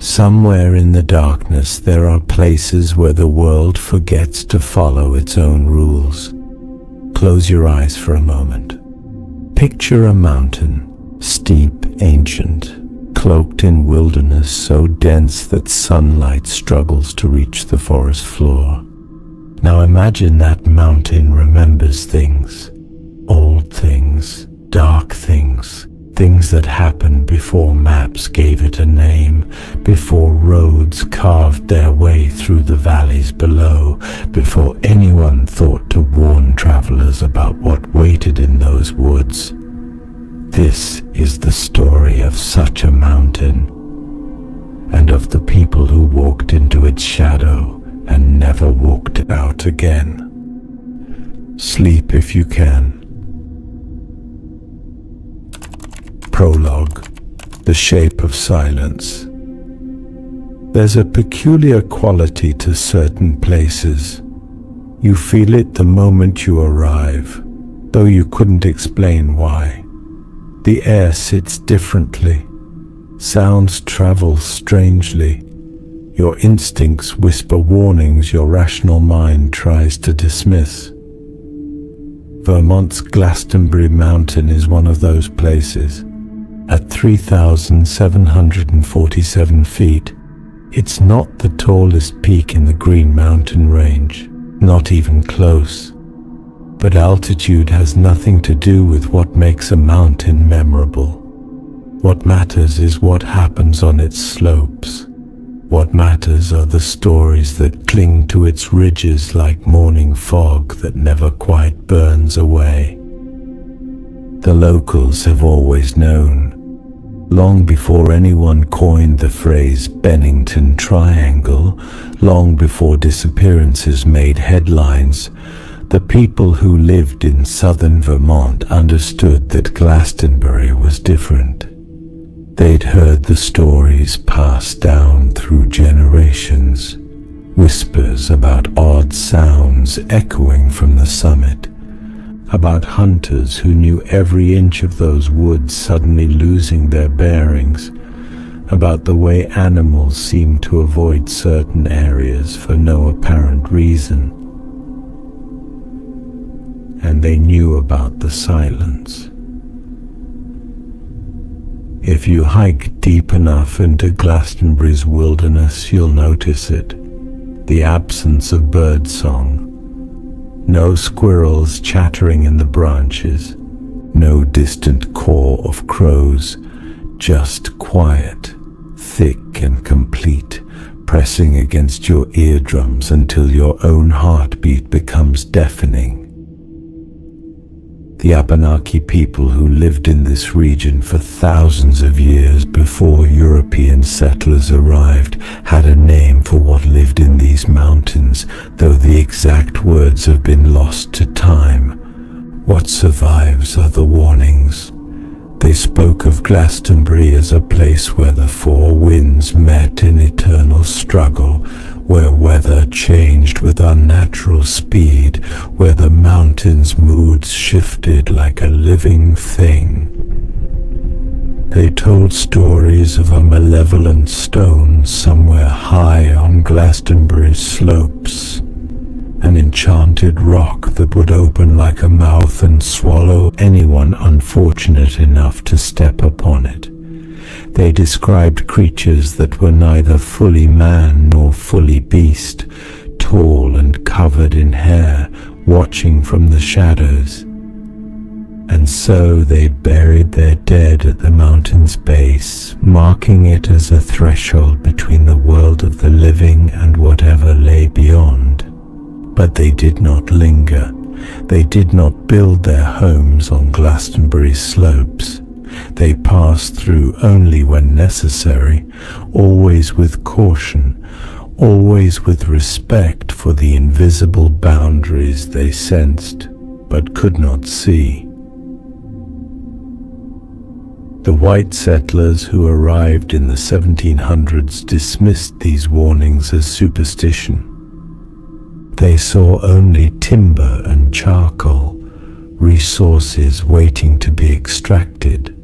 Somewhere in the darkness there are places where the world forgets to follow its own rules. Close your eyes for a moment. Picture a mountain, steep, ancient, cloaked in wilderness so dense that sunlight struggles to reach the forest floor. Now imagine that mountain remembers things, old things, dark things, things that happened before maps gave it a name, before roads carved their way through the valleys below, before anyone thought to warn travelers about what waited in those woods. This is the story of such a mountain, and of the people who walked into its shadow and never walked out again. Sleep if you can. Prologue: The Shape of Silence. There's a peculiar quality to certain places. You feel it the moment you arrive, though you couldn't explain why. The air sits differently. Sounds travel strangely. Your instincts whisper warnings your rational mind tries to dismiss. Vermont's Glastenbury Mountain is one of those places. At 3,747 feet, it's not the tallest peak in the Green Mountain Range, not even close. But altitude has nothing to do with what makes a mountain memorable. What matters is what happens on its slopes. What matters are the stories that cling to its ridges like morning fog that never quite burns away. The locals have always known. Long before anyone coined the phrase Bennington Triangle, long before Disappearances made headlines, the people who lived in southern Vermont understood that Glastenbury was different. They'd heard the stories passed down through generations, whispers about odd sounds echoing from the summit, about hunters who knew every inch of those woods suddenly losing their bearings, about the way animals seemed to avoid certain areas for no apparent reason. And they knew about the silence. If you hike deep enough into Glastonbury's wilderness, you'll notice it. The absence of birdsong. No squirrels chattering in the branches, no distant call of crows, just quiet, thick and complete, pressing against your eardrums until your own heartbeat becomes deafening. The Abenaki people who lived in this region for thousands of years before European settlers arrived had a name for what lived in these mountains, though the exact words have been lost to time. What survives are the warnings. They spoke of Glastonbury as a place where the four winds met in eternal struggle, where weather changed with unnatural speed, where the mountain's moods shifted like a living thing. They told stories of a malevolent stone somewhere high on Glastonbury's slopes, an enchanted rock that would open like a mouth and swallow anyone unfortunate enough to step upon it. They described creatures that were neither fully man nor fully beast, tall and covered in hair, watching from the shadows. And so they buried their dead at the mountain's base, marking it as a threshold between the world of the living and whatever lay beyond. But they did not linger. They did not build their homes on Glastonbury's slopes. They passed through only when necessary, always with caution, always with respect for the invisible boundaries they sensed but could not see. The white settlers who arrived in the 1700s dismissed these warnings as superstition. They saw only timber and charcoal, resources waiting to be extracted.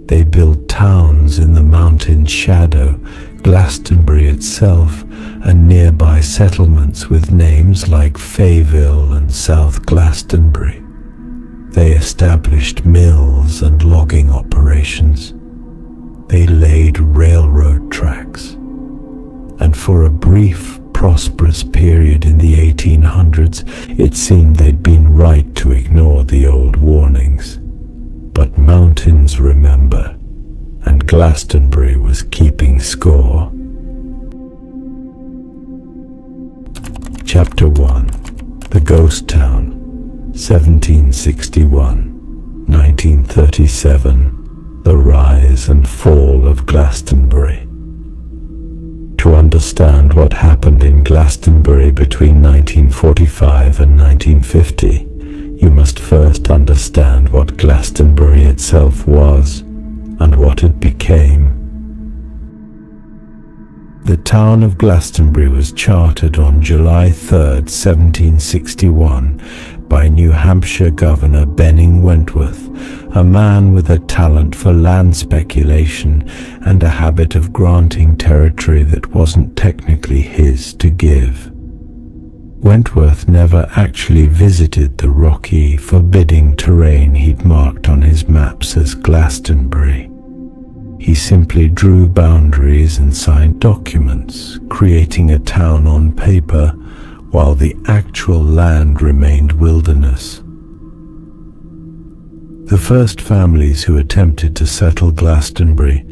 They built towns in the mountain shadow, Glastenbury itself, and nearby settlements with names like Fayville and South Glastonbury. They established mills and logging operations. They laid railroad tracks. And for a brief, prosperous period in the 1800s, it seemed they'd been right to ignore the old warnings. But mountains remember, and Glastonbury was keeping score. Chapter 1. The Ghost Town, 1761, 1937. The Rise and Fall of Glastonbury. To understand what happened in Glastonbury between 1945 and 1950, you must first understand what Glastonbury itself was and what it became. The town of Glastonbury was chartered on July 3, 1761, by New Hampshire Governor Bennington Wentworth, a man with a talent for land speculation and a habit of granting territory that wasn't technically his to give. Wentworth never actually visited the rocky, forbidding terrain he'd marked on his maps as Glastonbury. He simply drew boundaries and signed documents, creating a town on paper, while the actual land remained wilderness. The first families who attempted to settle Glastonbury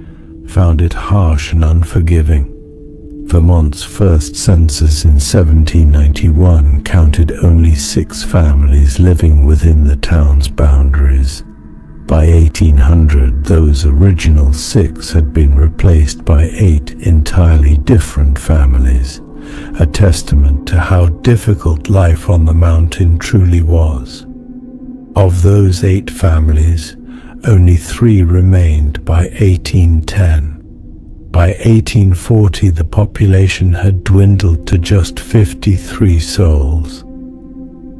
found it harsh and unforgiving. Vermont's first census in 1791 counted only 6 families living within the town's boundaries. By 1800, those original 6 had been replaced by 8 entirely different families, a testament to how difficult life on the mountain truly was. Of those 8 families, only 3 remained by 1810. By 1840, the population had dwindled to just 53 souls.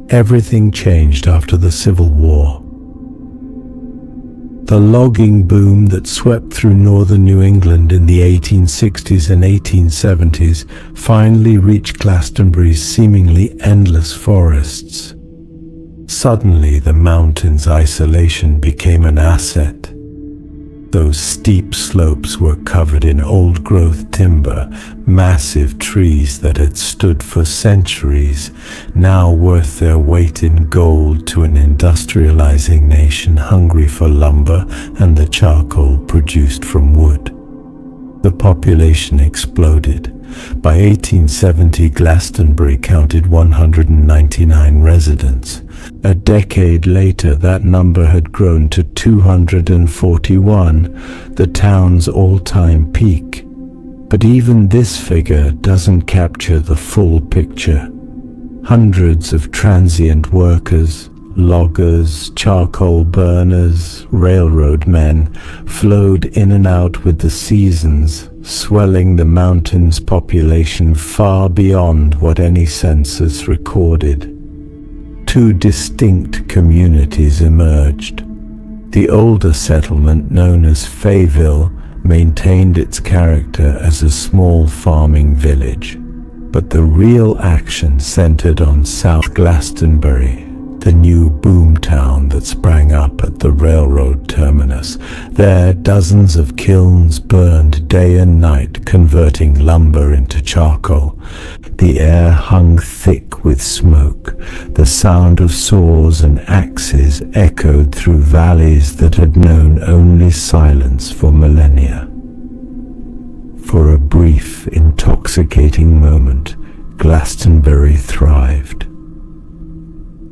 Everything changed after the Civil War. The logging boom that swept through northern New England in the 1860s and 1870s finally reached Glastonbury's seemingly endless forests. Suddenly, the mountain's isolation became an asset. Those steep slopes were covered in old-growth timber, massive trees that had stood for centuries, now worth their weight in gold to an industrializing nation hungry for lumber and the charcoal produced from wood. The population exploded. By 1870, Glastonbury counted 199 residents. A decade later, that number had grown to 241, the town's all-time peak. But even this figure doesn't capture the full picture. Hundreds of transient workers, loggers, charcoal burners, railroad men flowed in and out with the seasons, swelling the mountain's population far beyond what any census recorded. 2 distinct communities emerged. The older settlement, known as Fayville, maintained its character as a small farming village, but the real action centered on South Glastonbury, the new boom town that sprang up at the railroad terminus. There, dozens of kilns burned day and night, converting lumber into charcoal. The air hung thick with smoke. The sound of saws and axes echoed through valleys that had known only silence for millennia. For a brief, intoxicating moment, Glastonbury thrived.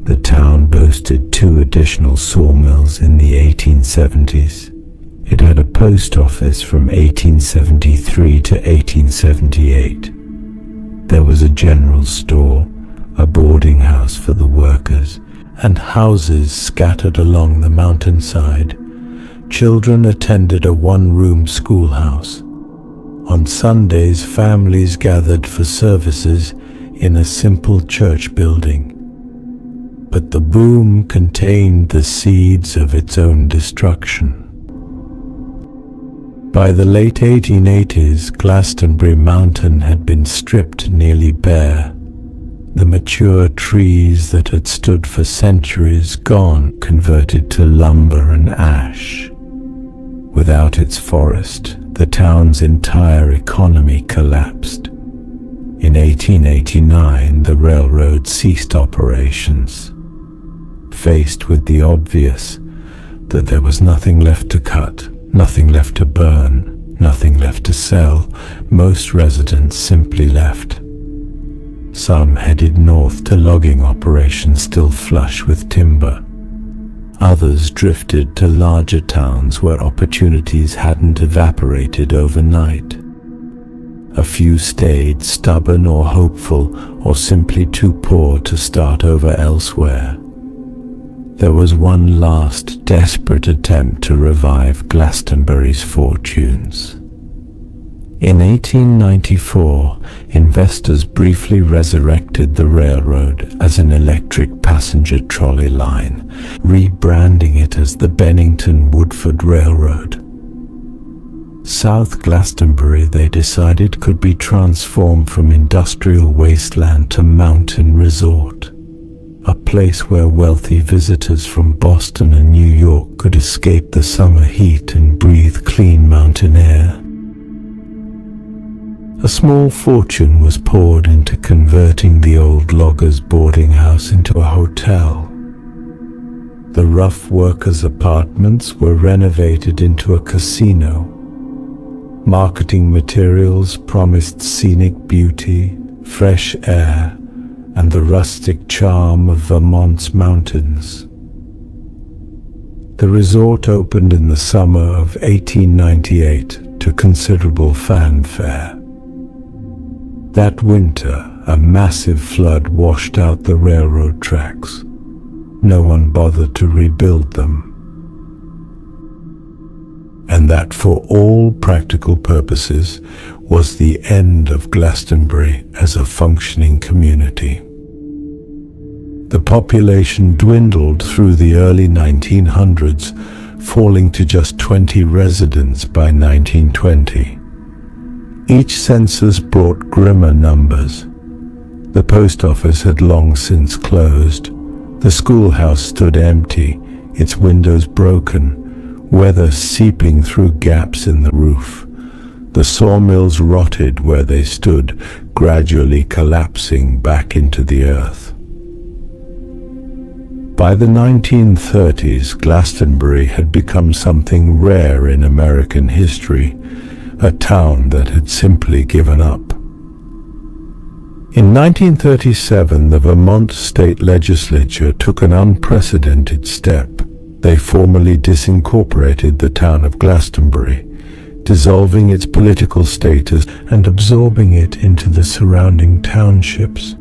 The town boasted 2 additional sawmills in the 1870s. It had a post office from 1873 to 1878. There was a general store, a boarding house for the workers, and houses scattered along the mountainside. Children attended a 1-room schoolhouse. On Sundays, families gathered for services in a simple church building. but the boom contained the seeds of its own destruction. By the late 1880s, Glastenbury Mountain had been stripped nearly bare. The mature trees that had stood for centuries gone, converted to lumber and ash. Without its forest, the town's entire economy collapsed. In 1889, the railroad ceased operations. Faced with the obvious that there was nothing left to cut, nothing left to burn, nothing left to sell, most residents simply left. Some headed north to logging operations still flush with timber. Others drifted to larger towns where opportunities hadn't evaporated overnight. A few stayed, stubborn or hopeful, or simply too poor to start over elsewhere. There was one last desperate attempt to revive Glastonbury's fortunes. In 1894, investors briefly resurrected the railroad as an electric passenger trolley line, rebranding it as the Bennington Woodford Railroad. South Glastonbury, they decided, could be transformed from industrial wasteland to mountain resort, a place where wealthy visitors from Boston and New York could escape the summer heat and breathe clean mountain air. A small fortune was poured into converting the old loggers' boarding house into a hotel. The rough workers' apartments were renovated into a casino. Marketing materials promised scenic beauty, fresh air, and the rustic charm of Vermont's mountains. The resort opened in the summer of 1898 to considerable fanfare. That winter, a massive flood washed out the railroad tracks. No one bothered to rebuild them. And that, for all practical purposes, was the end of Glastenbury as a functioning community. The population dwindled through the early 1900s, falling to just 20 residents by 1920. Each census brought grimmer numbers. The post office had long since closed. The schoolhouse stood empty, its windows broken, weather seeping through gaps in the roof. The sawmills rotted where they stood, gradually collapsing back into the earth. By the 1930s, Glastenbury had become something rare in American history, a town that had simply given up. In 1937, the Vermont state legislature took an unprecedented step. They formally disincorporated the town of Glastenbury, dissolving its political status and absorbing it into the surrounding townships.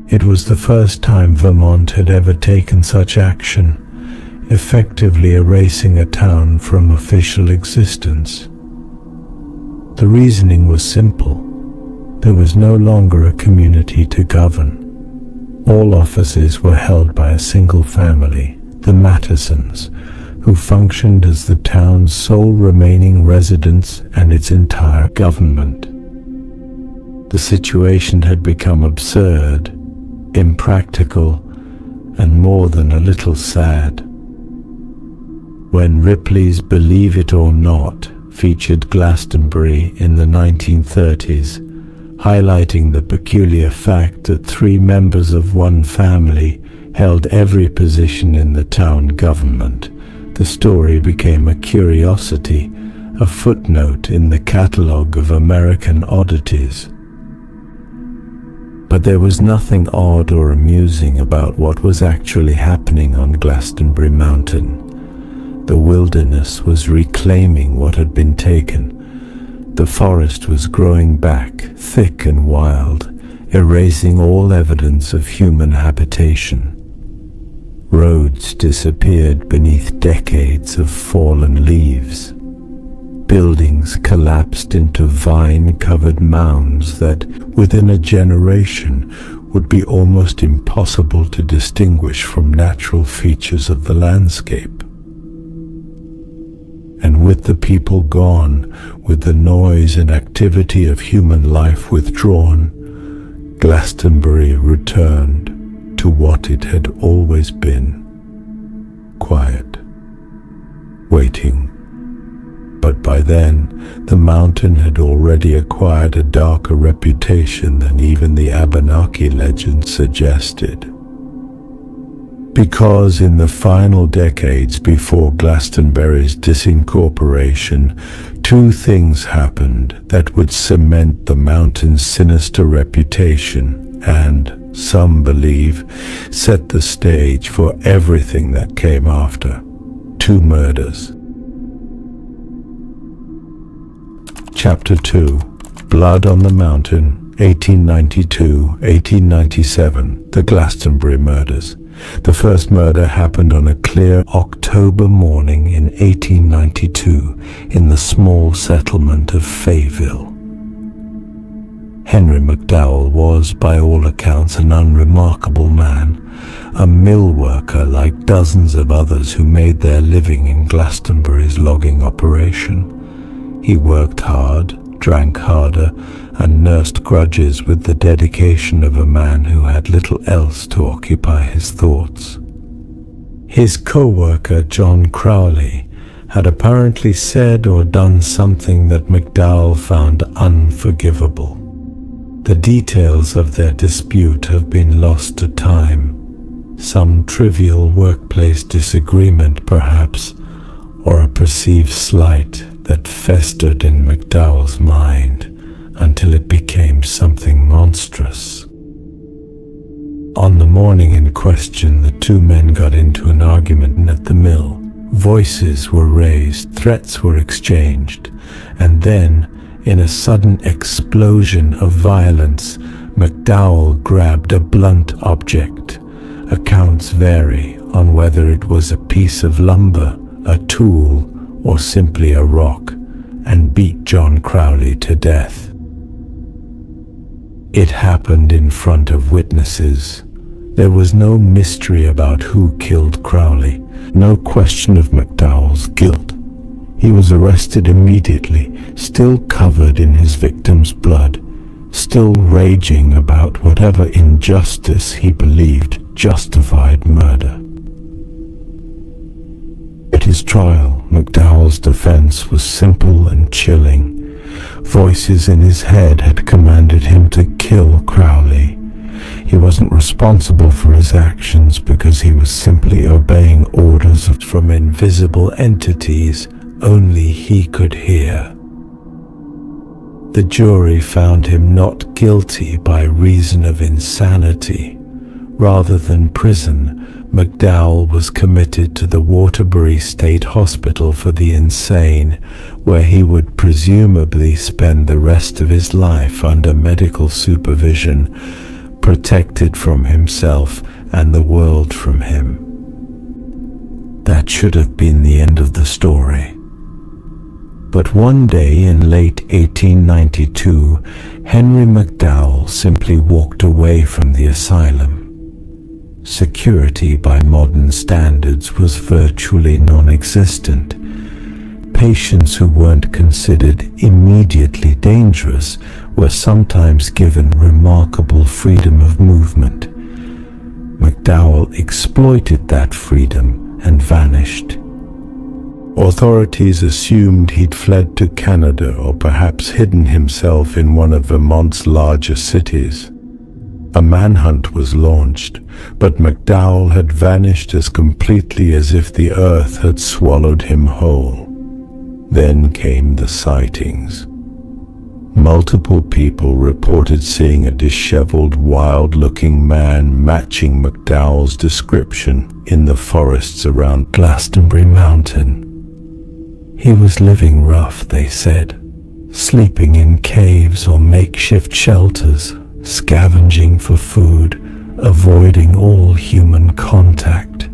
It was the first time Vermont had ever taken such action, effectively erasing a town from official existence. The reasoning was simple. There was no longer a community to govern. All offices were held by a single family, the Mattisons, who functioned as the town's sole remaining residents and its entire government. The situation had become absurd, impractical, and more than a little sad. When Ripley's Believe It or Not featured Glastenbury in the 1930s, highlighting the peculiar fact that 3 members of one family held every position in the town government, the story became a curiosity, a footnote in the catalogue of American oddities. But there was nothing odd or amusing about what was actually happening on Glastenbury Mountain. The wilderness was reclaiming what had been taken. The forest was growing back, thick and wild, erasing all evidence of human habitation. Roads disappeared beneath decades of fallen leaves. buildings collapsed into vine-covered mounds that, within a generation, would be almost impossible to distinguish from natural features of the landscape. And with the people gone, with the noise and activity of human life withdrawn, Glastonbury returned to what it had always been: quiet, waiting. But by then, the mountain had already acquired a darker reputation than even the Abenaki legend suggested. Because in the final decades before Glastonbury's disincorporation, two things happened that would cement the mountain's sinister reputation and, some believe, set the stage for everything that came after. Two murders. Chapter 2. Blood on the Mountain, 1892-1897, the Glastenbury Murders. The first murder happened on a clear October morning in 1892 in the small settlement of Fayville. Henry McDowell was, by all accounts, an unremarkable man, a mill worker like dozens of others who made their living in Glastonbury's logging operation. He worked hard, drank harder, and nursed grudges with the dedication of a man who had little else to occupy his thoughts. His co-worker, John Crowley, had apparently said or done something that McDowell found unforgivable. The details of their dispute have been lost to time. Some trivial workplace disagreement, perhaps, or a perceived slight that festered in McDowell's mind until it became something monstrous. On the morning in question, the two men got into an argument at the mill. Voices were raised, threats were exchanged, and then, in a sudden explosion of violence, McDowell grabbed a blunt object. Accounts vary on whether it was a piece of lumber, a tool, or simply a rock, and beat John Crowley to death. It happened in front of witnesses. There was no mystery about who killed Crowley, no question of McDowell's guilt. He was arrested immediately, still covered in his victim's blood, still raging about whatever injustice he believed justified murder. At his trial, McDowell's defense was simple and chilling. Voices in his head had commanded him to kill Crowley. He wasn't responsible for his actions because he was simply obeying orders from invisible entities only he could hear. The jury found him not guilty by reason of insanity. Rather than prison, McDowell was committed to the Waterbury State Hospital for the Insane, where he would presumably spend the rest of his life under medical supervision, protected from himself and the world from him. That should have been the end of the story. But one day in late 1892, Henry McDowell simply walked away from the asylum. Security by modern standards was virtually non-existent. Patients who weren't considered immediately dangerous were sometimes given remarkable freedom of movement. McDowell exploited that freedom and vanished. Authorities assumed he'd fled to Canada or perhaps hidden himself in one of Vermont's larger cities. A manhunt was launched, but McDowell had vanished as completely as if the earth had swallowed him whole. Then came the sightings. Multiple people reported seeing a disheveled, wild-looking man matching McDowell's description in the forests around Glastenbury Mountain. He was living rough, they said, sleeping in caves or makeshift shelters, scavenging for food, avoiding all human contact.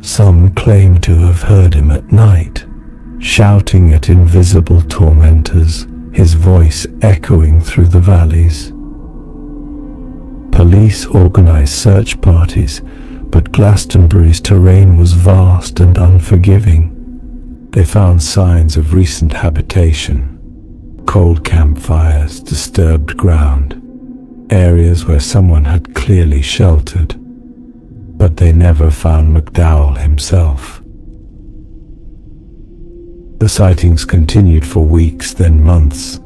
Some claimed to have heard him at night, shouting at invisible tormentors, his voice echoing through the valleys. Police organized search parties, but Glastonbury's terrain was vast and unforgiving. They found signs of recent habitation, cold campfires, disturbed ground, areas where someone had clearly sheltered, but they never found McDowell himself. The sightings continued for weeks, then months.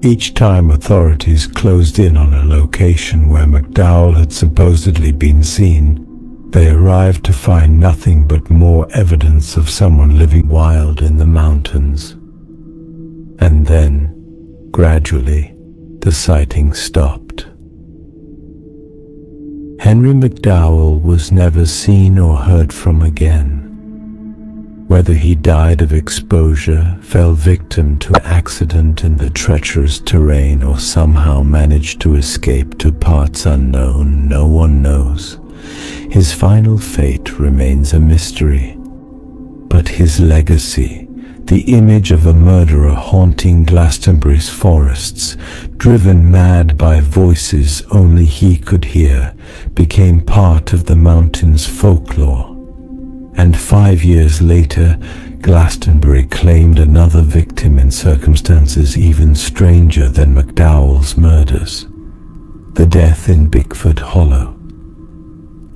Each time authorities closed in on a location where McDowell had supposedly been seen, they arrived to find nothing but more evidence of someone living wild in the mountains. And then, gradually, the sightings stopped. Henry McDowell was never seen or heard from again. Whether he died of exposure, fell victim to an accident in the treacherous terrain, or somehow managed to escape to parts unknown, no one knows. His final fate remains a mystery. But his legacy, the image of a murderer haunting Glastonbury's forests, driven mad by voices only he could hear, became part of the mountain's folklore. And 5 years later, Glastonbury claimed another victim in circumstances even stranger than McDowell's murders. The death in Bigfoot Hollow.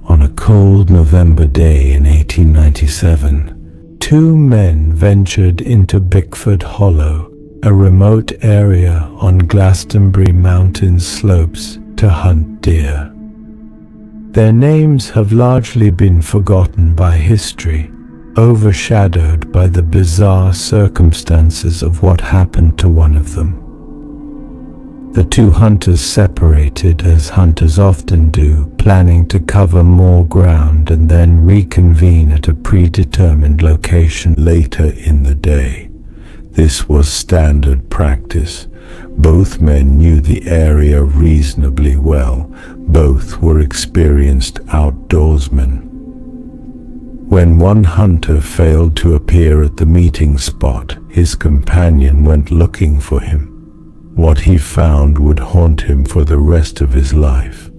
On a cold November day in 1897, 2 men ventured into Bigfoot Hollow, a remote area on Glastenbury Mountain slopes, to hunt deer. Their names have largely been forgotten by history, overshadowed by the bizarre circumstances of what happened to one of them. The 2 hunters separated, as hunters often do, planning to cover more ground and then reconvene at a predetermined location later in the day. This was standard practice. Both men knew the area reasonably well. Both were experienced outdoorsmen. When one hunter failed to appear at the meeting spot, his companion went looking for him. What he found would haunt him for the rest of his life.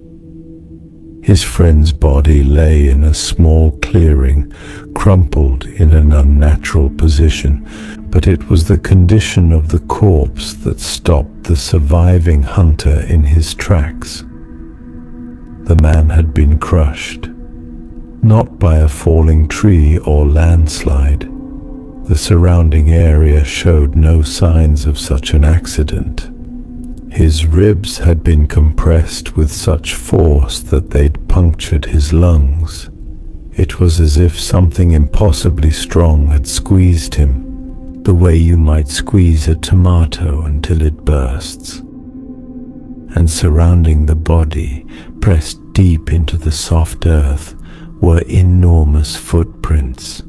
His friend's body lay in a small clearing, crumpled in an unnatural position, but it was the condition of the corpse that stopped the surviving hunter in his tracks. The man had been crushed, not by a falling tree or landslide. The surrounding area showed no signs of such an accident. His ribs had been compressed with such force that they'd punctured his lungs. It was as if something impossibly strong had squeezed him, the way you might squeeze a tomato until it bursts. And surrounding the body, pressed deep into the soft earth, were enormous footprints,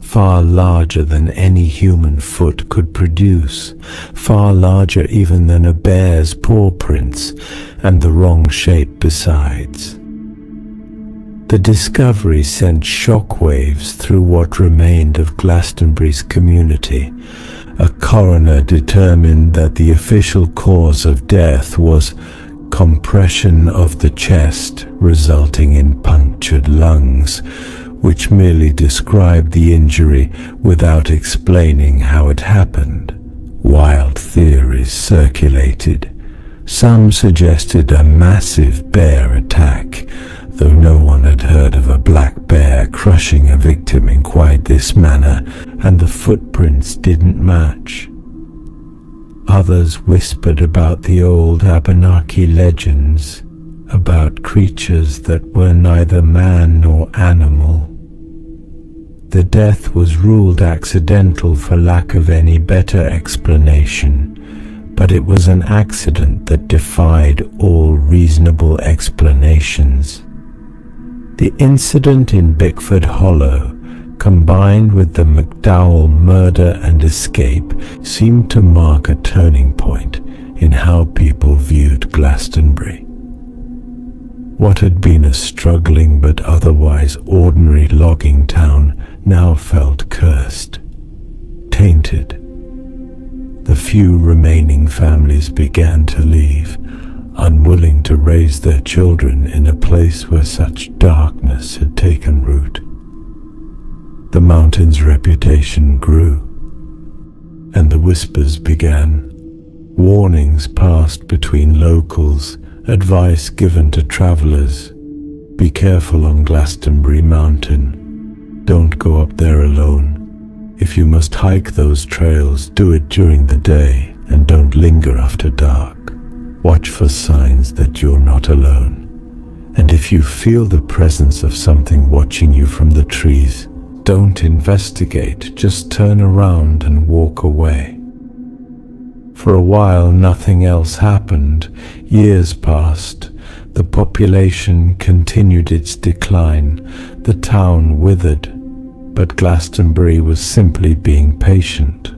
far larger than any human foot could produce, far larger even than a bear's paw prints, and the wrong shape besides. The discovery sent shockwaves through what remained of Glastonbury's community. A coroner determined that the official cause of death was compression of the chest, resulting in punctured lungs, which merely described the injury without explaining how it happened. Wild theories circulated. Some suggested a massive bear attack, though no one had heard of a black bear crushing a victim in quite this manner, and the footprints didn't match. Others whispered about the old Abenaki legends, about creatures that were neither man nor animal. The death was ruled accidental for lack of any better explanation, but it was an accident that defied all reasonable explanations. The incident in Bigfoot Hollow, combined with the McDowell murder and escape, seemed to mark a turning point in how people viewed Glastonbury. What had been a struggling but otherwise ordinary logging town now felt cursed. tainted. The few remaining families began to leave, unwilling to raise their children in a place where such darkness had taken root. The mountain's reputation grew, and the whispers began. Warnings passed between locals, advice given to travelers. Be careful on Glastenbury Mountain. Don't go up there alone. If you must hike those trails, do it during the day and don't linger after dark. Watch for signs that you're not alone. And if you feel the presence of something watching you from the trees, don't investigate, just turn around and walk away. For a while, nothing else happened. Years passed. The population continued its decline. The town withered. But Glastenbury was simply being patient.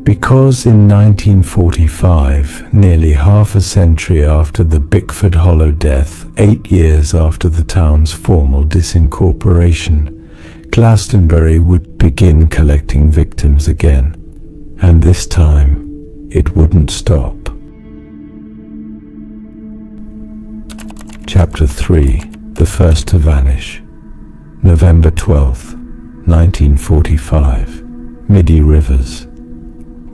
Because in 1945, nearly half a century after the Bickford Hollow death, 8 years after the town's formal disincorporation, Glastenbury would begin collecting victims again. And this time, it wouldn't stop. Chapter 3. The First to Vanish. November 12th, 1945. Middie Rivers.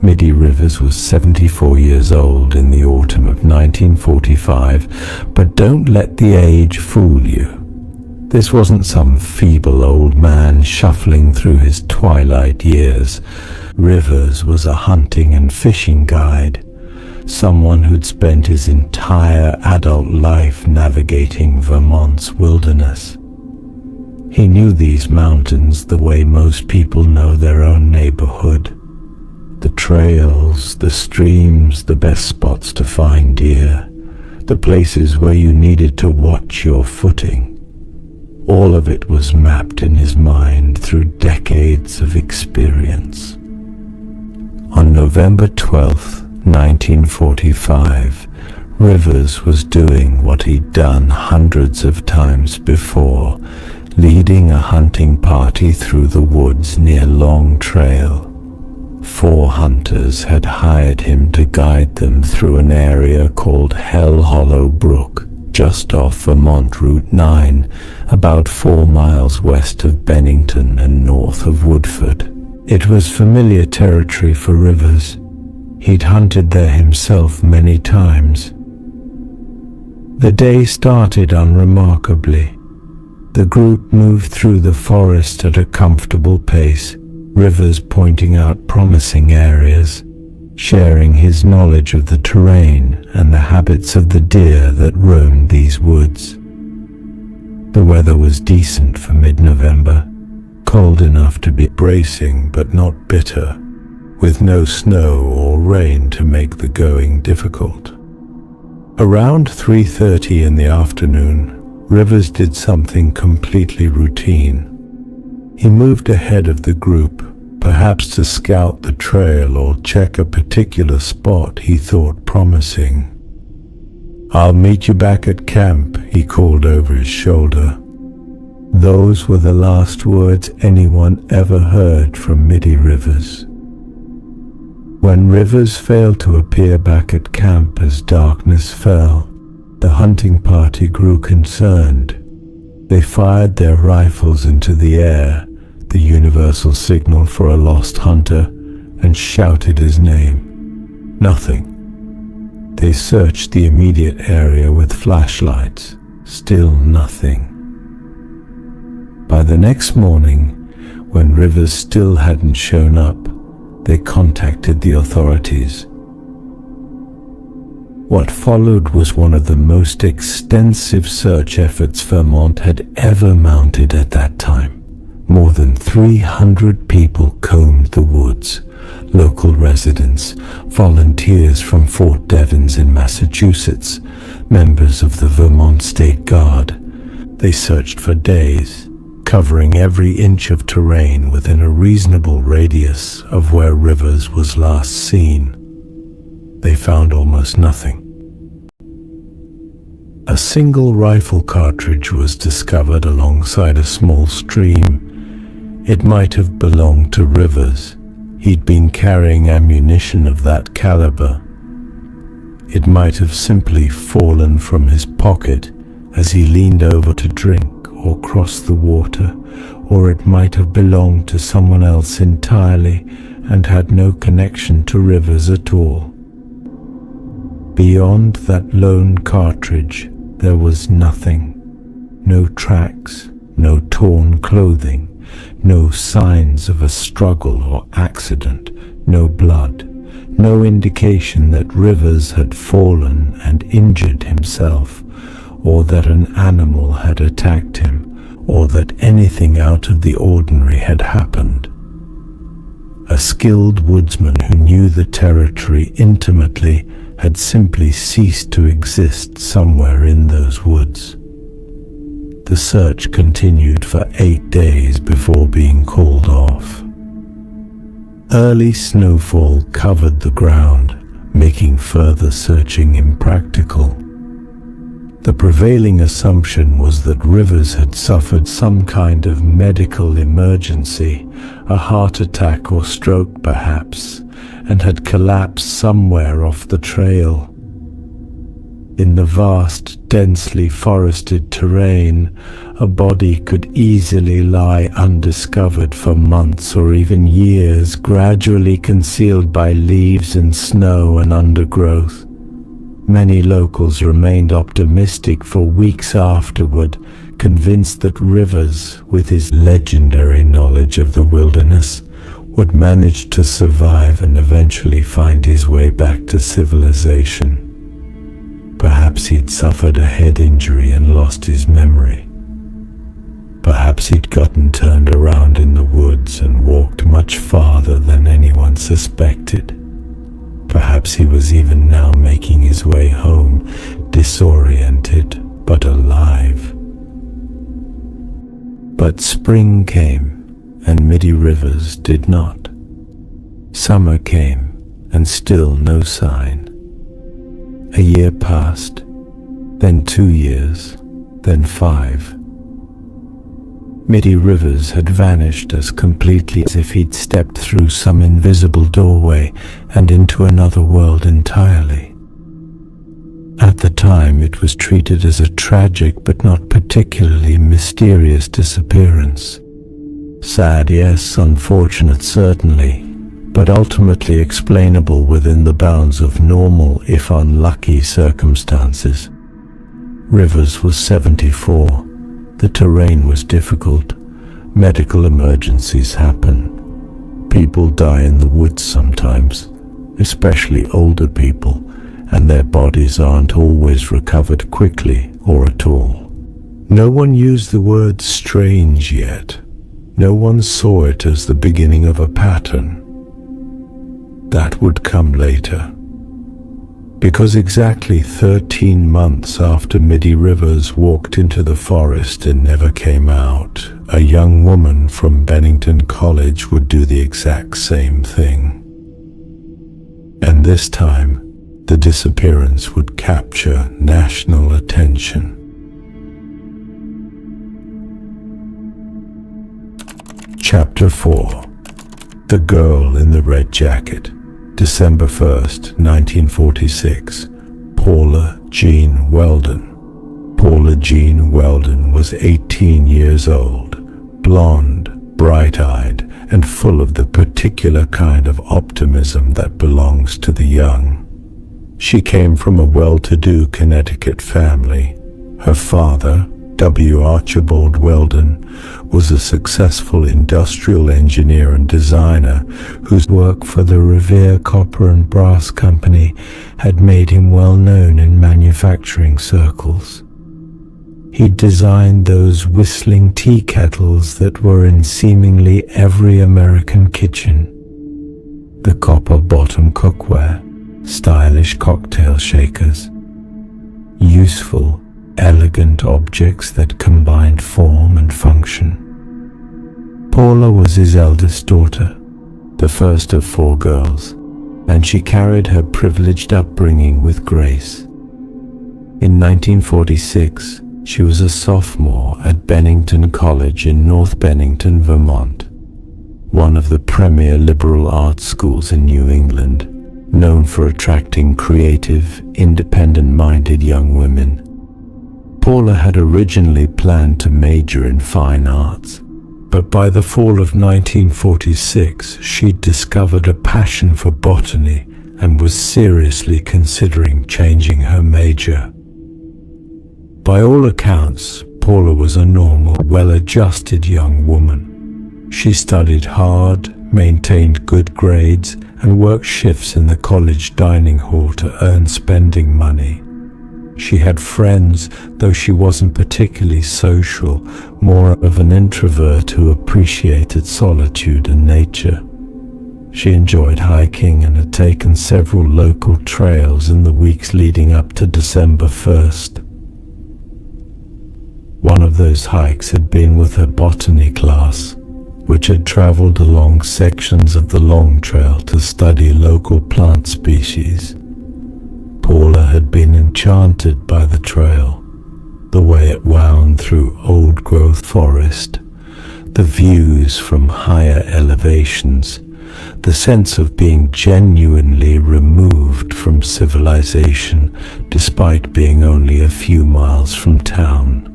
Middie Rivers was 74 years old in the autumn of 1945, but don't let the age fool you. This wasn't some feeble old man shuffling through his twilight years. Rivers was a hunting and fishing guide, someone who'd spent his entire adult life navigating Vermont's wilderness. He knew these mountains the way most people know their own neighborhood. The trails, the streams, the best spots to find deer, the places where you needed to watch your footing. All of it was mapped in his mind through decades of experience. On November 12th, 1945, Rivers was doing what he'd done hundreds of times before, leading a hunting party through the woods near Long Trail. 4 hunters had hired him to guide them through an area called Hell Hollow Brook, just off Vermont Route 9, about 4 miles west of Bennington and north of Woodford. It was familiar territory for Rivers. He'd hunted there himself many times. The day started unremarkably. The group moved through the forest at a comfortable pace, Rivers pointing out promising areas, sharing his knowledge of the terrain and the habits of the deer that roamed these woods. The weather was decent for mid-November, cold enough to be bracing but not bitter, with no snow or rain to make the going difficult. Around 3:30 in the afternoon, Rivers did something completely routine. He moved ahead of the group, perhaps to scout the trail or check a particular spot he thought promising. "I'll meet you back at camp," he called over his shoulder. Those were the last words anyone ever heard from Middie Rivers. When Rivers failed to appear back at camp as darkness fell, the hunting party grew concerned. They fired their rifles into the air, the universal signal for a lost hunter, and shouted his name. Nothing. They searched the immediate area with flashlights. Still nothing. By the next morning, when Rivers still hadn't shown up, they contacted the authorities. What followed was one of the most extensive search efforts Vermont had ever mounted at that time. More than 300 people combed the woods, local residents, volunteers from Fort Devens in Massachusetts, members of the Vermont State Guard. They searched for days, covering every inch of terrain within a reasonable radius of where Rivers was last seen. They found almost nothing. A single rifle cartridge was discovered alongside a small stream. It might have belonged to Rivers, he'd been carrying ammunition of that caliber. It might have simply fallen from his pocket as he leaned over to drink or cross the water, or it might have belonged to someone else entirely and had no connection to Rivers at all. Beyond that lone cartridge, there was nothing. No tracks, no torn clothing, no signs of a struggle or accident, no blood, no indication that Rivers had fallen and injured himself, or that an animal had attacked him, or that anything out of the ordinary had happened. A skilled woodsman who knew the territory intimately had simply ceased to exist somewhere in those woods. The search continued for 8 days before being called off. Early snowfall covered the ground, making further searching impractical. The prevailing assumption was that Rivers had suffered some kind of medical emergency, a heart attack or stroke perhaps, and had collapsed somewhere off the trail. In the vast, densely forested terrain, a body could easily lie undiscovered for months or even years, gradually concealed by leaves and snow and undergrowth. Many locals remained optimistic for weeks afterward, convinced that Rivers, with his legendary knowledge of the wilderness, would manage to survive and eventually find his way back to civilization. Perhaps he'd suffered a head injury and lost his memory. Perhaps he'd gotten turned around in the woods and walked much farther than anyone suspected. Perhaps he was even now making his way home, disoriented but alive. But spring came, and Middie Rivers did not. Summer came, and still no sign. A year passed, then 2 years, then 5. Middie Rivers had vanished as completely as if he'd stepped through some invisible doorway and into another world entirely. At the time, it was treated as a tragic but not particularly mysterious disappearance. Sad, yes, unfortunate, certainly, but ultimately explainable within the bounds of normal, if unlucky, circumstances. Rivers was 74. The terrain was difficult. Medical emergencies happen. People die in the woods sometimes, especially older people, and their bodies aren't always recovered quickly or at all. No one used the word strange yet. No one saw it as the beginning of a pattern. That would come later. Because exactly 13 months after Middie Rivers walked into the forest and never came out, a young woman from Bennington College would do the exact same thing. And this time, the disappearance would capture national attention. Chapter 4. The Girl in the Red Jacket. December 1st, 1946. Paula Jean Welden. Paula Jean Welden was 18 years old, blonde, bright-eyed, and full of the particular kind of optimism that belongs to the young. She came from a well-to-do Connecticut family. Her father, W. Archibald Welden, was a successful industrial engineer and designer whose work for the Revere Copper and Brass Company had made him well known in manufacturing circles. He designed those whistling tea kettles that were in seemingly every American kitchen. The copper-bottom cookware, stylish cocktail shakers, useful, elegant objects that combined form and function. Paula was his eldest daughter, the first of 4 girls, and she carried her privileged upbringing with grace. In 1946, she was a sophomore at Bennington College in North Bennington, Vermont. one of the premier liberal arts schools in New England, known for attracting creative, independent-minded young women. Paula had originally planned to major in fine arts, but by the fall of 1946, she'd discovered a passion for botany and was seriously considering changing her major. By all accounts, Paula was a normal, well-adjusted young woman. She studied hard, maintained good grades, and worked shifts in the college dining hall to earn spending money. She had friends, though she wasn't particularly social, more of an introvert who appreciated solitude and nature. She enjoyed hiking and had taken several local trails in the weeks leading up to December 1st. One of those hikes had been with her botany class, which had traveled along sections of the Long Trail to study local plant species. Paula had been enchanted by the trail, the way it wound through old-growth forest, the views from higher elevations, the sense of being genuinely removed from civilization despite being only a few miles from town.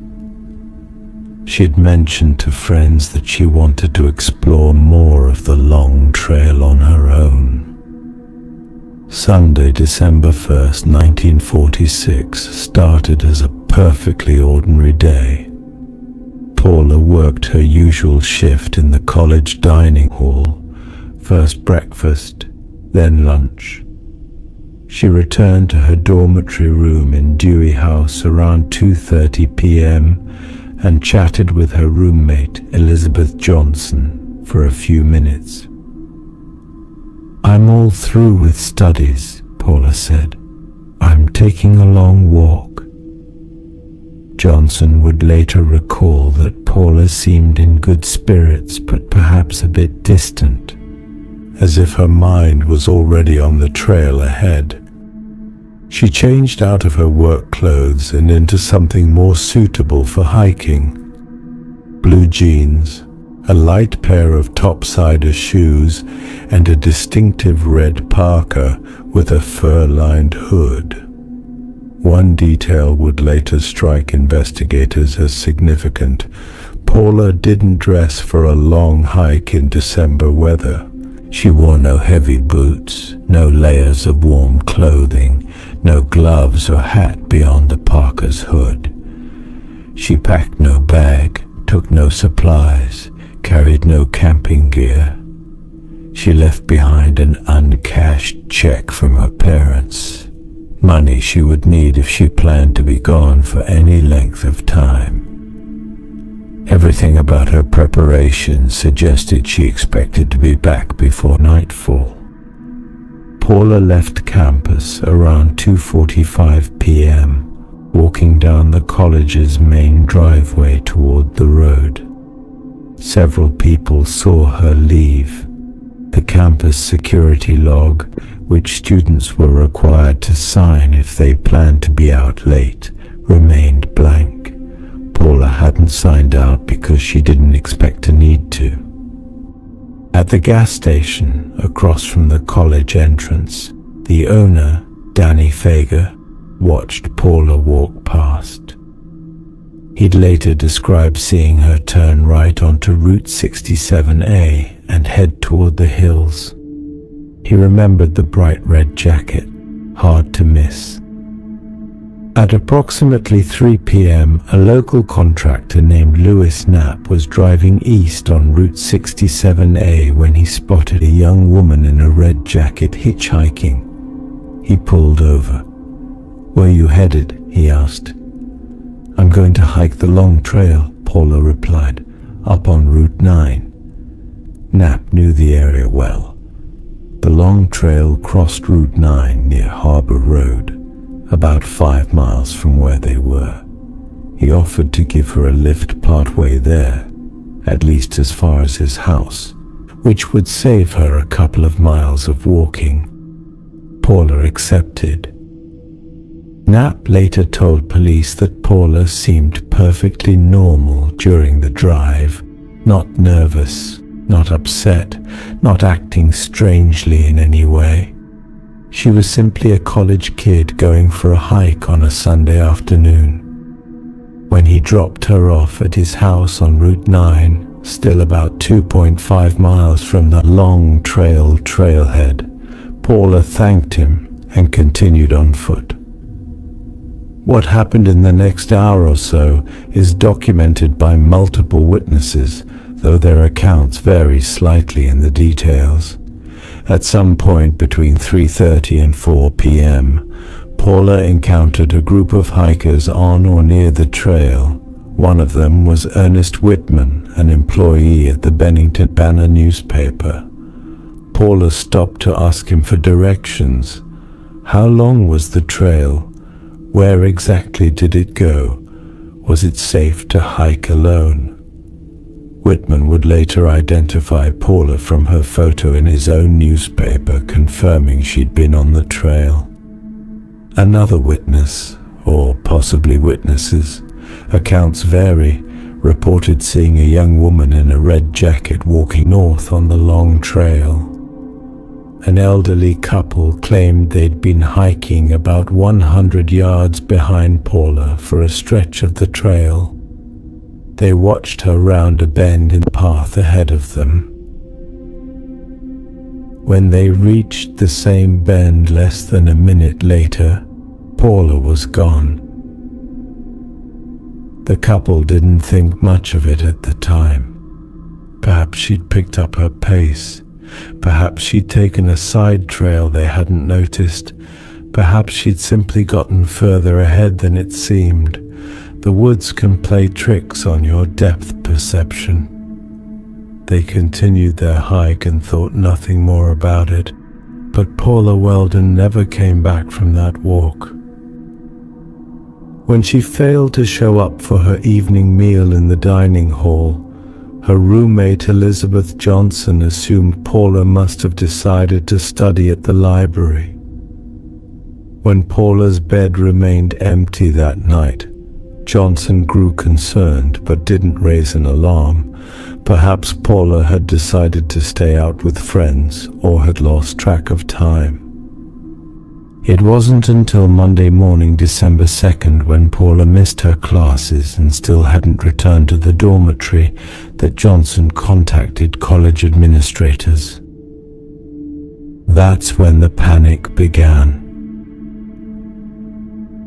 She had mentioned to friends that she wanted to explore more of the Long Trail on her own. Sunday, December 1st, 1946, started as a perfectly ordinary day. Paula worked her usual shift in the college dining hall, first breakfast, then lunch. She returned to her dormitory room in Dewey House around 2:30 p.m. and chatted with her roommate, Elizabeth Johnson, for a few minutes. "I'm all through with studies," Paula said. "I'm taking a long walk." Johnson would later recall that Paula seemed in good spirits, but perhaps a bit distant, as if her mind was already on the trail ahead. She changed out of her work clothes and into something more suitable for hiking. Blue jeans, a light pair of topsider shoes, and a distinctive red parka with a fur-lined hood. One detail would later strike investigators as significant. Paula didn't dress for a long hike in December weather. She wore no heavy boots, no layers of warm clothing, no gloves or hat beyond the parka's hood. She packed no bag, took no supplies, carried no camping gear. She left behind an uncashed check from her parents, money she would need if she planned to be gone for any length of time. Everything about her preparation suggested she expected to be back before nightfall. Paula left campus around 2:45 p.m., walking down the college's main driveway toward the road. Several people saw her leave. The campus security log, which students were required to sign if they planned to be out late, remained blank. Paula hadn't signed out because she didn't expect to need to. At the gas station across from the college entrance, the owner, Danny Fager, watched Paula walk past. He'd later described seeing her turn right onto Route 67A and head toward the hills. He remembered the bright red jacket, hard to miss. At approximately 3 p.m., a local contractor named Louis Knapp was driving east on Route 67A when he spotted a young woman in a red jacket hitchhiking. He pulled over. "Where you headed?" he asked. "I'm going to hike the Long Trail," Paula replied, "up on Route 9. Knapp knew the area well. The Long Trail crossed Route 9 near Harbor Road, about 5 miles from where they were. He offered to give her a lift partway there, at least as far as his house, which would save her a couple of miles of walking. Paula accepted. Knapp later told police that Paula seemed perfectly normal during the drive, not nervous, not upset, not acting strangely in any way. She was simply a college kid going for a hike on a Sunday afternoon. When he dropped her off at his house on Route 9, still about 2.5 miles from the Long Trail trailhead, Paula thanked him and continued on foot. What happened in the next hour or so is documented by multiple witnesses, though their accounts vary slightly in the details. At some point between 3:30 and 4 p.m., Paula encountered a group of hikers on or near the trail. One of them was Ernest Whitman, an employee at the Bennington Banner newspaper. Paula stopped to ask him for directions. How long was the trail? Where exactly did it go? Was it safe to hike alone? Whitman would later identify Paula from her photo in his own newspaper, confirming she'd been on the trail. Another witness, or possibly witnesses, accounts vary, reported seeing a young woman in a red jacket walking north on the Long Trail. An elderly couple claimed they'd been hiking about 100 yards behind Paula for a stretch of the trail. They watched her round a bend in the path ahead of them. When they reached the same bend less than a minute later, Paula was gone. The couple didn't think much of it at the time. Perhaps she'd picked up her pace. Perhaps she'd taken a side trail they hadn't noticed. Perhaps she'd simply gotten further ahead than it seemed. The woods can play tricks on your depth perception. They continued their hike and thought nothing more about it, but Paula Welden never came back from that walk. When she failed to show up for her evening meal in the dining hall, her roommate Elizabeth Johnson assumed Paula must have decided to study at the library. When Paula's bed remained empty that night, Johnson grew concerned but didn't raise an alarm. Perhaps Paula had decided to stay out with friends or had lost track of time. It wasn't until Monday morning, December 2nd, when Paula missed her classes and still hadn't returned to the dormitory, that Johnson contacted college administrators. That's when the panic began.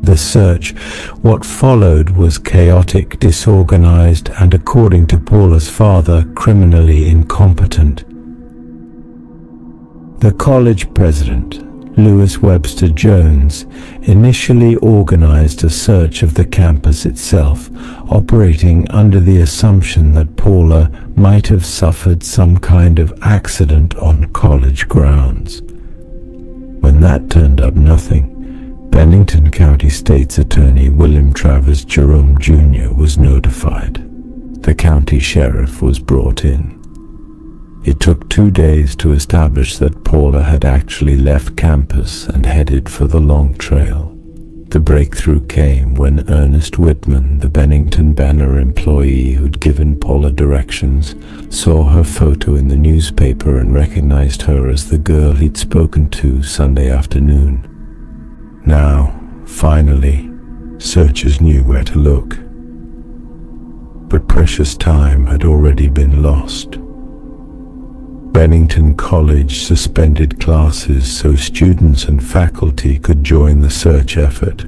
The search, what followed, was chaotic, disorganized, and according to Paula's father, criminally incompetent. The college president, Lewis Webster Jones, initially organized a search of the campus itself, operating under the assumption that Paula might have suffered some kind of accident on college grounds. When that turned up nothing, Bennington County State's Attorney William Travers Jerome Jr. was notified. The county sheriff was brought in. It took 2 days to establish that Paula had actually left campus and headed for the Long Trail. The breakthrough came when Ernest Whitman, the Bennington Banner employee who'd given Paula directions, saw her photo in the newspaper and recognized her as the girl he'd spoken to Sunday afternoon. Now, finally, searchers knew where to look. But precious time had already been lost. Bennington College suspended classes so students and faculty could join the search effort.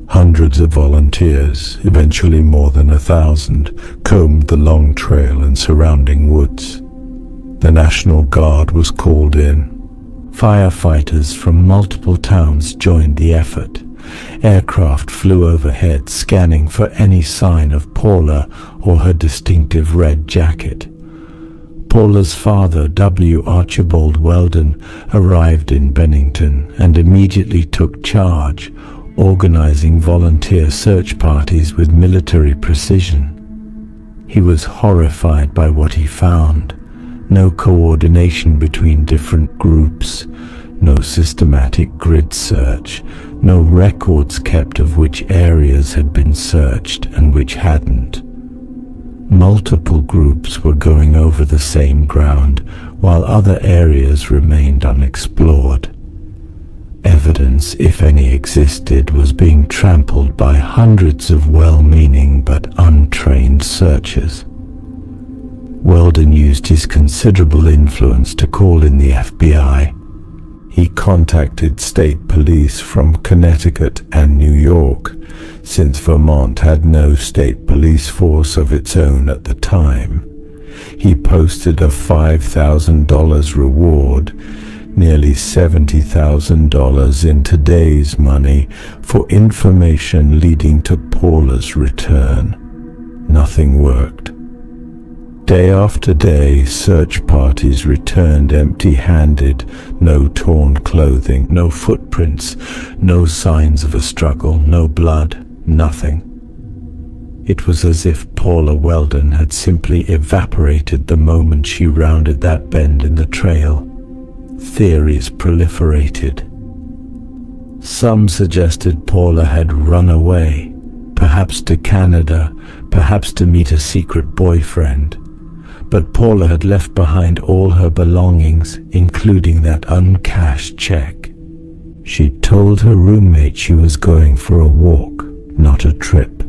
Hundreds of volunteers, eventually more than 1,000, combed the Long Trail and surrounding woods. The National Guard was called in. Firefighters from multiple towns joined the effort. Aircraft flew overhead, scanning for any sign of Paula or her distinctive red jacket. Paula's father, W. Archibald Welden, arrived in Bennington and immediately took charge, organizing volunteer search parties with military precision. He was horrified by what he found. No coordination between different groups, no systematic grid search, no records kept of which areas had been searched and which hadn't. Multiple groups were going over the same ground, while other areas remained unexplored. Evidence, if any existed, was being trampled by hundreds of well-meaning but untrained searchers. Welden used his considerable influence to call in the FBI. He contacted state police from Connecticut and New York, since Vermont had no state police force of its own at the time. He posted a $5,000 reward, nearly $70,000 in today's money, for information leading to Paula's return. Nothing worked. Day after day, search parties returned empty-handed, no torn clothing, no footprints, no signs of a struggle, no blood, nothing. It was as if Paula Welden had simply evaporated the moment she rounded that bend in the trail. Theories proliferated. Some suggested Paula had run away, perhaps to Canada, perhaps to meet a secret boyfriend. But Paula had left behind all her belongings, including that uncashed check. She told her roommate she was going for a walk, not a trip.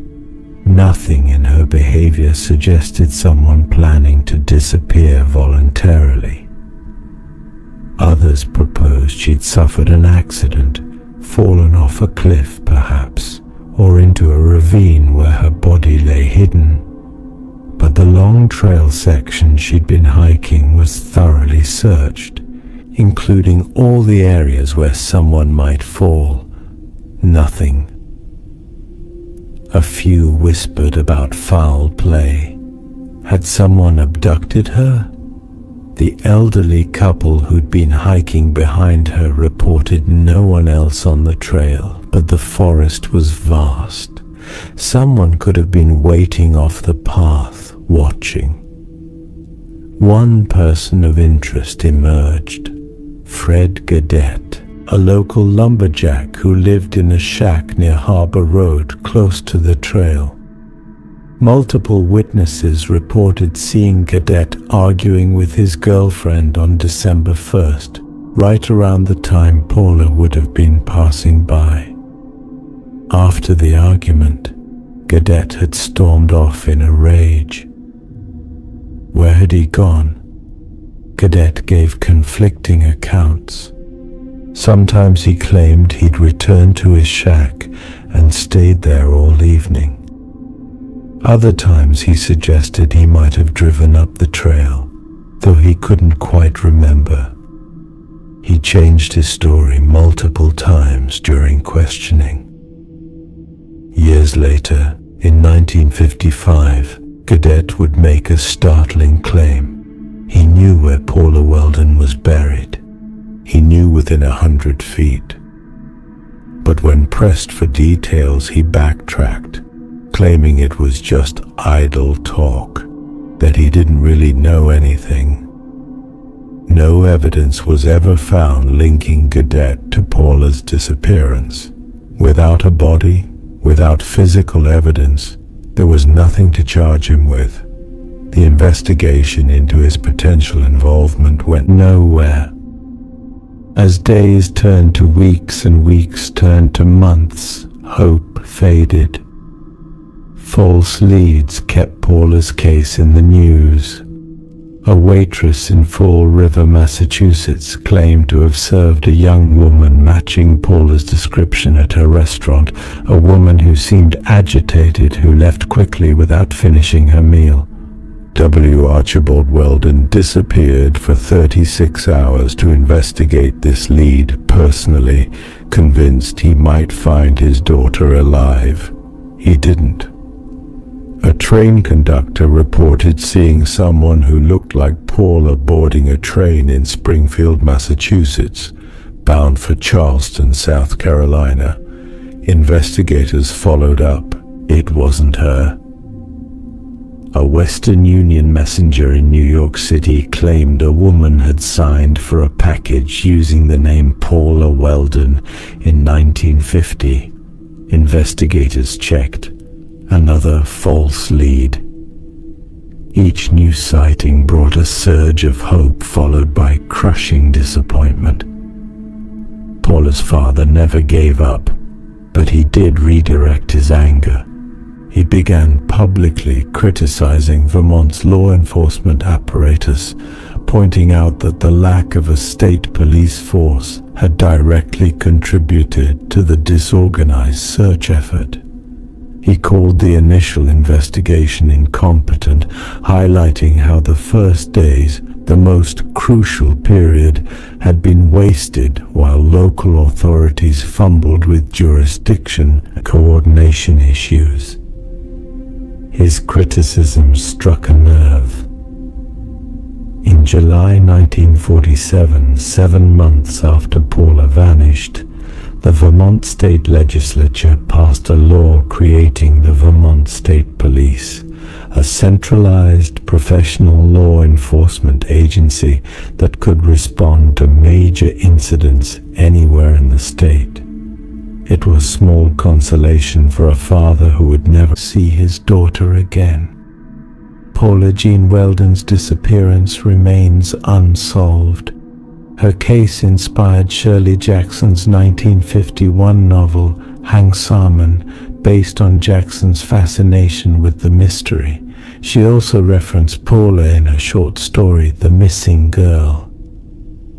Nothing in her behavior suggested someone planning to disappear voluntarily. Others proposed she'd suffered an accident, fallen off a cliff perhaps, or into a ravine where her body lay hidden. But the long trail section she'd been hiking was thoroughly searched, including all the areas where someone might fall. Nothing. A few whispered about foul play. Had someone abducted her? The elderly couple who'd been hiking behind her reported no one else on the trail, but the forest was vast. Someone could have been waiting off the path, watching. One person of interest emerged. Fred Gadet, a local lumberjack who lived in a shack near Harbor Road, close to the trail. Multiple witnesses reported seeing Gadet arguing with his girlfriend on December 1st, right around the time Paula would have been passing by. After the argument, Gadet had stormed off in a rage. Where had he gone? Gadet gave conflicting accounts. Sometimes he claimed he'd returned to his shack and stayed there all evening. Other times he suggested he might have driven up the trail, though he couldn't quite remember. He changed his story multiple times during questioning. Years later, in 1955, Gadet would make a startling claim. He knew where Paula Welden was buried. He knew within 100 feet. But when pressed for details, he backtracked, claiming it was just idle talk, that he didn't really know anything. No evidence was ever found linking Gadet to Paula's disappearance. Without a body, without physical evidence, there was nothing to charge him with. The investigation into his potential involvement went nowhere. As days turned to weeks and weeks turned to months, hope faded. False leads kept Paula's case in the news. A waitress in Fall River, Massachusetts, claimed to have served a young woman matching Paula's description at her restaurant, a woman who seemed agitated, who left quickly without finishing her meal. W. Archibald Welden disappeared for 36 hours to investigate this lead personally, convinced he might find his daughter alive. He didn't. A train conductor reported seeing someone who looked like Paula boarding a train in Springfield, Massachusetts, bound for Charleston, South Carolina. Investigators followed up. It wasn't her. A Western Union messenger in New York City claimed a woman had signed for a package using the name Paula Welden in 1950. Investigators checked. Another false lead. Each new sighting brought a surge of hope followed by crushing disappointment. Paula's father never gave up, but he did redirect his anger. He began publicly criticizing Vermont's law enforcement apparatus, pointing out that the lack of a state police force had directly contributed to the disorganized search effort. He called the initial investigation incompetent, highlighting how the first days, the most crucial period, had been wasted while local authorities fumbled with jurisdiction and coordination issues. His criticism struck a nerve. In July 1947, 7 months after Paula vanished, the Vermont State Legislature passed a law creating the Vermont State Police, a centralized professional law enforcement agency that could respond to major incidents anywhere in the state. It was small consolation for a father who would never see his daughter again. Paula Jean Welden's disappearance remains unsolved. Her case inspired Shirley Jackson's 1951 novel Hang Salmon, based on Jackson's fascination with the mystery. She also referenced Paula in her short story The Missing Girl.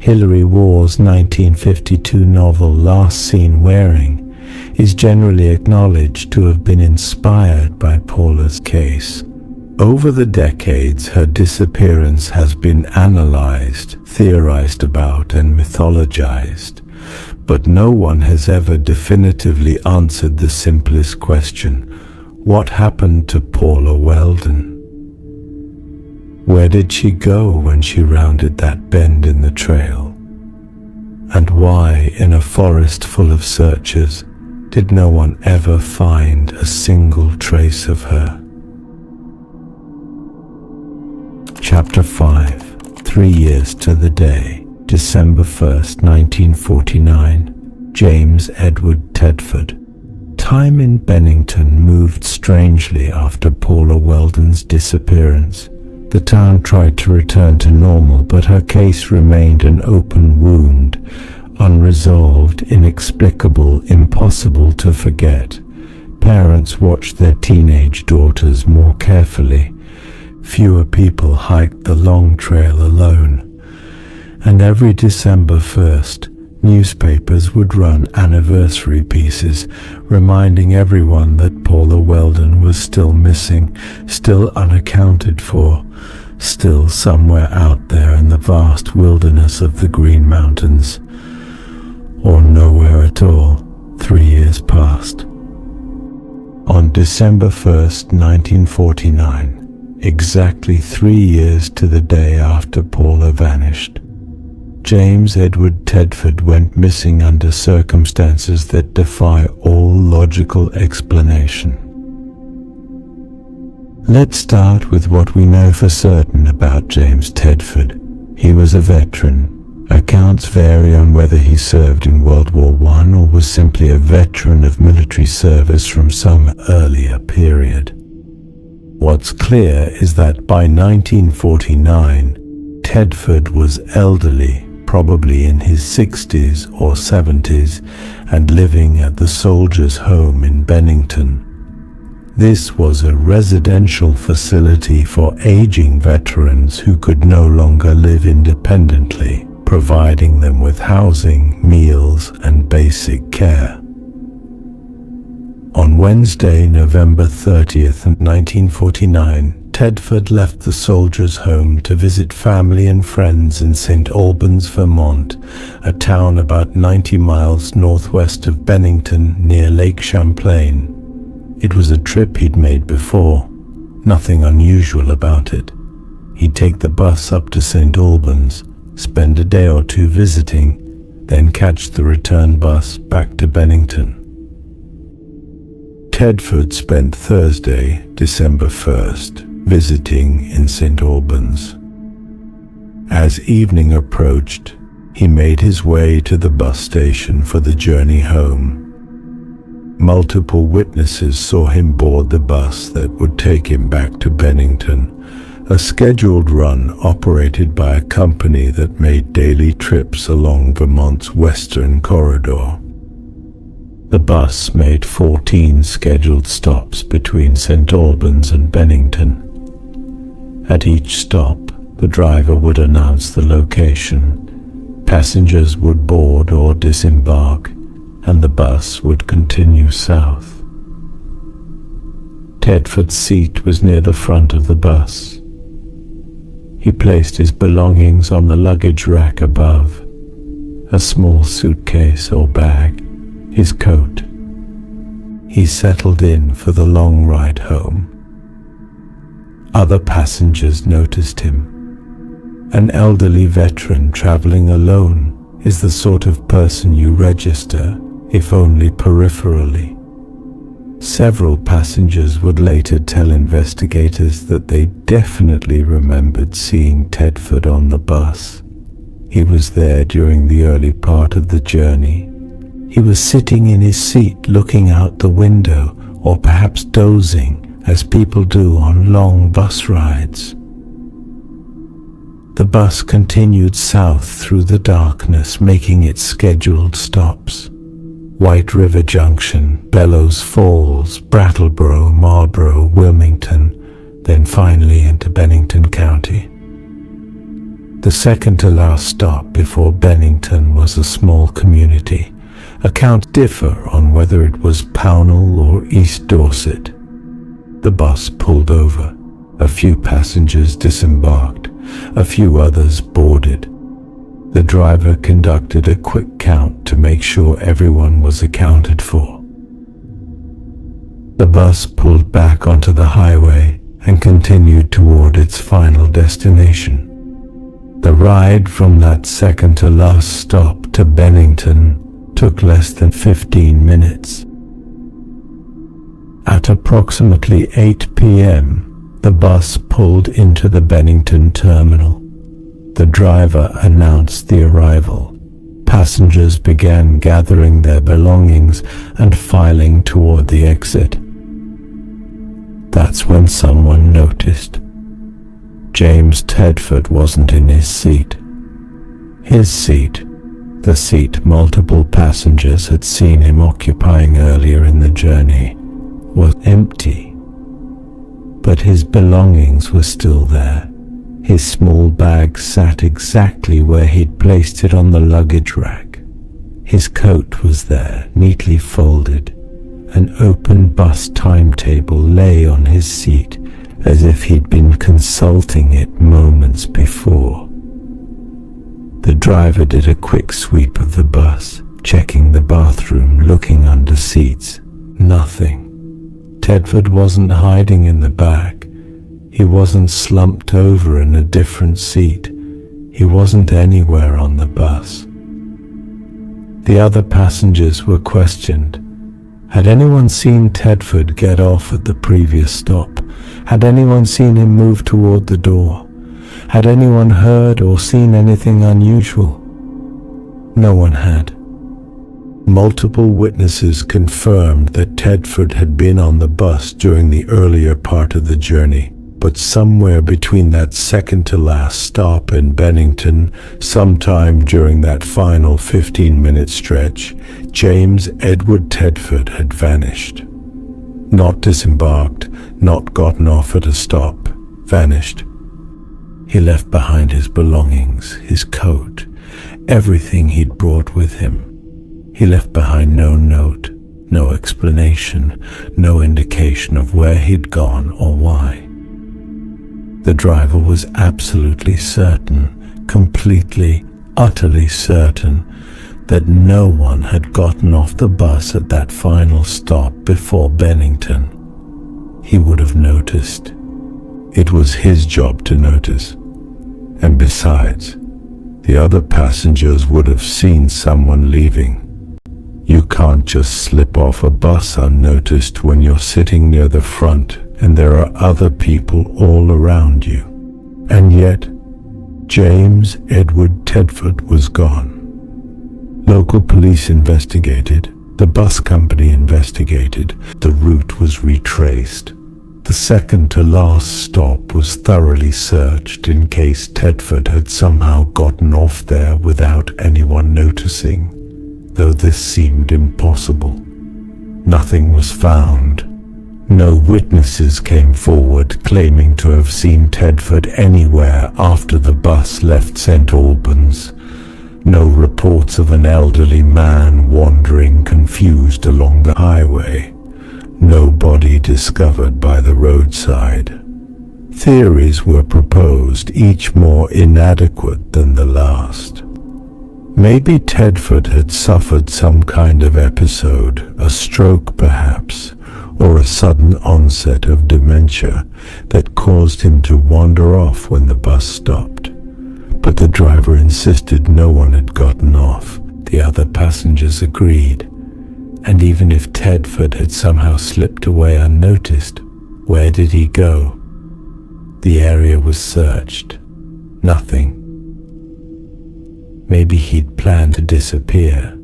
Hilary Waugh's 1952 novel Last Seen Wearing is generally acknowledged to have been inspired by Paula's case. Over the decades, her disappearance has been analyzed, theorized about, and mythologized, but no one has ever definitively answered the simplest question: what happened to Paula Welden? Where did she go when she rounded that bend in the trail? And why, in a forest full of searchers, did no one ever find a single trace of her? Chapter 5. 3 years to the day. December 1st, 1949. James Edward Tedford. Time in Bennington moved strangely after Paula Welden's disappearance. The town tried to return to normal, but her case remained an open wound, unresolved, inexplicable, impossible to forget. Parents watched their teenage daughters more carefully. Fewer people hiked the long trail alone, and every December 1st, newspapers would run anniversary pieces reminding everyone that Paula Welden was still missing, still unaccounted for, still somewhere out there in the vast wilderness of the Green Mountains, or nowhere at all. 3 years passed. On December 1st, 1949, exactly 3 years to the day after Paula vanished, James Edward Tedford went missing under circumstances that defy all logical explanation. Let's start with what we know for certain about James Tedford. He was a veteran. Accounts vary on whether he served in World War I or was simply a veteran of military service from some earlier period. What's clear is that by 1949, Tedford was elderly, probably in his 60s or 70s, and living at the Soldiers' Home in Bennington. This was a residential facility for aging veterans who could no longer live independently, providing them with housing, meals, and basic care. On Wednesday, November 30th, 1949, Tedford left the Soldiers' Home to visit family and friends in St. Albans, Vermont, a town about 90 miles northwest of Bennington near Lake Champlain. It was a trip he'd made before, nothing unusual about it. He'd take the bus up to St. Albans, spend a day or two visiting, then catch the return bus back to Bennington. Tedford spent Thursday, December 1st, visiting in St. Albans. As evening approached, he made his way to the bus station for the journey home. Multiple witnesses saw him board the bus that would take him back to Bennington, a scheduled run operated by a company that made daily trips along Vermont's western corridor. The bus made 14 scheduled stops between St. Albans and Bennington. At each stop, the driver would announce the location. Passengers would board or disembark, and the bus would continue south. Tedford's seat was near the front of the bus. He placed his belongings on the luggage rack above, a small suitcase or bag, his coat. He settled in for the long ride home. Other passengers noticed him. An elderly veteran traveling alone is the sort of person you register, if only peripherally. Several passengers would later tell investigators that they definitely remembered seeing Tedford on the bus. He was there during the early part of the journey. He was sitting in his seat looking out the window, or perhaps dozing, as people do on long bus rides. The bus continued south through the darkness, making its scheduled stops. White River Junction, Bellows Falls, Brattleboro, Marlboro, Wilmington, then finally into Bennington County. The second to last stop before Bennington was a small community. Accounts differ on whether it was Pownell or East Dorset. The bus pulled over. A few passengers disembarked. A few others boarded. The driver conducted a quick count to make sure everyone was accounted for. The bus pulled back onto the highway and continued toward its final destination. The ride from that second to last stop to Bennington took less than 15 minutes. At approximately 8 p.m., the bus pulled into the Bennington terminal. The driver announced the arrival. Passengers began gathering their belongings and filing toward the exit. That's when someone noticed. James Tedford wasn't in his seat. His seat, the seat multiple passengers had seen him occupying earlier in the journey, was empty. But his belongings were still there. His small bag sat exactly where he'd placed it on the luggage rack. His coat was there, neatly folded. An open bus timetable lay on his seat, as if he'd been consulting it moments before. The driver did a quick sweep of the bus, checking the bathroom, looking under seats. Nothing. Tedford wasn't hiding in the back. He wasn't slumped over in a different seat. He wasn't anywhere on the bus. The other passengers were questioned. Had anyone seen Tedford get off at the previous stop? Had anyone seen him move toward the door? Had anyone heard or seen anything unusual? No one had. Multiple witnesses confirmed that Tedford had been on the bus during the earlier part of the journey, but somewhere between that second to last stop in Bennington, sometime during that final 15-minute stretch, James Edward Tedford had vanished. Not disembarked, not gotten off at a stop, vanished. He left behind his belongings, his coat, everything he'd brought with him. He left behind no note, no explanation, no indication of where he'd gone or why. The driver was absolutely certain, completely, utterly certain, that no one had gotten off the bus at that final stop before Bennington. He would have noticed. It was his job to notice. And besides, the other passengers would have seen someone leaving. You can't just slip off a bus unnoticed when you're sitting near the front and there are other people all around you. And yet, James Edward Tedford was gone. Local police investigated. The bus company investigated. The route was retraced. The second to last stop was thoroughly searched in case Tedford had somehow gotten off there without anyone noticing, though this seemed impossible. Nothing was found. No witnesses came forward claiming to have seen Tedford anywhere after the bus left St. Albans. No reports of an elderly man wandering confused along the highway. No body discovered by the roadside. Theories were proposed, each more inadequate than the last. Maybe Tedford had suffered some kind of episode, a stroke perhaps, or a sudden onset of dementia that caused him to wander off when the bus stopped. But the driver insisted no one had gotten off. The other passengers agreed. And even if Tedford had somehow slipped away unnoticed, where did he go? The area was searched. Nothing. Maybe he'd planned to disappear.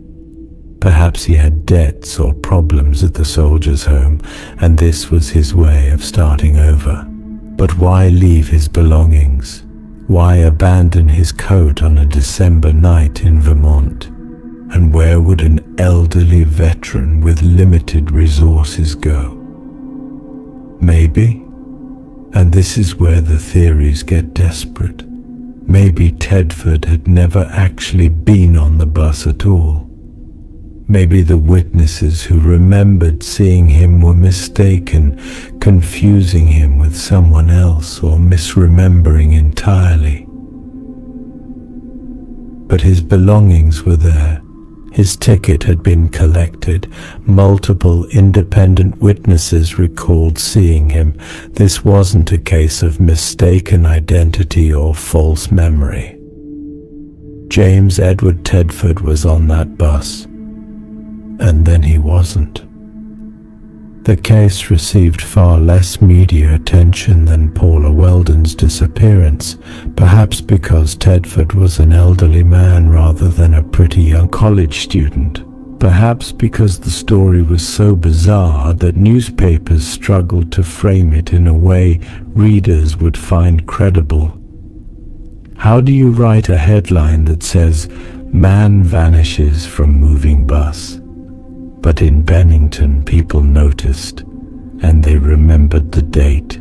Perhaps he had debts or problems at the soldiers' home, and this was his way of starting over. But why leave his belongings? Why abandon his coat on a December night in Vermont? And where would an elderly veteran with limited resources go? Maybe, and this is where the theories get desperate, maybe Tedford had never actually been on the bus at all. Maybe the witnesses who remembered seeing him were mistaken, confusing him with someone else or misremembering entirely. But his belongings were there. His ticket had been collected. Multiple independent witnesses recalled seeing him. This wasn't a case of mistaken identity or false memory. James Edward Tedford was on that bus. And then he wasn't. The case received far less media attention than Paula Welden's disappearance, perhaps because Tedford was an elderly man rather than a pretty young college student. Perhaps because the story was so bizarre that newspapers struggled to frame it in a way readers would find credible. How do you write a headline that says, "Man vanishes from moving bus"? But in Bennington, people noticed, and they remembered the date,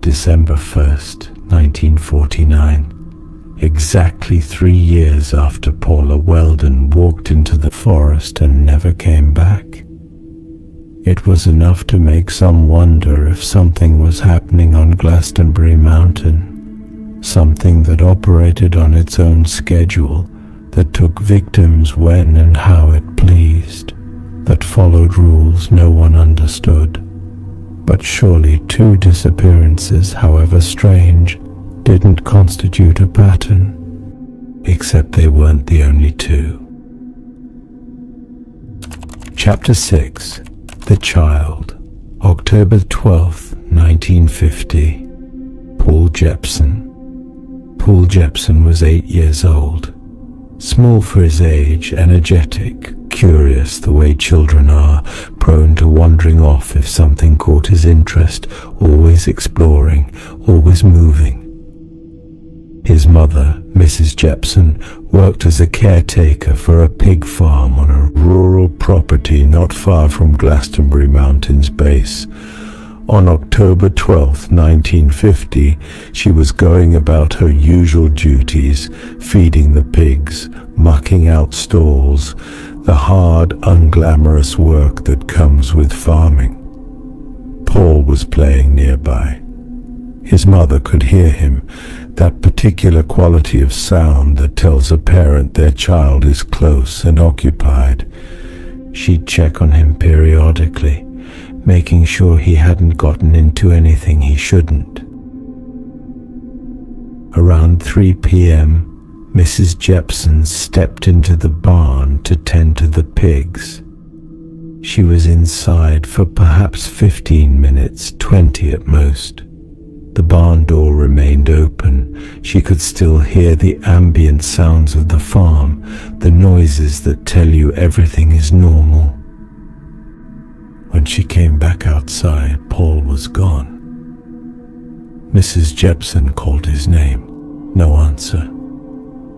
December 1st, 1949, exactly 3 years after Paula Welden walked into the forest and never came back. It was enough to make some wonder if something was happening on Glastenbury Mountain, something that operated on its own schedule, that took victims when and how it pleased, that followed rules no one understood. But surely 2 disappearances, however strange, didn't constitute a pattern. Except they weren't the only 2. Chapter 6. The Child. October 12th, 1950. Paul Jepson. Paul Jepson was 8 years old. Small for his age, energetic, curious the way children are, prone to wandering off if something caught his interest, always exploring, always moving. His mother, Mrs. Jepson, worked as a caretaker for a pig farm on a rural property not far from Glastenbury Mountain's base. On October 12, 1950, she was going about her usual duties, feeding the pigs, mucking out stalls, the hard, unglamorous work that comes with farming. Paul was playing nearby. His mother could hear him, that particular quality of sound that tells a parent their child is close and occupied. She'd check on him periodically, making sure he hadn't gotten into anything he shouldn't. Around 3 p.m., Mrs. Jepson stepped into the barn to tend to the pigs. She was inside for perhaps 15 minutes, 20 at most. The barn door remained open. She could still hear the ambient sounds of the farm, the noises that tell you everything is normal. When she came back outside, Paul was gone. Mrs. Jepson called his name. No answer.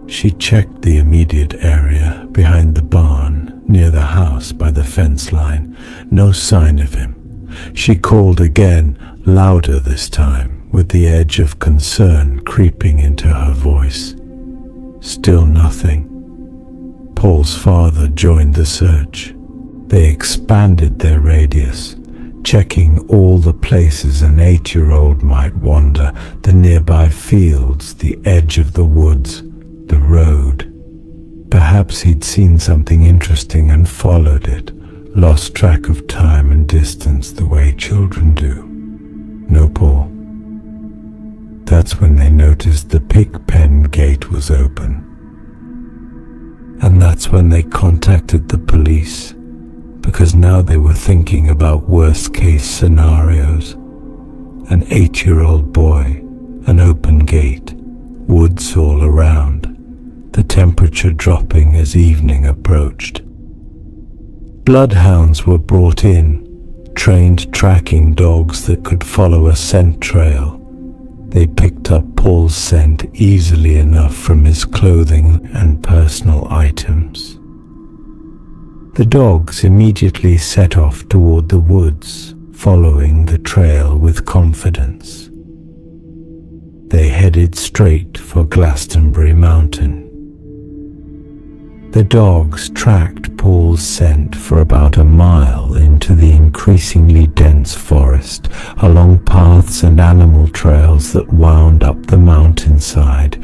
She checked the immediate area behind the barn, near the house by the fence line. No sign of him. She called again, louder this time, with the edge of concern creeping into her voice. Still nothing. Paul's father joined the search. They expanded their radius, checking all the places an 8-year-old might wander, the nearby fields, the edge of the woods, the road. Perhaps he'd seen something interesting and followed it, lost track of time and distance the way children do. No Paul. That's when they noticed the pig pen gate was open. And that's when they contacted the police, because now they were thinking about worst-case scenarios. An 8-year-old boy, an open gate, woods all around, the temperature dropping as evening approached. Bloodhounds were brought in, trained tracking dogs that could follow a scent trail. They picked up Paul's scent easily enough from his clothing and personal items. The dogs immediately set off toward the woods, following the trail with confidence. They headed straight for Glastenbury Mountain. The dogs tracked Paul's scent for about a mile into the increasingly dense forest, along paths and animal trails that wound up the mountainside,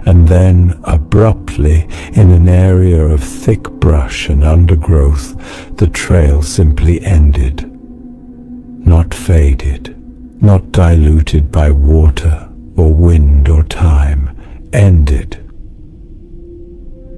and then, abruptly, in an area of thick brush and undergrowth, the trail simply ended. Not faded, not diluted by water or wind or time, ended.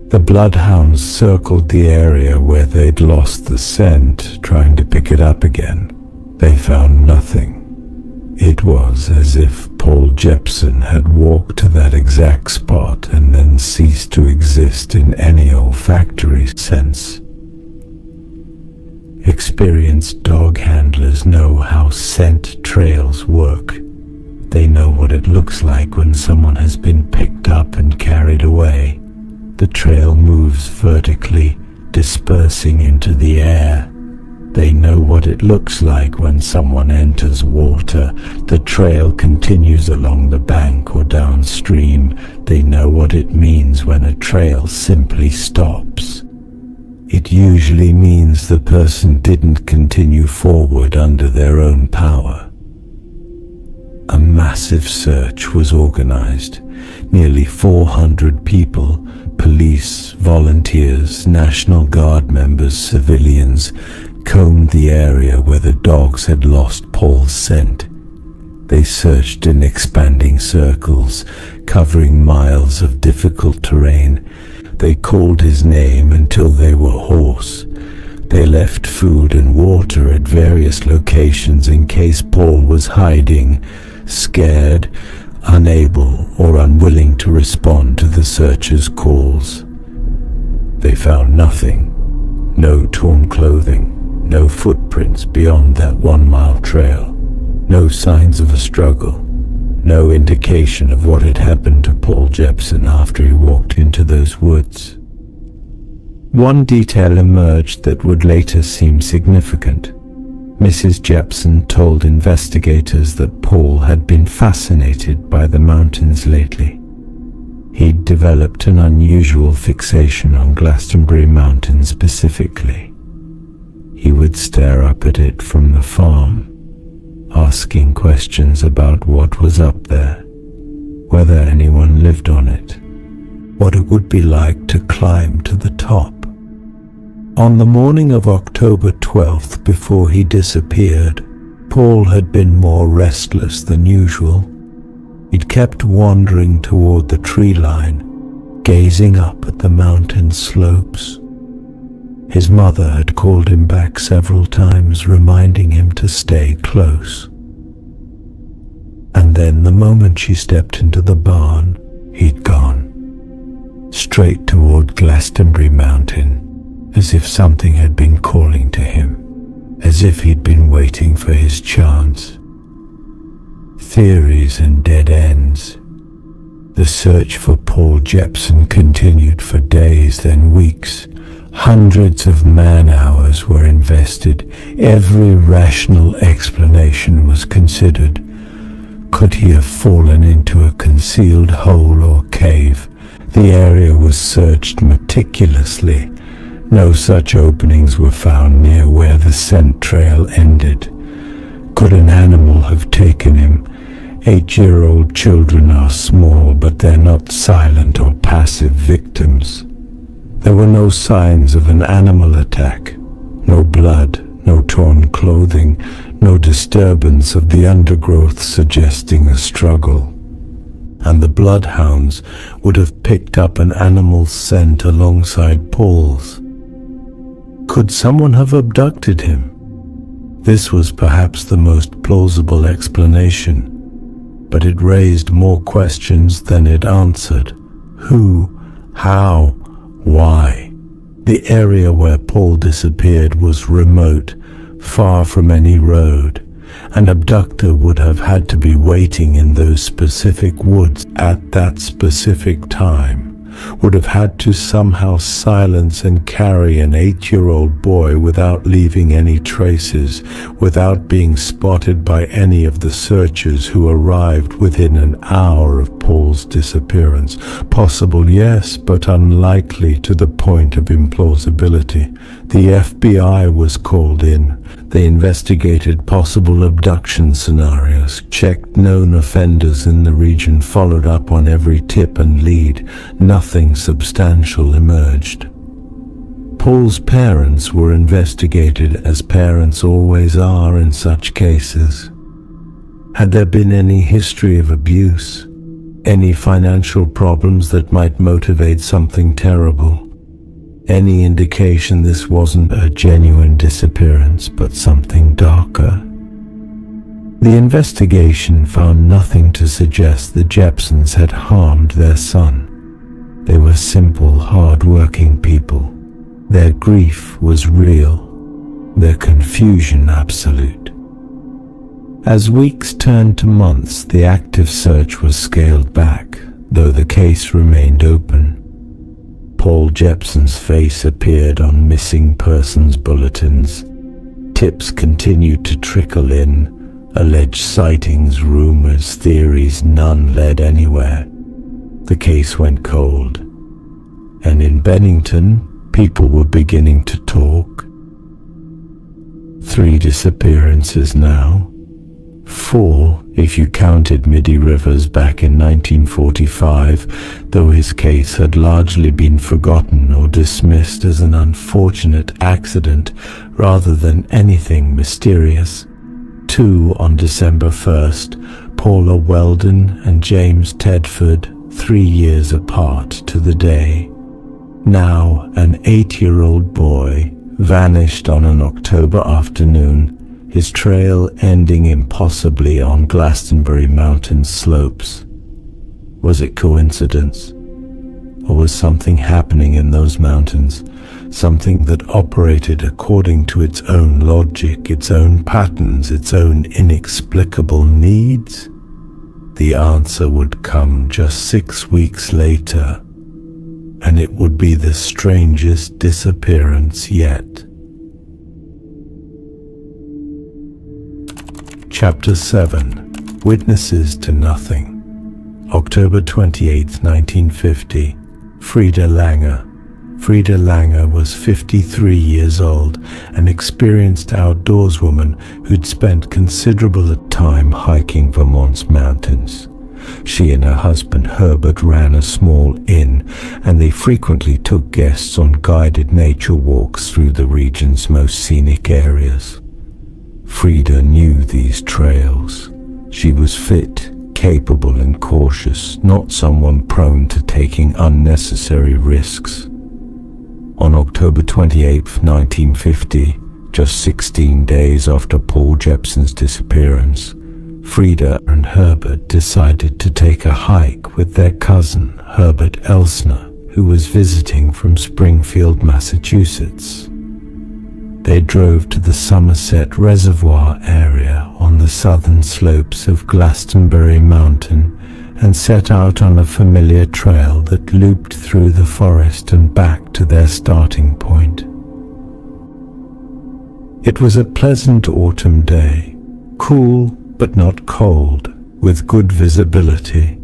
The bloodhounds circled the area where they'd lost the scent, trying to pick it up again. They found nothing. It was as if Paul Jepson had walked to that exact spot and then ceased to exist in any olfactory sense. Experienced dog handlers know how scent trails work. They know what it looks like when someone has been picked up and carried away. The trail moves vertically, dispersing into the air. They know what it looks like when someone enters water. The trail continues along the bank or downstream. They know what it means when a trail simply stops. It usually means the person didn't continue forward under their own power. A massive search was organized. Nearly 400 people, police, volunteers, National Guard members, civilians, combed the area where the dogs had lost Paul's scent. They searched in expanding circles, covering miles of difficult terrain. They called his name until they were hoarse. They left food and water at various locations in case Paul was hiding, scared, unable or unwilling to respond to the searchers' calls. They found nothing. No torn clothing, no footprints beyond that 1-mile trail, no signs of a struggle, no indication of what had happened to Paul Jepson after he walked into those woods. One detail emerged that would later seem significant. Mrs. Jepson told investigators that Paul had been fascinated by the mountains lately. He'd developed an unusual fixation on Glastenbury Mountain specifically. He would stare up at it from the farm, asking questions about what was up there, whether anyone lived on it, what it would be like to climb to the top. On the morning of October 12th, before he disappeared, Paul had been more restless than usual. He'd kept wandering toward the tree line, gazing up at the mountain slopes. His mother had called him back several times, reminding him to stay close. And then the moment she stepped into the barn, he'd gone, straight toward Glastenbury Mountain, as if something had been calling to him, as if he'd been waiting for his chance. Theories and dead ends. The search for Paul Jeppson continued for days, then weeks. Hundreds of man-hours were invested. Every rational explanation was considered. Could he have fallen into a concealed hole or cave? The area was searched meticulously. No such openings were found near where the scent trail ended. Could an animal have taken him? 8-year-old children are small, but they're not silent or passive victims. There were no signs of an animal attack. No blood, no torn clothing, no disturbance of the undergrowth suggesting a struggle. And the bloodhounds would have picked up an animal's scent alongside Paul's. Could someone have abducted him? This was perhaps the most plausible explanation, but it raised more questions than it answered. Who? How? Why? The area where Paul disappeared was remote, far from any road. An abductor would have had to be waiting in those specific woods at that specific time, would have had to somehow silence and carry an 8-year-old boy without leaving any traces, without being spotted by any of the searchers who arrived within an hour of Paul's disappearance. Possible, yes, but unlikely to the point of implausibility. The FBI was called in. They investigated possible abduction scenarios, checked known offenders in the region, followed up on every tip and lead. Nothing substantial emerged. Paul's parents were investigated, as parents always are in such cases. Had there been any history of abuse? Any financial problems that might motivate something terrible? Any indication this wasn't a genuine disappearance, but something darker? The investigation found nothing to suggest the Jeppsons had harmed their son. They were simple, hard-working people. Their grief was real, their confusion absolute. As weeks turned to months, the active search was scaled back, though the case remained open. Paul Jeppson's face appeared on missing persons bulletins. Tips continued to trickle in. Alleged sightings, rumors, theories, none led anywhere. The case went cold. And in Bennington, people were beginning to talk. 3 disappearances now. 4, if you counted Middie Rivers back in 1945, though his case had largely been forgotten or dismissed as an unfortunate accident rather than anything mysterious. 2 on December 1st, Paula Welden and James Tedford, 3 years apart to the day. Now an 8-year-old boy vanished on an October afternoon, his trail ending impossibly on Glastenbury Mountain slopes. Was it coincidence? Or was something happening in those mountains? Something that operated according to its own logic, its own patterns, its own inexplicable needs? The answer would come just 6 weeks later, and it would be the strangest disappearance yet. Chapter 7. Witnesses to Nothing. October 28, 1950. Frida Langer. Frida Langer was 53 years old, an experienced outdoorswoman who'd spent considerable time hiking Vermont's mountains. She and her husband Herbert ran a small inn, and they frequently took guests on guided nature walks through the region's most scenic areas. Frida knew these trails. She was fit, capable and cautious, not someone prone to taking unnecessary risks. On October 28, 1950, just 16 days after Paul Jeppson's disappearance, Frida and Herbert decided to take a hike with their cousin, Herbert Elsner, who was visiting from Springfield, Massachusetts. They drove to the Somerset Reservoir area on the southern slopes of Glastenbury Mountain and set out on a familiar trail that looped through the forest and back to their starting point. It was a pleasant autumn day, cool but not cold, with good visibility.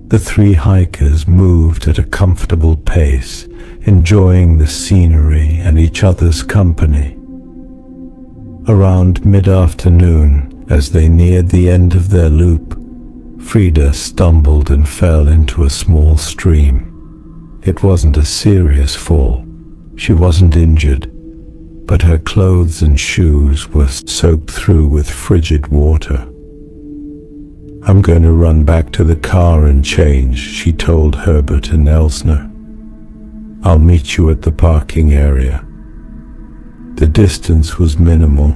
The three hikers moved at a comfortable pace, enjoying the scenery and each other's company. Around mid-afternoon, as they neared the end of their loop, Frida stumbled and fell into a small stream. It wasn't a serious fall. She wasn't injured, but her clothes and shoes were soaked through with frigid water. "I'm going to run back to the car and change," she told Herbert and Elsner. "I'll meet you at the parking area." The distance was minimal,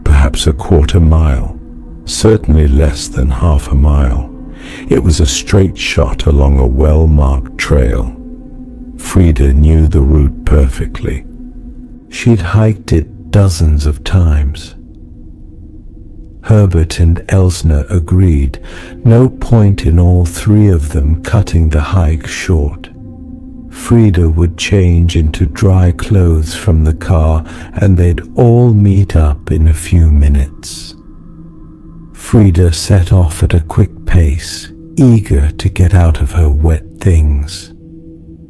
perhaps a quarter mile, certainly less than half a mile. It was a straight shot along a well-marked trail. Frida knew the route perfectly. She'd hiked it dozens of times. Herbert and Elsner agreed. No point in all three of them cutting the hike short. Frida would change into dry clothes from the car, and they'd all meet up in a few minutes. Frida set off at a quick pace, eager to get out of her wet things.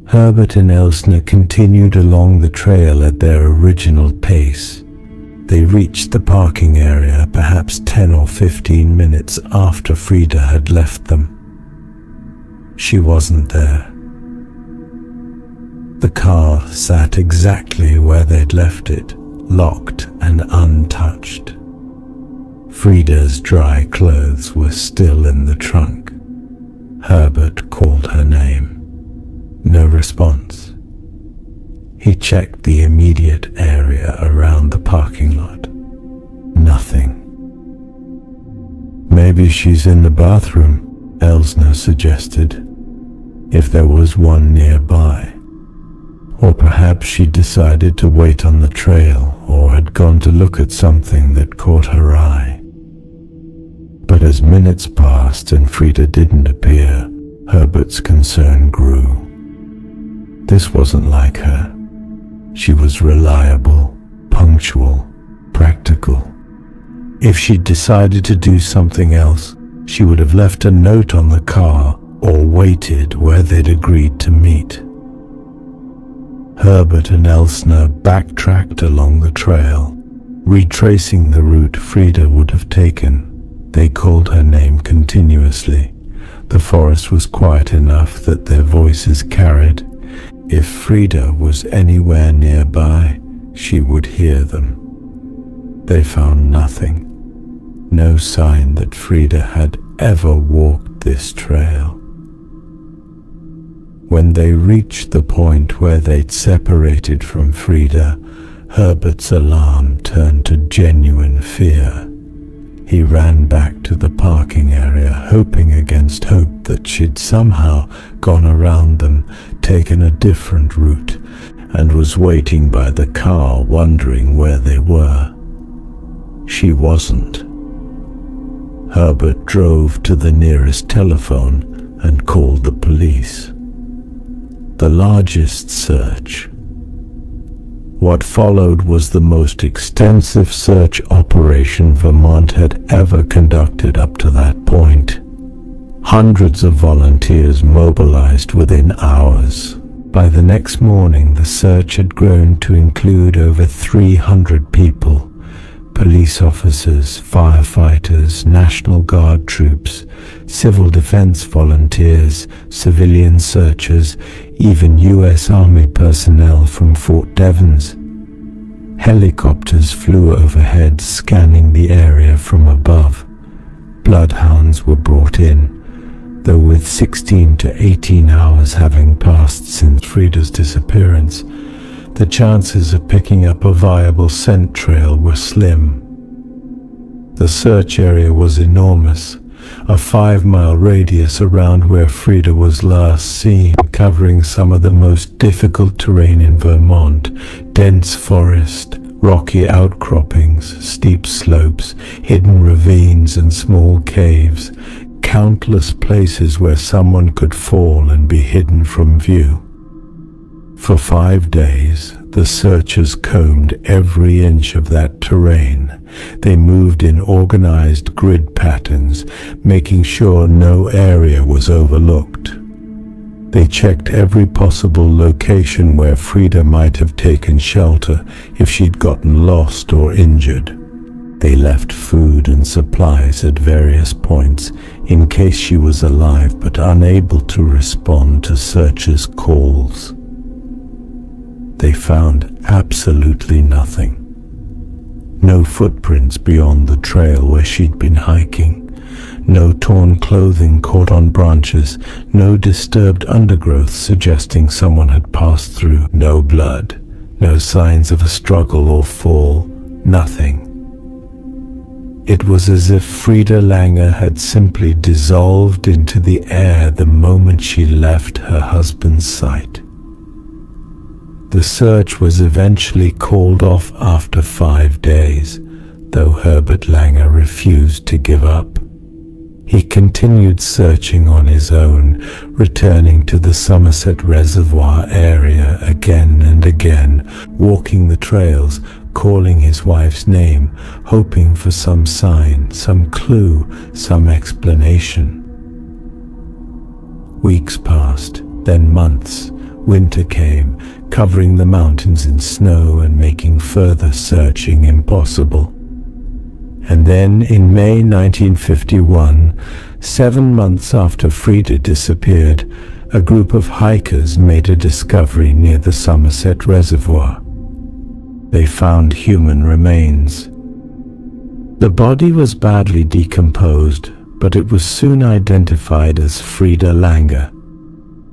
Herbert and Elsner continued along the trail at their original pace. They reached the parking area perhaps 10 or 15 minutes after Frida had left them. She wasn't there. The car sat exactly where they'd left it, locked and untouched. Frida's dry clothes were still in the trunk. Herbert called her name. No response. He checked the immediate area around the parking lot. Nothing. "Maybe she's in the bathroom," Elsner suggested, if there was one nearby. Or perhaps she decided to wait on the trail, or had gone to look at something that caught her eye. But as minutes passed and Frida didn't appear, Herbert's concern grew. This wasn't like her. She was reliable, punctual, practical. If she'd decided to do something else, she would have left a note on the car or waited where they'd agreed to meet. Herbert and Elsner backtracked along the trail, retracing the route Frida would have taken. They called her name continuously. The forest was quiet enough that their voices carried. If Frida was anywhere nearby, she would hear them. They found nothing. No sign that Frida had ever walked this trail. When they reached the point where they'd separated from Frida, Herbert's alarm turned to genuine fear. He ran back to the parking area, hoping against hope that she'd somehow gone around them, taken a different route, and was waiting by the car, wondering where they were. She wasn't. Herbert drove to the nearest telephone and called the police. The largest search. What followed was the most extensive search operation Vermont had ever conducted up to that point. Hundreds of volunteers mobilized within hours. By the next morning, the search had grown to include over 300 people. Police officers, firefighters, National Guard troops, civil defense volunteers, civilian searchers, even U.S. Army personnel from Fort Devens. Helicopters flew overhead, scanning the area from above. Bloodhounds were brought in, though with 16 to 18 hours having passed since Frida's disappearance, the chances of picking up a viable scent trail were slim. The search area was enormous, a 5-mile radius around where Frida was last seen, covering some of the most difficult terrain in Vermont: dense forest, Rocky outcroppings, steep slopes, hidden ravines and small caves, countless places where someone could fall and be hidden from view. For 5 days, the searchers combed every inch of that terrain. They moved in organized grid patterns, making sure no area was overlooked. They checked every possible location where Frida might have taken shelter if she'd gotten lost or injured. They left food and supplies at various points in case she was alive but unable to respond to searchers' calls. They found absolutely nothing. No footprints beyond the trail where she'd been hiking. No torn clothing caught on branches. No disturbed undergrowth suggesting someone had passed through. No blood. No signs of a struggle or fall. Nothing. It was as if Frida Langer had simply dissolved into the air the moment she left her husband's sight. The search was eventually called off after 5 days, though Herbert Langer refused to give up. He continued searching on his own, returning to the Somerset Reservoir area again and again, walking the trails, calling his wife's name, hoping for some sign, some clue, some explanation. Weeks passed, then months. Winter came, covering the mountains in snow and making further searching impossible. And then, in May 1951, 7 months after Frida disappeared, a group of hikers made a discovery near the Somerset Reservoir. They found human remains. The body was badly decomposed, but it was soon identified as Frida Langer.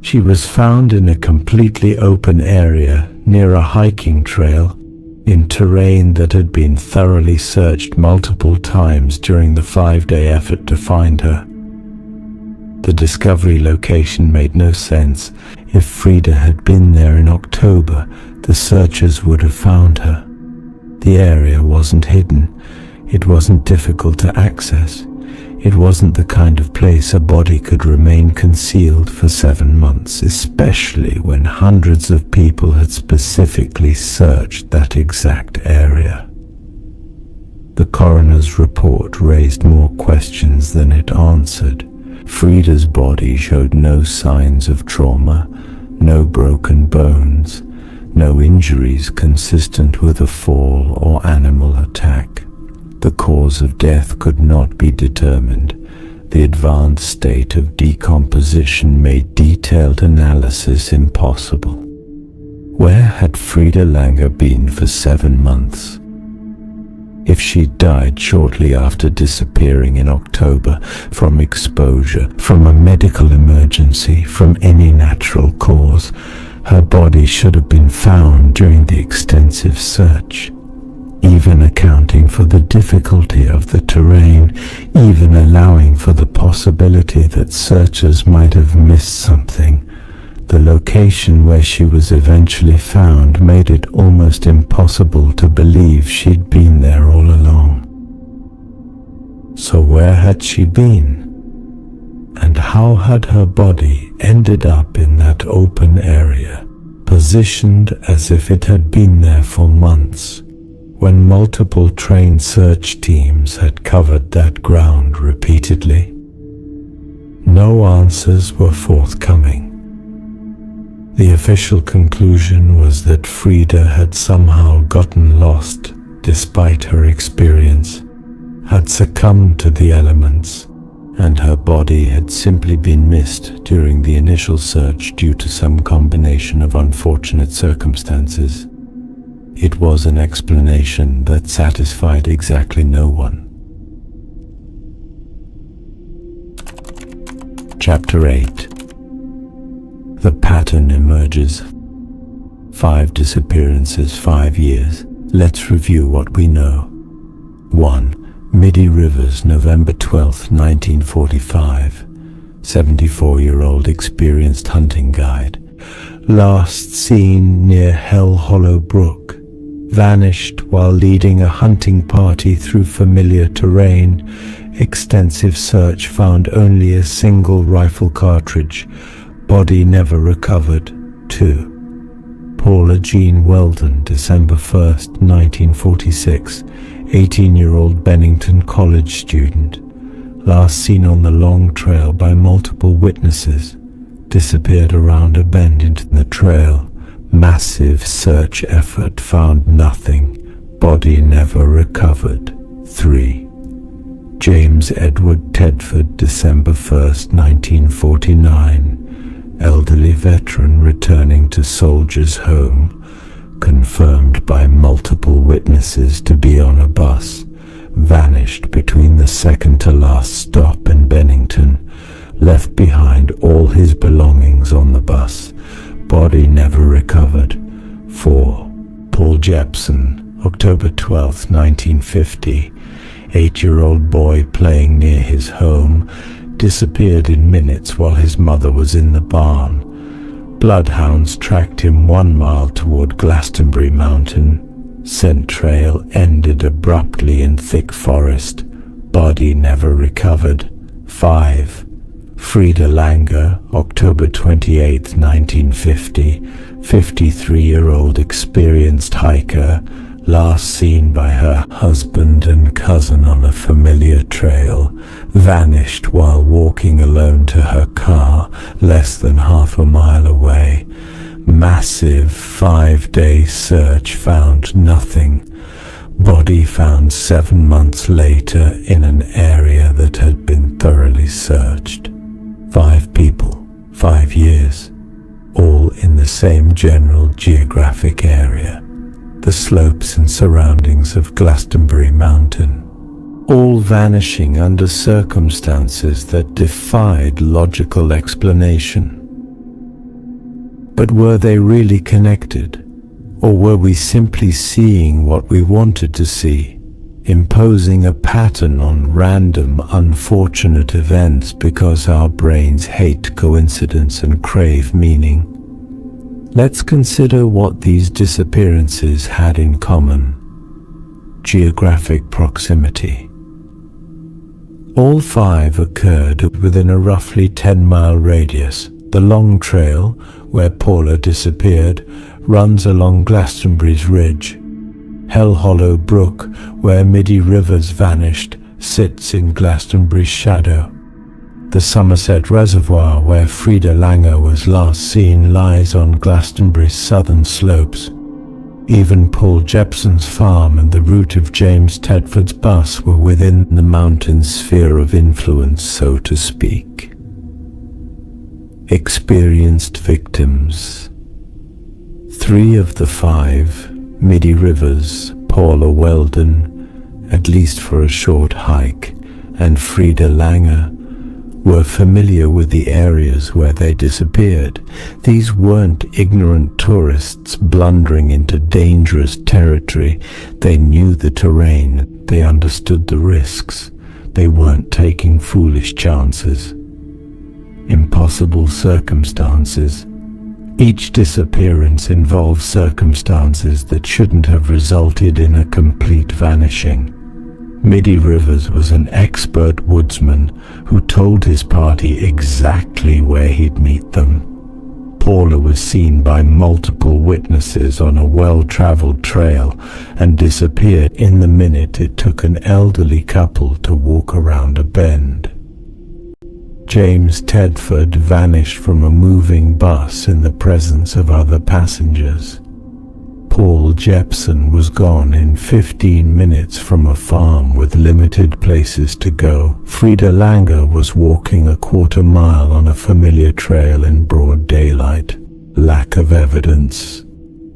She was found in a completely open area near a hiking trail in terrain that had been thoroughly searched multiple times during the 5-day effort to find her. The discovery location made no sense. If Frida had been there in October, the searchers would have found her. The area wasn't hidden. It wasn't difficult to access. It wasn't the kind of place a body could remain concealed for 7 months, especially when hundreds of people had specifically searched that exact area. The coroner's report raised more questions than it answered. Frida's body showed no signs of trauma, no broken bones, no injuries consistent with a fall or animal attack. The cause of death could not be determined. The advanced state of decomposition made detailed analysis impossible. Where had Frida Langer been for 7 months? If she'd died shortly after disappearing in October, from exposure, from a medical emergency, from any natural cause, her body should have been found during the extensive search. Even accounting for the difficulty of the terrain, even allowing for the possibility that searchers might have missed something, the location where she was eventually found made it almost impossible to believe she'd been there all along. So where had she been? And how had her body ended up in that open area, positioned as if it had been there for months, when multiple trained search teams had covered that ground repeatedly? No answers were forthcoming. The official conclusion was that Frida had somehow gotten lost despite her experience, had succumbed to the elements, and her body had simply been missed during the initial search due to some combination of unfortunate circumstances. It was an explanation that satisfied exactly no one. Chapter 8. The pattern emerges. 5 disappearances, 5 years. Let's review what we know. 1. Middie Rivers, November 12, 1945. 74-year-old experienced hunting guide. Last seen near Hell Hollow Brook. vanished while leading a hunting party through familiar terrain. Extensive search found only a single rifle cartridge. Body never recovered. 2. Paula Jean Welden, December 1st, 1946, 18-year-old Bennington college student. Last seen on the long trail by multiple witnesses. Disappeared around a bend into the trail. Massive search effort found nothing. Body never recovered. 3. James Edward Tedford, December 1st, 1949. Elderly veteran returning to Soldiers' Home. Confirmed by multiple witnesses to be on a bus. Vanished between the second to last stop in Bennington. Left behind all his belongings on the bus. Body never recovered. 4. Paul Jepson, October 12, 1950. 8-year-old boy playing near his home. Disappeared in minutes while his mother was in the barn. Bloodhounds tracked him 1 mile toward Glastenbury Mountain. Scent trail ended abruptly in thick forest. Body never recovered. 5. Frida Langer, October 28, 1950, 53-year-old experienced hiker, last seen by her husband and cousin on a familiar trail, vanished while walking alone to her car less than half a mile away. Massive 5-day search found nothing. Body found 7 months later in an area that had been thoroughly searched. 5 people, 5 years, all in the same general geographic area, the slopes and surroundings of Glastenbury Mountain, all vanishing under circumstances that defied logical explanation. But were they really connected, or were we simply seeing what we wanted to see? Imposing a pattern on random, unfortunate events because our brains hate coincidence and crave meaning. Let's consider what these disappearances had in common. Geographic proximity. All 5 occurred within a roughly 10-mile radius. The long trail, where Paula disappeared, runs along Glastonbury's ridge. Hell Hollow Brook, where Middie Rivers vanished, sits in Glastonbury's shadow. The Somerset Reservoir, where Frida Langer was last seen, lies on Glastonbury's southern slopes. Even Paul Jepson's farm and the route of James Tedford's bus were within the mountain's sphere of influence, so to speak. Experienced victims. 3 of the 5, Middie Rivers, Paula Welden, at least for a short hike, and Frida Langer, were familiar with the areas where they disappeared. These weren't ignorant tourists blundering into dangerous territory. They knew the terrain, they understood the risks. They weren't taking foolish chances. Impossible circumstances. Each disappearance involves circumstances that shouldn't have resulted in a complete vanishing. Middie Rivers was an expert woodsman who told his party exactly where he'd meet them. Paula was seen by multiple witnesses on a well-traveled trail and disappeared in the minute it took an elderly couple to walk around a bend. James Tedford vanished from a moving bus in the presence of other passengers. Paul Jepson was gone in 15 minutes from a farm with limited places to go. Frida Langer was walking a quarter mile on a familiar trail in broad daylight. Lack of evidence.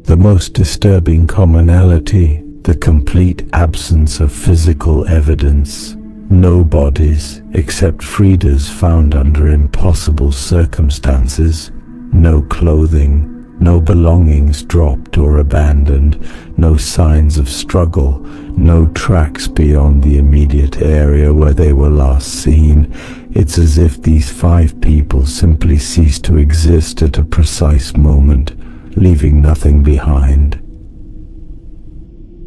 The most disturbing commonality, the complete absence of physical evidence. No bodies, except Frida's, found under impossible circumstances. No clothing. No belongings dropped or abandoned, no signs of struggle, no tracks beyond the immediate area where they were last seen. It's as if these 5 people simply ceased to exist at a precise moment, leaving nothing behind.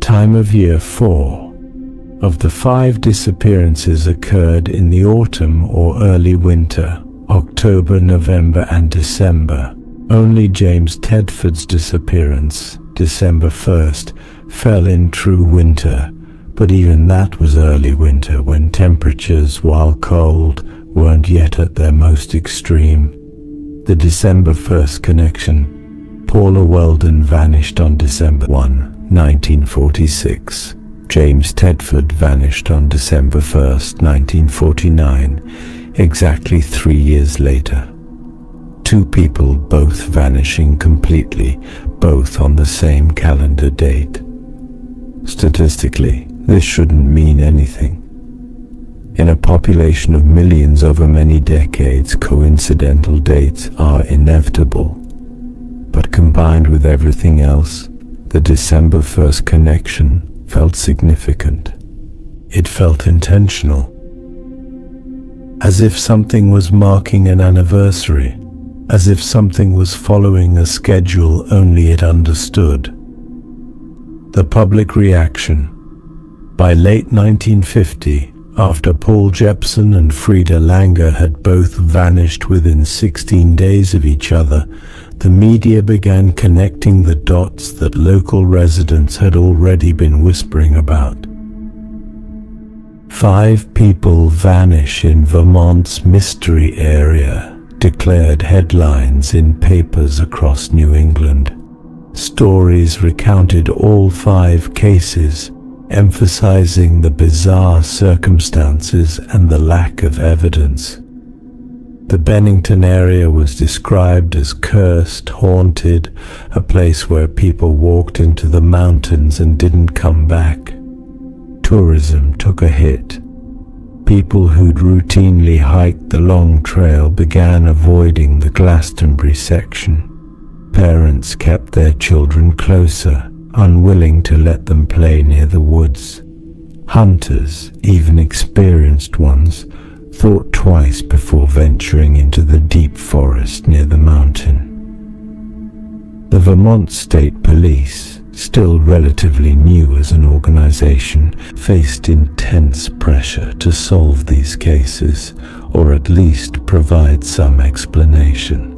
time of year 4 of the 5 disappearances occurred in the autumn or early winter, October, November, and December. Only James Tedford's disappearance, December 1st, fell in true winter, but even that was early winter when temperatures, while cold, weren't yet at their most extreme. The December 1st connection. Paula Welden vanished on December 1, 1946. James Tedford vanished on December 1st, 1949, exactly 3 years later. 2 people both vanishing completely, both on the same calendar date. Statistically, this shouldn't mean anything. In a population of millions over many decades, coincidental dates are inevitable. But combined with everything else, the December 1st connection felt significant. It felt intentional. As if something was marking an anniversary, as if something was following a schedule only it understood. The public reaction. By late 1950, after Paul Jepson and Frida Langer had both vanished within 16 days of each other, the media began connecting the dots that local residents had already been whispering about. 5 people vanish in Vermont's mystery area, declared headlines in papers across New England. Stories recounted all 5 cases, emphasizing the bizarre circumstances and the lack of evidence. The Bennington area was described as cursed, haunted, a place where people walked into the mountains and didn't come back. Tourism took a hit. People who'd routinely hiked the long trail began avoiding the Glastenbury section. Parents kept their children closer, unwilling to let them play near the woods. Hunters, even experienced ones, thought twice before venturing into the deep forest near the mountain. The Vermont State Police, still relatively new as an organization, faced intense pressure to solve these cases, or at least provide some explanation.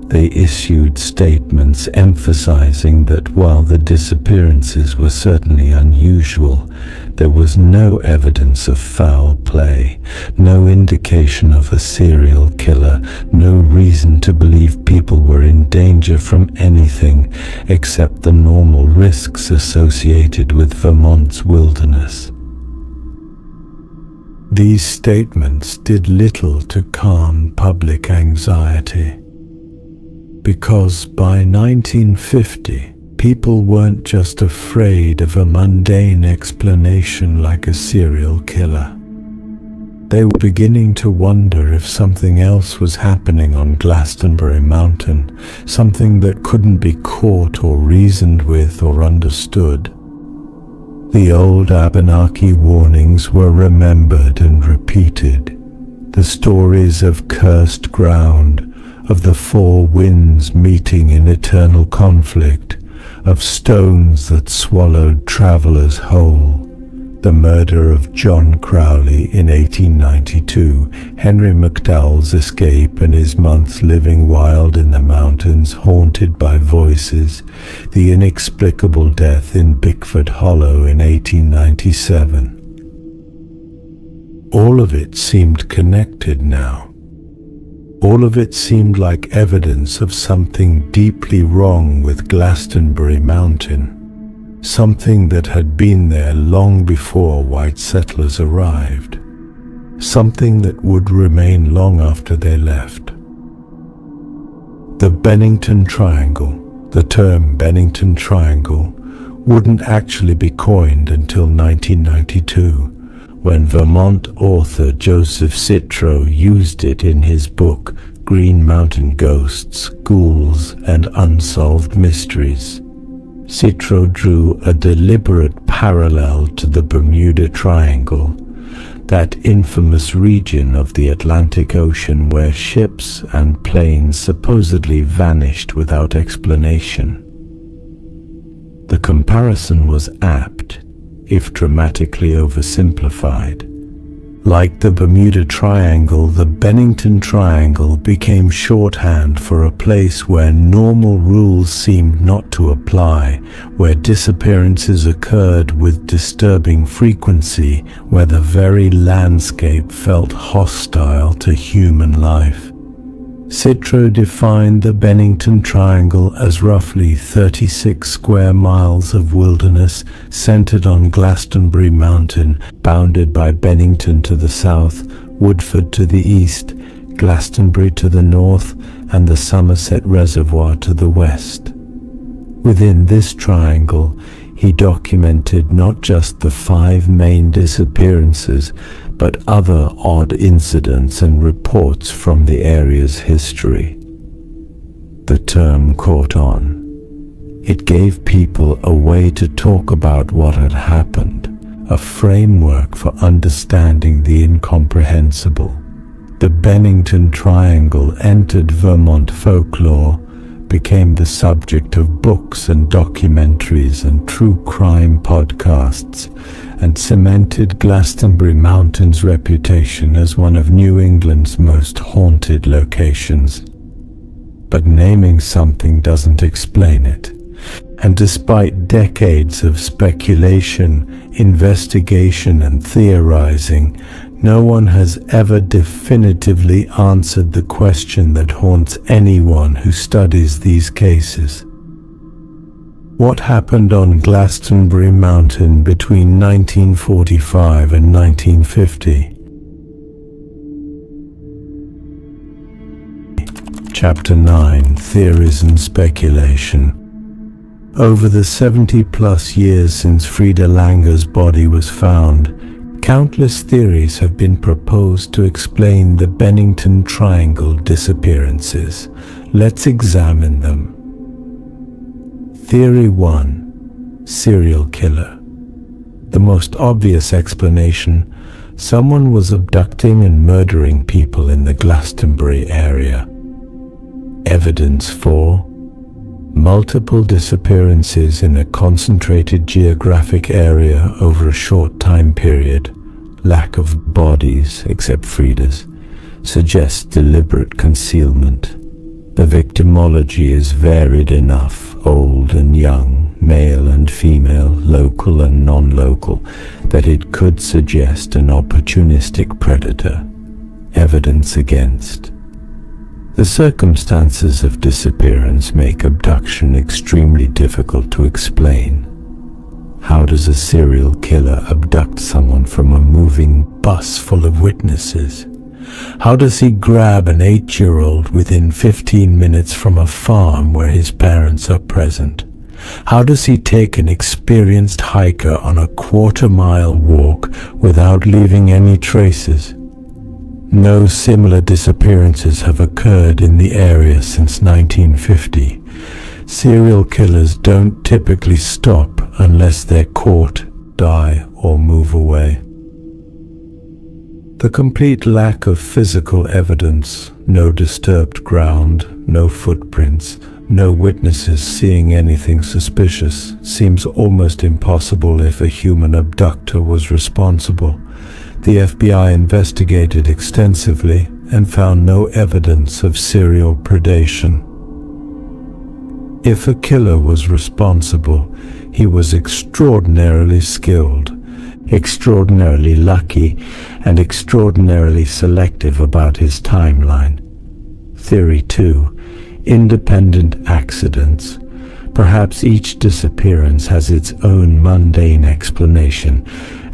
They issued statements emphasizing that while the disappearances were certainly unusual, there was no evidence of foul play, no indication of a serial killer, no reason to believe people were in danger from anything except the normal risks associated with Vermont's wilderness. These statements did little to calm public anxiety, because by 1950, people weren't just afraid of a mundane explanation like a serial killer. They were beginning to wonder if something else was happening on Glastenbury Mountain, something that couldn't be caught or reasoned with or understood. The old Abenaki warnings were remembered and repeated. The stories of cursed ground, of the 4 winds meeting in eternal conflict, of stones that swallowed travelers whole, the murder of John Crowley in 1892, Henry McDowell's escape and his months living wild in the mountains haunted by voices, the inexplicable death in Bickford Hollow in 1897. All of it seemed connected now. All of it seemed like evidence of something deeply wrong with Glastenbury Mountain, something that had been there long before white settlers arrived, something that would remain long after they left. The Bennington Triangle, the term Bennington Triangle, wouldn't actually be coined until 1992, when Vermont author Joseph Citro used it in his book Green Mountain Ghosts, Ghouls, and Unsolved Mysteries. Citro drew a deliberate parallel to the Bermuda Triangle, that infamous region of the Atlantic Ocean where ships and planes supposedly vanished without explanation. The comparison was apt, if dramatically oversimplified. Like the Bermuda Triangle, the Bennington Triangle became shorthand for a place where normal rules seemed not to apply, where disappearances occurred with disturbing frequency, where the very landscape felt hostile to human life. Citro defined the Bennington Triangle as roughly 36 square miles of wilderness centered on Glastenbury Mountain, bounded by Bennington to the south, Woodford to the east, Glastonbury to the north, and the Somerset Reservoir to the west. Within this triangle, he documented not just the 5 main disappearances, but other odd incidents and reports from the area's history. The term caught on. It gave people a way to talk about what had happened, a framework for understanding the incomprehensible. The Bennington Triangle entered Vermont folklore, became the subject of books and documentaries and true crime podcasts, and cemented Glastenbury Mountain's reputation as one of New England's most haunted locations. But naming something doesn't explain it. And despite decades of speculation, investigation, and theorizing, no one has ever definitively answered the question that haunts anyone who studies these cases. What happened on Glastenbury Mountain between 1945 and 1950? Chapter 9: Theories and Speculation. Over the 70-plus years since Frida Langer's body was found, countless theories have been proposed to explain the Bennington Triangle disappearances. Let's examine them. Theory 1. Serial killer. The most obvious explanation: someone was abducting and murdering people in the Glastenbury area. Evidence 4. Multiple disappearances in a concentrated geographic area over a short time period, lack of bodies except Frida's, suggests deliberate concealment. The victimology is varied enough, old and young, male and female, local and non-local, that it could suggest an opportunistic predator. Evidence against. The circumstances of disappearance make abduction extremely difficult to explain. How does a serial killer abduct someone from a moving bus full of witnesses? How does he grab an 8-year-old within 15 minutes from a farm where his parents are present? How does he take an experienced hiker on a quarter-mile walk without leaving any traces? No similar disappearances have occurred in the area since 1950. Serial killers don't typically stop unless they're caught, die, or move away. The complete lack of physical evidence, no disturbed ground, no footprints, no witnesses seeing anything suspicious, seems almost impossible if a human abductor was responsible. The FBI investigated extensively and found no evidence of serial predation. If a killer was responsible, he was extraordinarily skilled, extraordinarily lucky, and extraordinarily selective about his timeline. Theory 2. Independent accidents. Perhaps each disappearance has its own mundane explanation,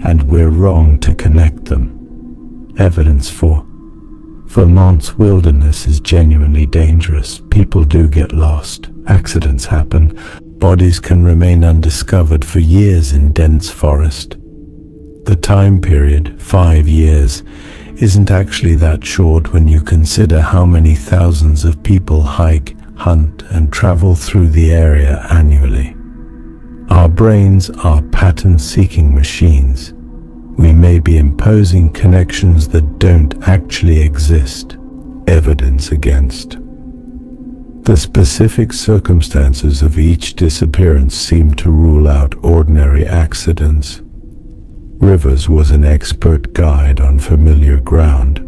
and we're wrong to connect them. Evidence 4. Vermont's wilderness is genuinely dangerous. People do get lost. Accidents happen. Bodies can remain undiscovered for years in dense forest. The time period, 5 years, isn't actually that short when you consider how many thousands of people hike, hunt, and travel through the area annually. Our brains are pattern-seeking machines. We may be imposing connections that don't actually exist. Evidence against. The specific circumstances of each disappearance seem to rule out ordinary accidents. Rivers was an expert guide on familiar ground.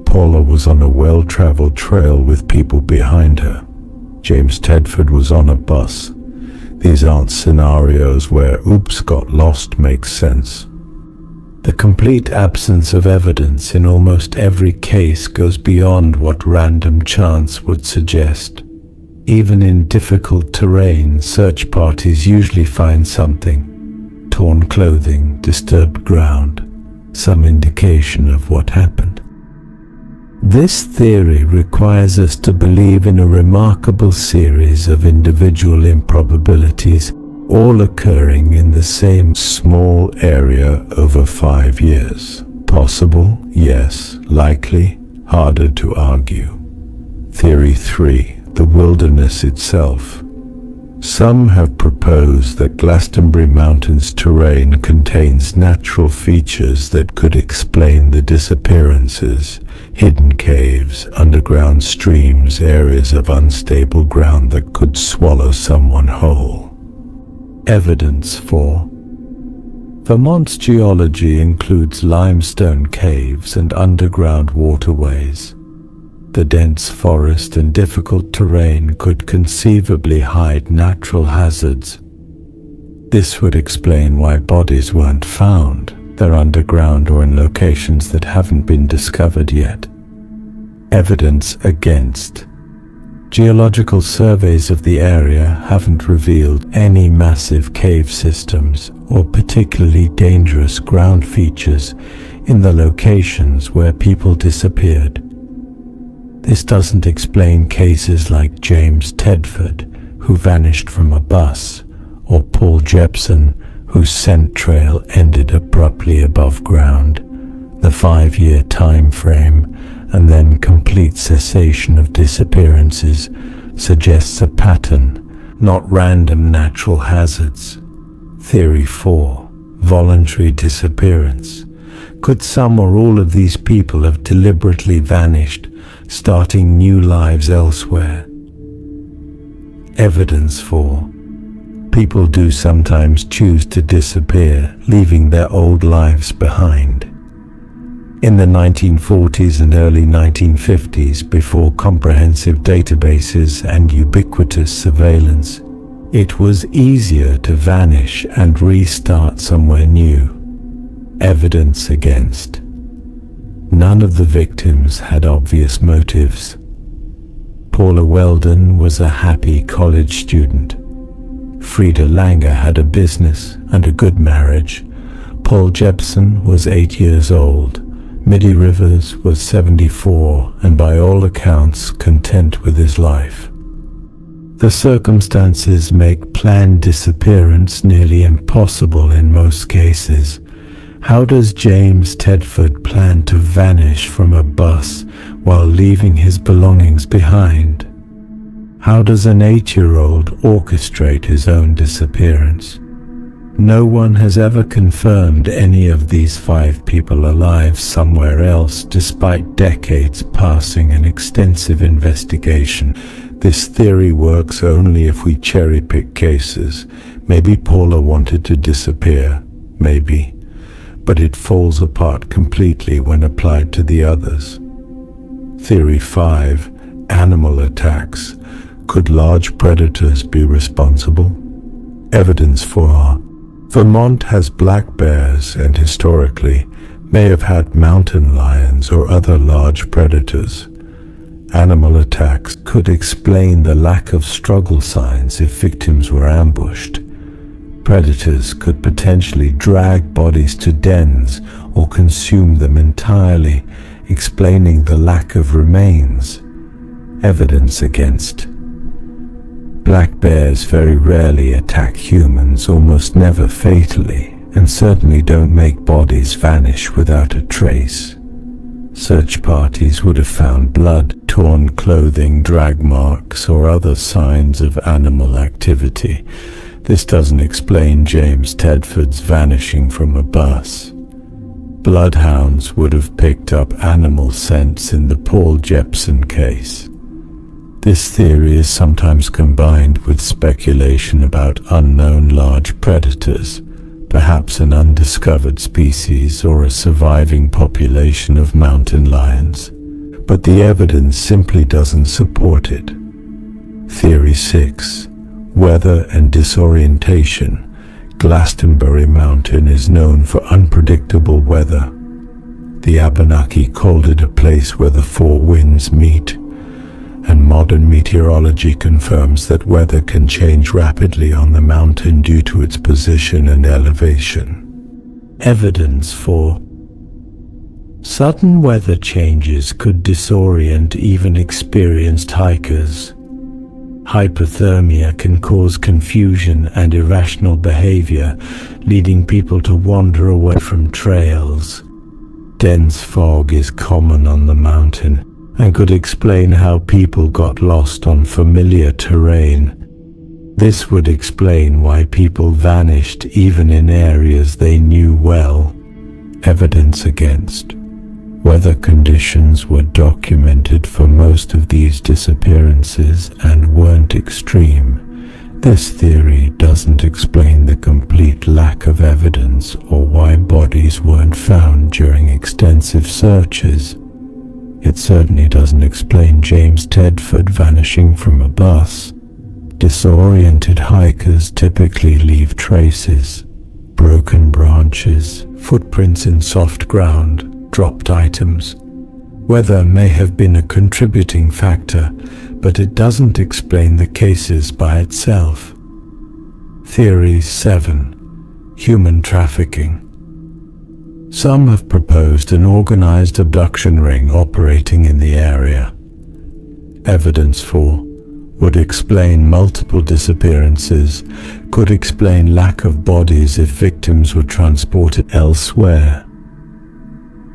Paula was on a well-traveled trail with people behind her. James Tedford was on a bus. These aren't scenarios where "oops, got lost" makes sense. The complete absence of evidence in almost every case goes beyond what random chance would suggest. Even in difficult terrain, search parties usually find something: torn clothing, disturbed ground, some indication of what happened. This theory requires us to believe in a remarkable series of individual improbabilities, all occurring in the same small area over 5 years. Possible? Yes. Likely? Harder to argue. Theory 3. The wilderness itself. Some have proposed that Glastenbury Mountain's terrain contains natural features that could explain the disappearances: hidden caves, underground streams, areas of unstable ground that could swallow someone whole. Evidence for Vermont's geology includes limestone caves and underground waterways. The dense forest and difficult terrain could conceivably hide natural hazards. This would explain why bodies weren't found. They're underground or in locations that haven't been discovered yet. Evidence against. Geological surveys of the area haven't revealed any massive cave systems or particularly dangerous ground features in the locations where people disappeared. This doesn't explain cases like James Tedford, who vanished from a bus, or Paul Jean, whose scent trail ended abruptly above ground. The 5-year time frame and then complete cessation of disappearances suggests a pattern, not random natural hazards. Theory 4. Voluntary disappearance. Could some or all of these people have deliberately vanished, starting new lives elsewhere? Evidence for people do sometimes choose to disappear, leaving their old lives behind. In the 1940s and early 1950s, before comprehensive databases and ubiquitous surveillance, it was easier to vanish and restart somewhere new. Evidence against. None of the victims had obvious motives. Paula Welden was a happy college student. Frida Langer had a business and a good marriage. Paul Jean was 8 years old. Middie Rivers was 74 and by all accounts content with his life. The circumstances make planned disappearance nearly impossible in most cases. How does James Tedford plan to vanish from a bus while leaving his belongings behind? How does an 8-year-old orchestrate his own disappearance? No one has ever confirmed any of these 5 people alive somewhere else, despite decades passing and extensive investigation. This theory works only if we cherry-pick cases. Maybe Paula wanted to disappear, maybe. But it falls apart completely when applied to the others. Theory 5. Animal attacks. Could large predators be responsible? Evidence for Vermont has black bears and historically may have had mountain lions or other large predators. Animal attacks could explain the lack of struggle signs if victims were ambushed. Predators could potentially drag bodies to dens or consume them entirely, explaining the lack of remains. Evidence against. Black bears very rarely attack humans, almost never fatally, and certainly don't make bodies vanish without a trace. Search parties would have found blood, torn clothing, drag marks, or other signs of animal activity. This doesn't explain James Tedford's vanishing from a bus. Bloodhounds would have picked up animal scents in the Paul Jean case. This theory is sometimes combined with speculation about unknown large predators, perhaps an undiscovered species or a surviving population of mountain lions, but the evidence simply doesn't support it. Theory 6. Weather and disorientation. Glastenbury Mountain is known for unpredictable weather. The Abenaki called it a place where the four winds meet, and modern meteorology confirms that weather can change rapidly on the mountain due to its position and elevation. Evidence for sudden weather changes could disorient even experienced hikers. Hypothermia can cause confusion and irrational behavior, leading people to wander away from trails. Dense fog is common on the mountain and could explain how people got lost on familiar terrain. This would explain why people vanished even in areas they knew well. Evidence against. Weather conditions were documented for most of these disappearances and weren't extreme. This theory doesn't explain the complete lack of evidence or why bodies weren't found during extensive searches. It certainly doesn't explain James Tedford vanishing from a bus. Disoriented hikers typically leave traces, broken branches, footprints in soft ground, dropped items. Weather may have been a contributing factor, but it doesn't explain the cases by itself. Theory 7. Human trafficking. Some have proposed an organized abduction ring operating in the area. Evidence for would explain multiple disappearances, could explain lack of bodies if victims were transported elsewhere.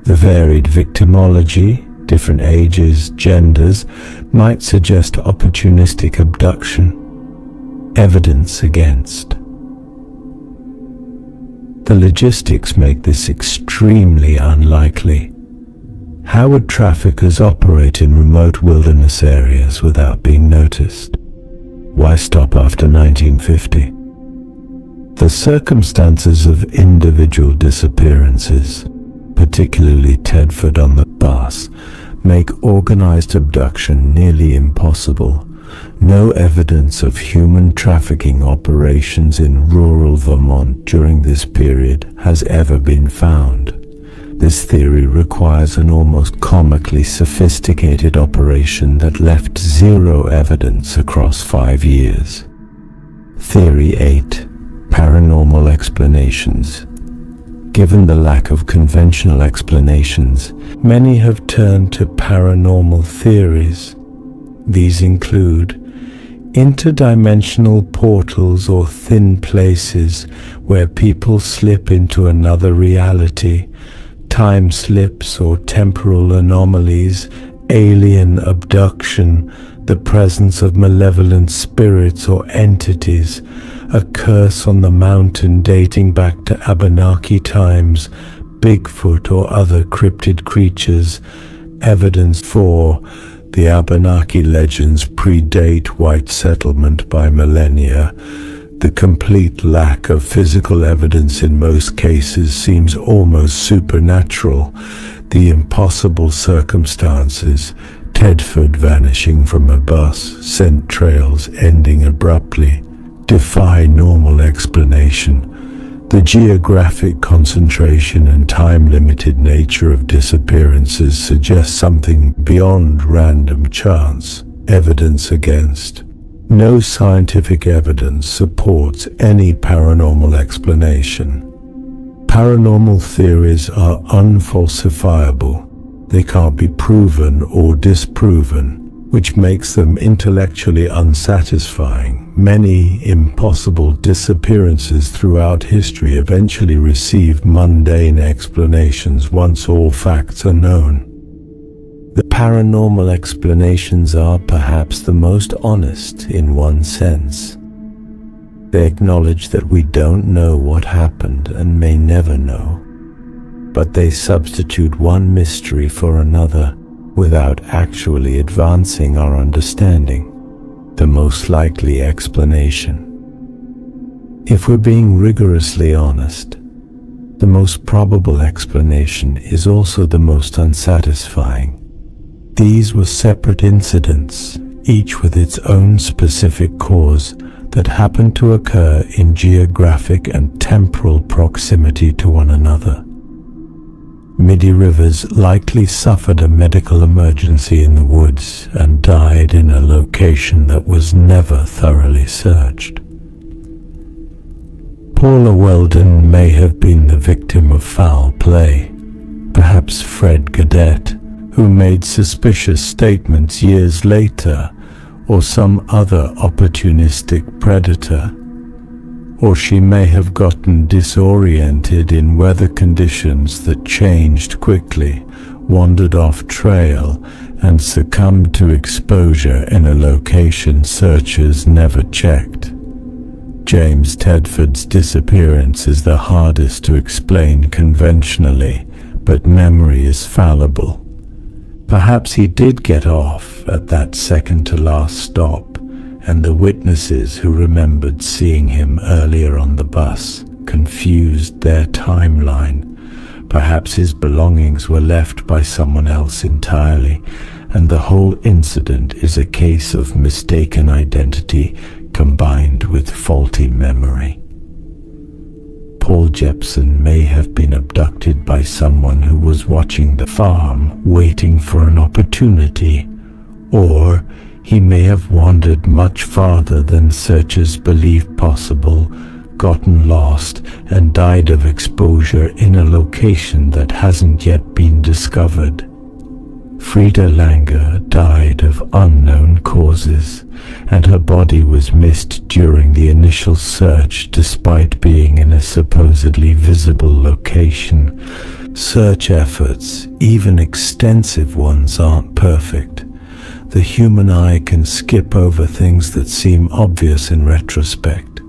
The varied victimology, different ages, genders, might suggest opportunistic abduction. Evidence against. The logistics make this extremely unlikely. How would traffickers operate in remote wilderness areas without being noticed? Why stop after 1950? The circumstances of individual disappearances, particularly Tedford on the bus, make organized abduction nearly impossible. No evidence of human trafficking operations in rural Vermont during this period has ever been found. This theory requires an almost comically sophisticated operation that left zero evidence across 5 years. Theory 8. Paranormal explanations. Given the lack of conventional explanations, many have turned to paranormal theories. These include interdimensional portals or thin places where people slip into another reality, time slips or temporal anomalies, alien abduction, the presence of malevolent spirits or entities, a curse on the mountain dating back to Abenaki times, Bigfoot or other cryptid creatures. Evidence for the Abenaki legends predate white settlement by millennia. The complete lack of physical evidence in most cases seems almost supernatural. The impossible circumstances, Tedford vanishing from a bus, scent trails ending abruptly, defy normal explanation. The geographic concentration and time-limited nature of disappearances suggests something beyond random chance. Evidence against. No scientific evidence supports any paranormal explanation. Paranormal theories are unfalsifiable. They can't be proven or disproven, which makes them intellectually unsatisfying. Many impossible disappearances throughout history eventually receive mundane explanations once all facts are known. The paranormal explanations are perhaps the most honest in one sense. They acknowledge that we don't know what happened and may never know, but they substitute one mystery for another, without actually advancing our understanding. The most likely explanation. If we're being rigorously honest, the most probable explanation is also the most unsatisfying. These were separate incidents, each with its own specific cause, that happened to occur in geographic and temporal proximity to one another. Middie Rivers likely suffered a medical emergency in the woods and died in a location that was never thoroughly searched. Paula Welden may have been the victim of foul play. Perhaps Fred Cadet, who made suspicious statements years later, or some other opportunistic predator. Or she may have gotten disoriented in weather conditions that changed quickly, wandered off trail, and succumbed to exposure in a location searchers never checked. James Tedford's disappearance is the hardest to explain conventionally, but memory is fallible. Perhaps he did get off at that second-to-last stop, and the witnesses who remembered seeing him earlier on the bus confused their timeline. Perhaps his belongings were left by someone else entirely, and the whole incident is a case of mistaken identity combined with faulty memory. Paul Jepson may have been abducted by someone who was watching the farm, waiting for an opportunity, or he may have wandered much farther than searchers believed possible, gotten lost, and died of exposure in a location that hasn't yet been discovered. Frida Langer died of unknown causes, and her body was missed during the initial search despite being in a supposedly visible location. Search efforts, even extensive ones, aren't perfect. The human eye can skip over things that seem obvious in retrospect.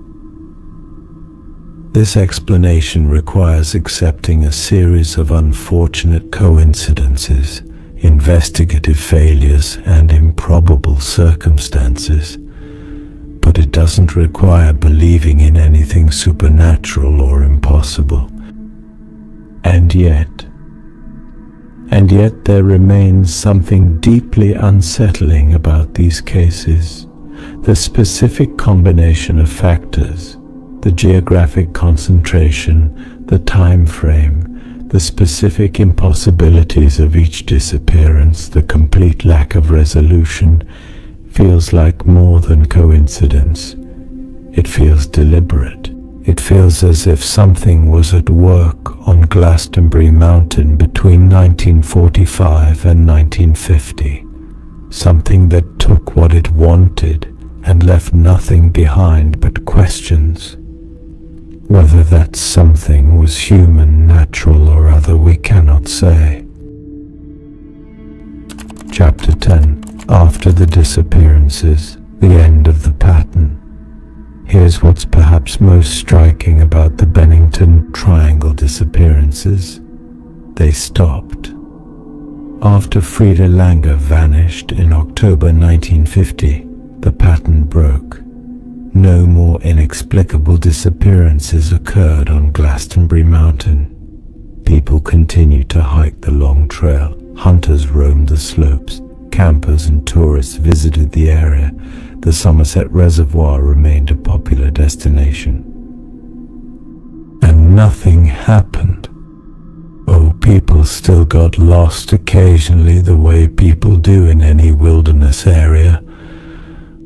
This explanation requires accepting a series of unfortunate coincidences, investigative failures, and improbable circumstances, but it doesn't require believing in anything supernatural or impossible. And yet there remains something deeply unsettling about these cases. The specific combination of factors, the geographic concentration, the time frame, the specific impossibilities of each disappearance, the complete lack of resolution, feels like more than coincidence. It feels deliberate. It feels as if something was at work on Glastenbury Mountain between 1945 and 1950. Something that took what it wanted and left nothing behind but questions. Whether that something was human, natural, or other, we cannot say. Chapter 10. After the disappearances, the end of the pattern. Here's what's perhaps most striking about the Bennington Triangle disappearances. They stopped. After Frida Langer vanished in October 1950, the pattern broke. No more inexplicable disappearances occurred on Glastenbury Mountain. People continued to hike the long trail. Hunters roamed the slopes. Campers and tourists visited the area. The Somerset Reservoir remained a popular destination. And nothing happened. Oh, people still got lost occasionally, the way people do in any wilderness area.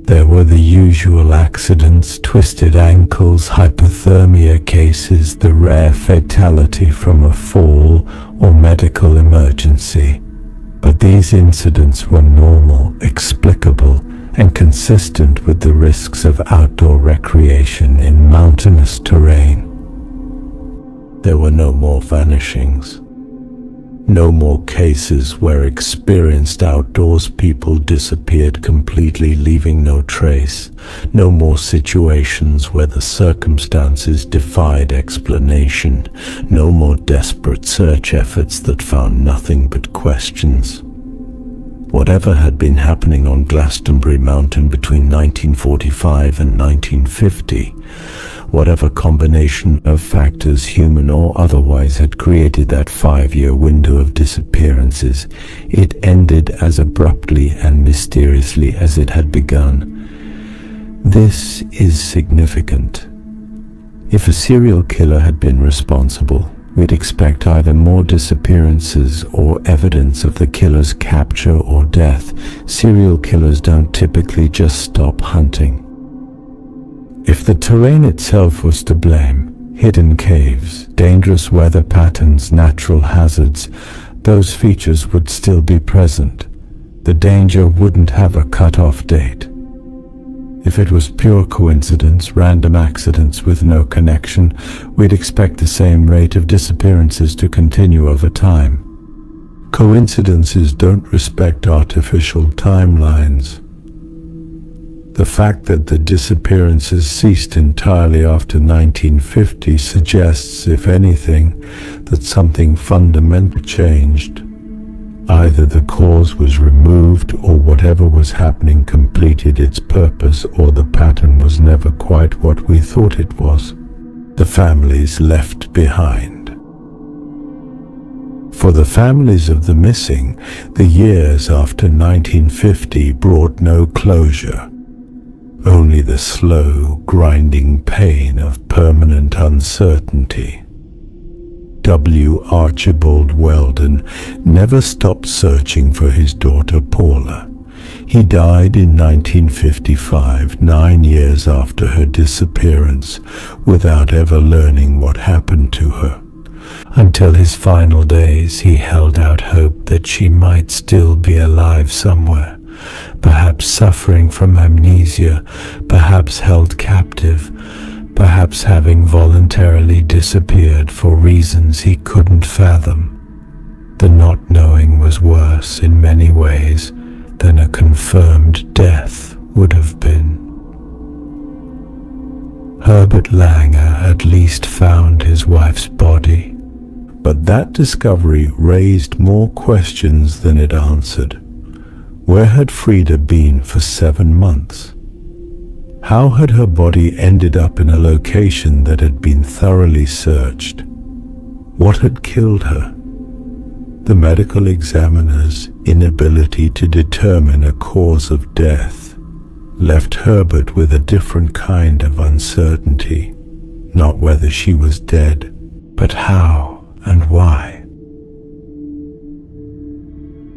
There were the usual accidents, twisted ankles, hypothermia cases, the rare fatality from a fall or medical emergency. But these incidents were normal, explicable, and consistent with the risks of outdoor recreation in mountainous terrain. There were no more vanishings. No more cases where experienced outdoors people disappeared completely, leaving no trace. No more situations where the circumstances defied explanation. No more desperate search efforts that found nothing but questions. whatever had been happening on Glastenbury Mountain between 1945 and 1950, whatever combination of factors, human or otherwise, had created that 5-year window of disappearances, it ended as abruptly and mysteriously as it had begun. This is significant. If a serial killer had been responsible, we'd expect either more disappearances or evidence of the killer's capture or death. Serial killers don't typically just stop hunting. If the terrain itself was to blame, hidden caves, dangerous weather patterns, natural hazards, those features would still be present. The danger wouldn't have a cut-off date. If it was pure coincidence, random accidents with no connection, we'd expect the same rate of disappearances to continue over time. Coincidences don't respect artificial timelines. The fact that the disappearances ceased entirely after 1950 suggests, if anything, that something fundamental changed. Either the cause was removed, or whatever was happening completed its purpose, or the pattern was never quite what we thought it was. The families left behind. For the families of the missing, the years after 1950 brought no closure. Only the slow, grinding pain of permanent uncertainty. W. Archibald Welden never stopped searching for his daughter Paula. He died in 1955, 9 years after her disappearance, without ever learning what happened to her. Until his final days, he held out hope that she might still be alive somewhere, perhaps suffering from amnesia, perhaps held captive, perhaps having voluntarily disappeared for reasons he couldn't fathom. The not knowing was worse in many ways than a confirmed death would have been. Herbert Langer at least found his wife's body, but that discovery raised more questions than it answered. Where had Frida been for 7 months? How had her body ended up in a location that had been thoroughly searched? What had killed her? The medical examiner's inability to determine a cause of death left Herbert with a different kind of uncertainty, not whether she was dead, but how and why.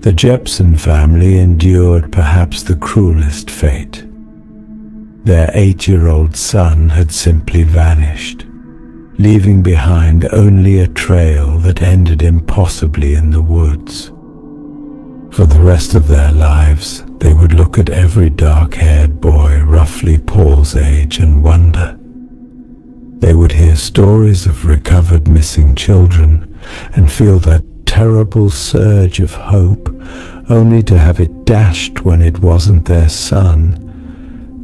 The Jepson family endured perhaps the cruelest fate. Their 8-year-old son had simply vanished, leaving behind only a trail that ended impossibly in the woods. For the rest of their lives, they would look at every dark-haired boy roughly Paul's age and wonder. They would hear stories of recovered missing children and feel that terrible surge of hope, only to have it dashed when it wasn't their son.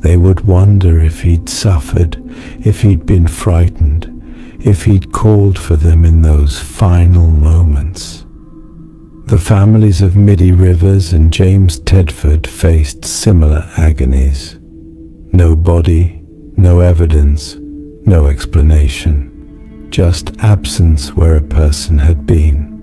They would wonder if he'd suffered, if he'd been frightened, if he'd called for them in those final moments. The families of Middie Rivers and James Tedford faced similar agonies. No body, no evidence, no explanation, just absence where a person had been.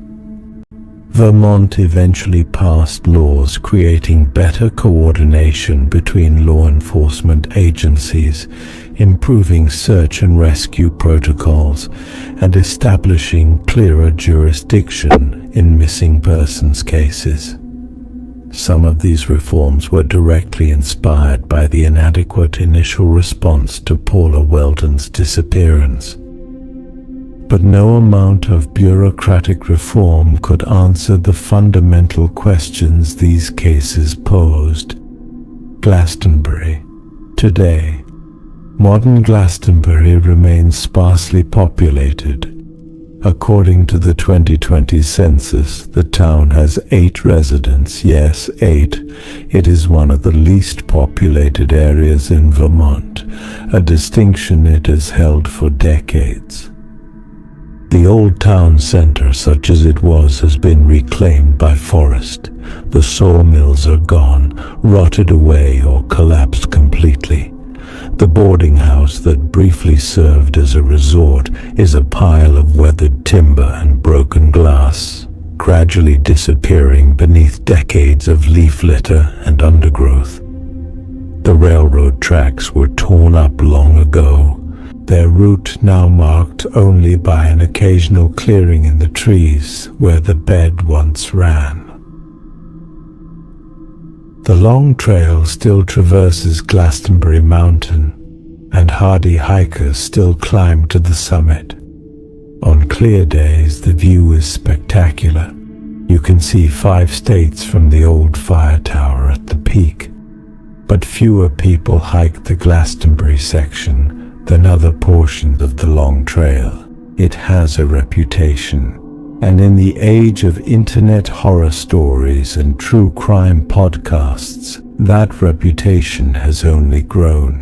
Vermont eventually passed laws creating better coordination between law enforcement agencies, improving search and rescue protocols, and establishing clearer jurisdiction in missing persons cases. Some of these reforms were directly inspired by the inadequate initial response to Paula Welden's disappearance. But no amount of bureaucratic reform could answer the fundamental questions these cases posed. Glastonbury. Today, modern Glastonbury remains sparsely populated. According to the 2020 census, the town has 8 residents. Yes, 8. It is one of the least populated areas in Vermont, a distinction it has held for decades. The old town center, such as it was, has been reclaimed by forest. The sawmills are gone, rotted away, or collapsed completely. The boarding house that briefly served as a resort is a pile of weathered timber and broken glass, gradually disappearing beneath decades of leaf litter and undergrowth. The railroad tracks were torn up long ago, their route now marked only by an occasional clearing in the trees where the bed once ran. The long trail still traverses Glastenbury Mountain, and hardy hikers still climb to the summit. On clear days, the view is spectacular. You can see 5 states from the old fire tower at the peak. But fewer people hike the Glastenbury section than other portions of the long trail. It has a reputation, and in the age of internet horror stories and true crime podcasts, that reputation has only grown.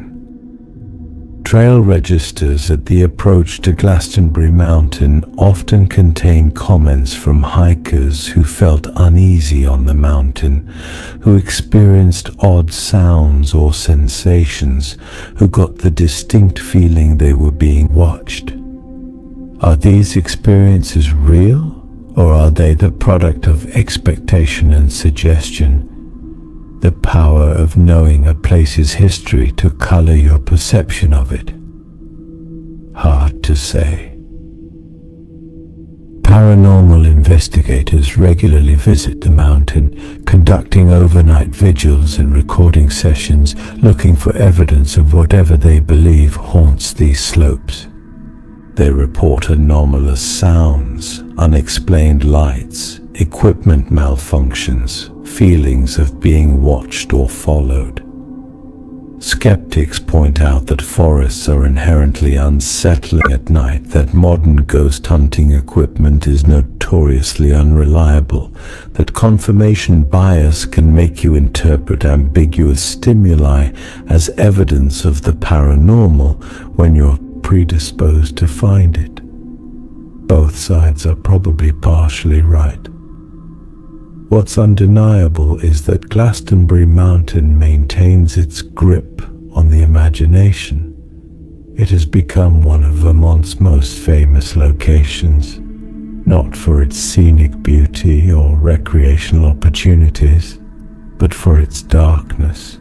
Trail registers at the approach to Glastenbury Mountain often contain comments from hikers who felt uneasy on the mountain, who experienced odd sounds or sensations, who got the distinct feeling they were being watched. Are these experiences real, or are they the product of expectation and suggestion? The power of knowing a place's history to color your perception of it. Hard to say. Paranormal investigators regularly visit the mountain, conducting overnight vigils and recording sessions, looking for evidence of whatever they believe haunts these slopes. They report anomalous sounds, unexplained lights, equipment malfunctions, feelings of being watched or followed. Skeptics point out that forests are inherently unsettling at night, that modern ghost hunting equipment is notoriously unreliable, that confirmation bias can make you interpret ambiguous stimuli as evidence of the paranormal when you're predisposed to find it. Both sides are probably partially right. What's undeniable is that Glastenbury Mountain maintains its grip on the imagination. It has become one of Vermont's most famous locations, not for its scenic beauty or recreational opportunities, but for its darkness,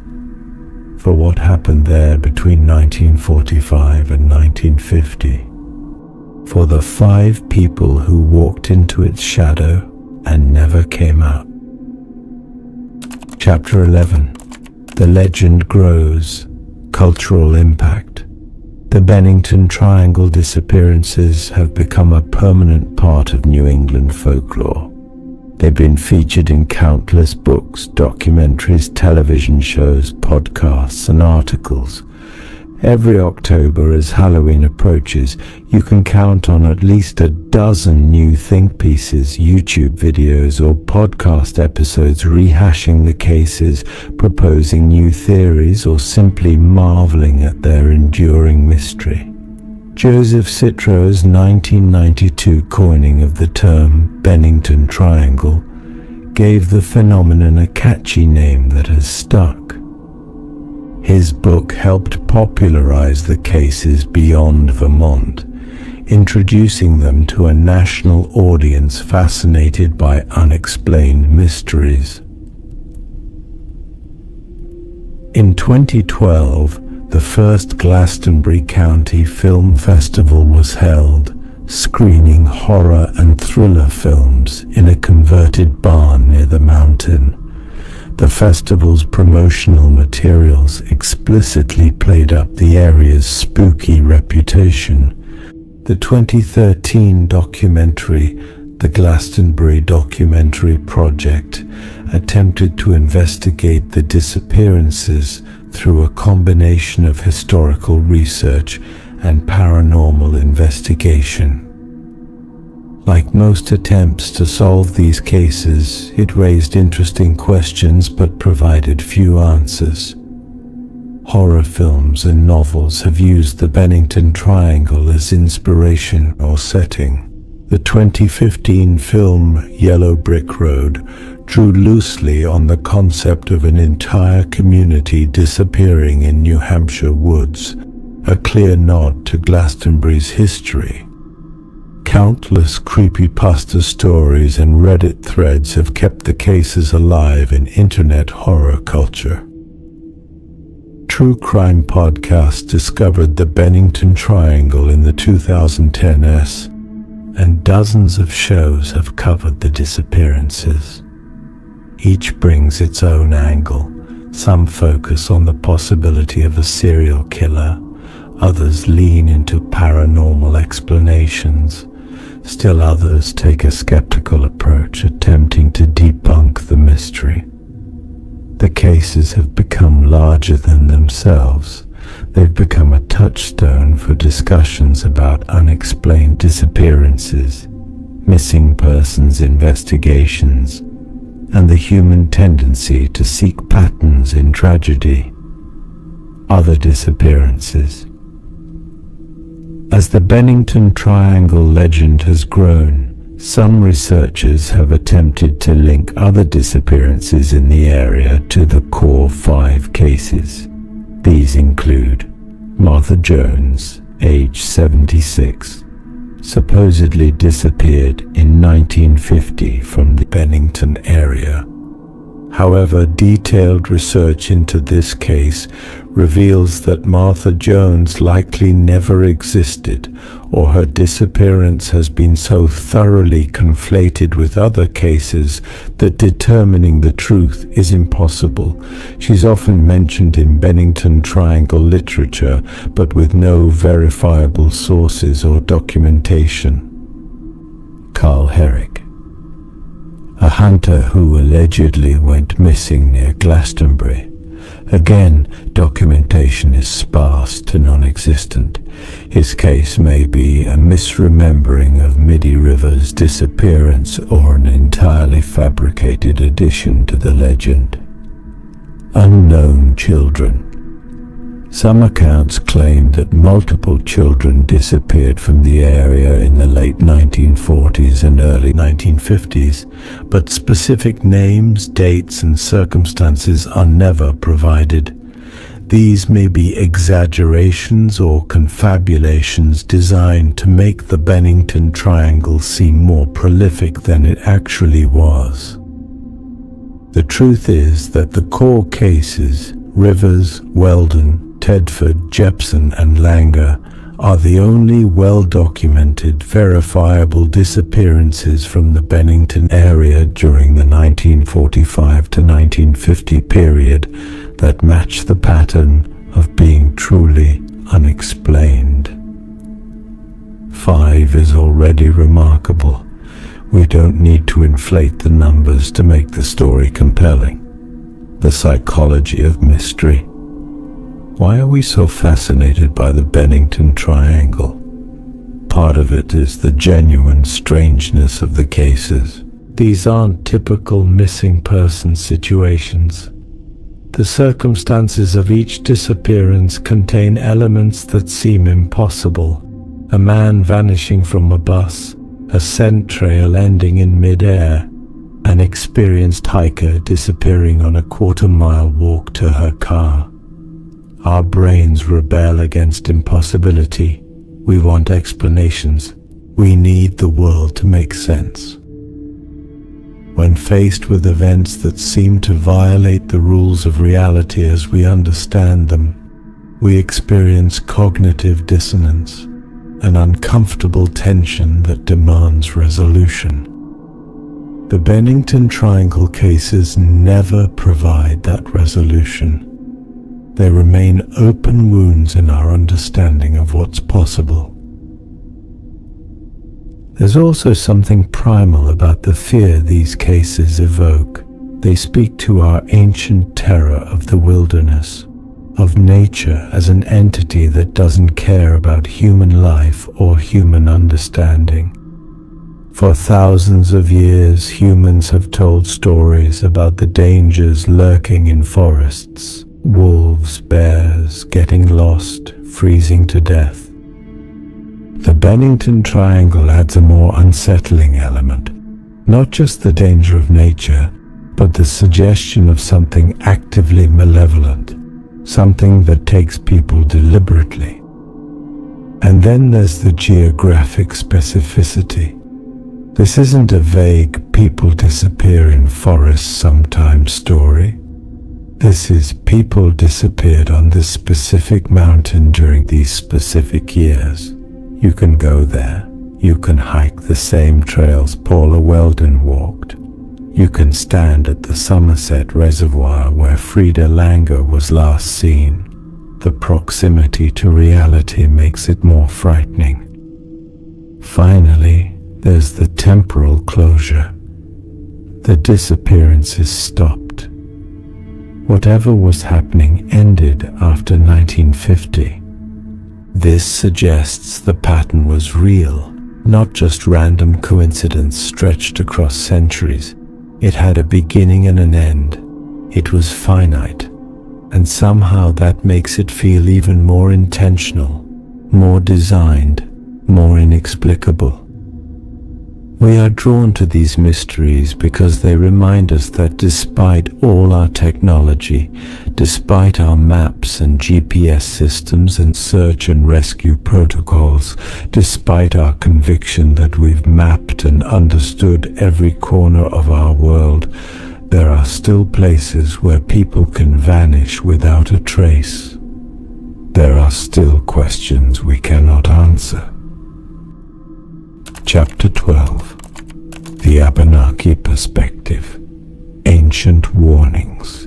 for what happened there between 1945 and 1950, for the 5 people who walked into its shadow and never came out. Chapter 11. The Legend Grows. Cultural Impact. The Bennington Triangle disappearances have become a permanent part of New England folklore. They've been featured in countless books, documentaries, television shows, podcasts, and articles. Every October, as Halloween approaches, you can count on at least a dozen new think pieces, YouTube videos, or podcast episodes rehashing the cases, proposing new theories, or simply marveling at their enduring mystery. Joseph Citro's 1992 coining of the term Bennington Triangle gave the phenomenon a catchy name that has stuck. His book helped popularize the cases beyond Vermont, introducing them to a national audience fascinated by unexplained mysteries. In 2012, the first Glastenbury County Film Festival was held, screening horror and thriller films in a converted barn near the mountain. The festival's promotional materials explicitly played up the area's spooky reputation. The 2013 documentary, the Glastenbury Documentary Project, attempted to investigate the disappearances through a combination of historical research and paranormal investigation. Like most attempts to solve these cases, it raised interesting questions but provided few answers. Horror films and novels have used the Bennington Triangle as inspiration or setting. The 2015 film Yellow Brick Road drew loosely on the concept of an entire community disappearing in New Hampshire woods, a clear nod to Glastonbury's history. Countless creepypasta stories and Reddit threads have kept the cases alive in internet horror culture. True crime podcasts discovered the Bennington Triangle in the 2010s, and dozens of shows have covered the disappearances. Each brings its own angle. Some focus on the possibility of a serial killer, others lean into paranormal explanations. Still others take a skeptical approach, attempting to debunk the mystery. The cases have become larger than themselves. They've become a touchstone for discussions about unexplained disappearances, missing persons investigations, and the human tendency to seek patterns in tragedy. Other disappearances. As the Bennington Triangle legend has grown, some researchers have attempted to link other disappearances in the area to the core 5 cases. These include Martha Jones, age 76, supposedly disappeared in 1950 from the Bennington area. However, detailed research into this case reveals that Martha Jones likely never existed, or her disappearance has been so thoroughly conflated with other cases that determining the truth is impossible. She's often mentioned in Bennington Triangle literature, but with no verifiable sources or documentation. Carl Herrick, a hunter who allegedly went missing near Glastenbury. Again, documentation is sparse to non-existent. His case may be a misremembering of Middie Rivers' disappearance or an entirely fabricated addition to the legend. Unknown children. Some accounts claim that multiple children disappeared from the area in the late 1940s and early 1950s, but specific names, dates, and circumstances are never provided. These may be exaggerations or confabulations designed to make the Bennington Triangle seem more prolific than it actually was. The truth is that the core cases, Rivers, Welden, Tedford, Jepson, and Langer, are the only well-documented, verifiable disappearances from the Bennington area during the 1945 to 1950 period that match the pattern of being truly unexplained. 5 is already remarkable. We don't need to inflate the numbers to make the story compelling. The psychology of mystery. Why are we so fascinated by the Bennington Triangle? Part of it is the genuine strangeness of the cases. These aren't typical missing person situations. The circumstances of each disappearance contain elements that seem impossible. A man vanishing from a bus, a scent trail ending in mid-air, an experienced hiker disappearing on a quarter-mile walk to her car. Our brains rebel against impossibility. We want explanations. We need the world to make sense. When faced with events that seem to violate the rules of reality as we understand them, we experience cognitive dissonance, an uncomfortable tension that demands resolution. The Bennington Triangle cases never provide that resolution. They remain open wounds in our understanding of what's possible. There's also something primal about the fear these cases evoke. They speak to our ancient terror of the wilderness, of nature as an entity that doesn't care about human life or human understanding. For thousands of years, humans have told stories about the dangers lurking in forests. Wolves, bears, getting lost, freezing to death. The Bennington Triangle adds a more unsettling element, not just the danger of nature, but the suggestion of something actively malevolent, something that takes people deliberately. And then there's the geographic specificity. This isn't a vague "people disappear in forests sometimes" story. This is people disappeared on this specific mountain during these specific years. You can go there. You can hike the same trails Paula Welden walked. You can stand at the Somerset Reservoir where Frida Langer was last seen. The proximity to reality makes it more frightening. Finally, there's the temporal closure. The disappearances stopped. Whatever was happening ended after 1950. This suggests the pattern was real, not just random coincidence stretched across centuries. It had a beginning and an end. It was finite. And somehow that makes it feel even more intentional, more designed, more inexplicable. We are drawn to these mysteries because they remind us that despite all our technology, despite our maps and GPS systems and search and rescue protocols, despite our conviction that we've mapped and understood every corner of our world, there are still places where people can vanish without a trace. There are still questions we cannot answer. Chapter 12. The Abenaki Perspective. Ancient Warnings.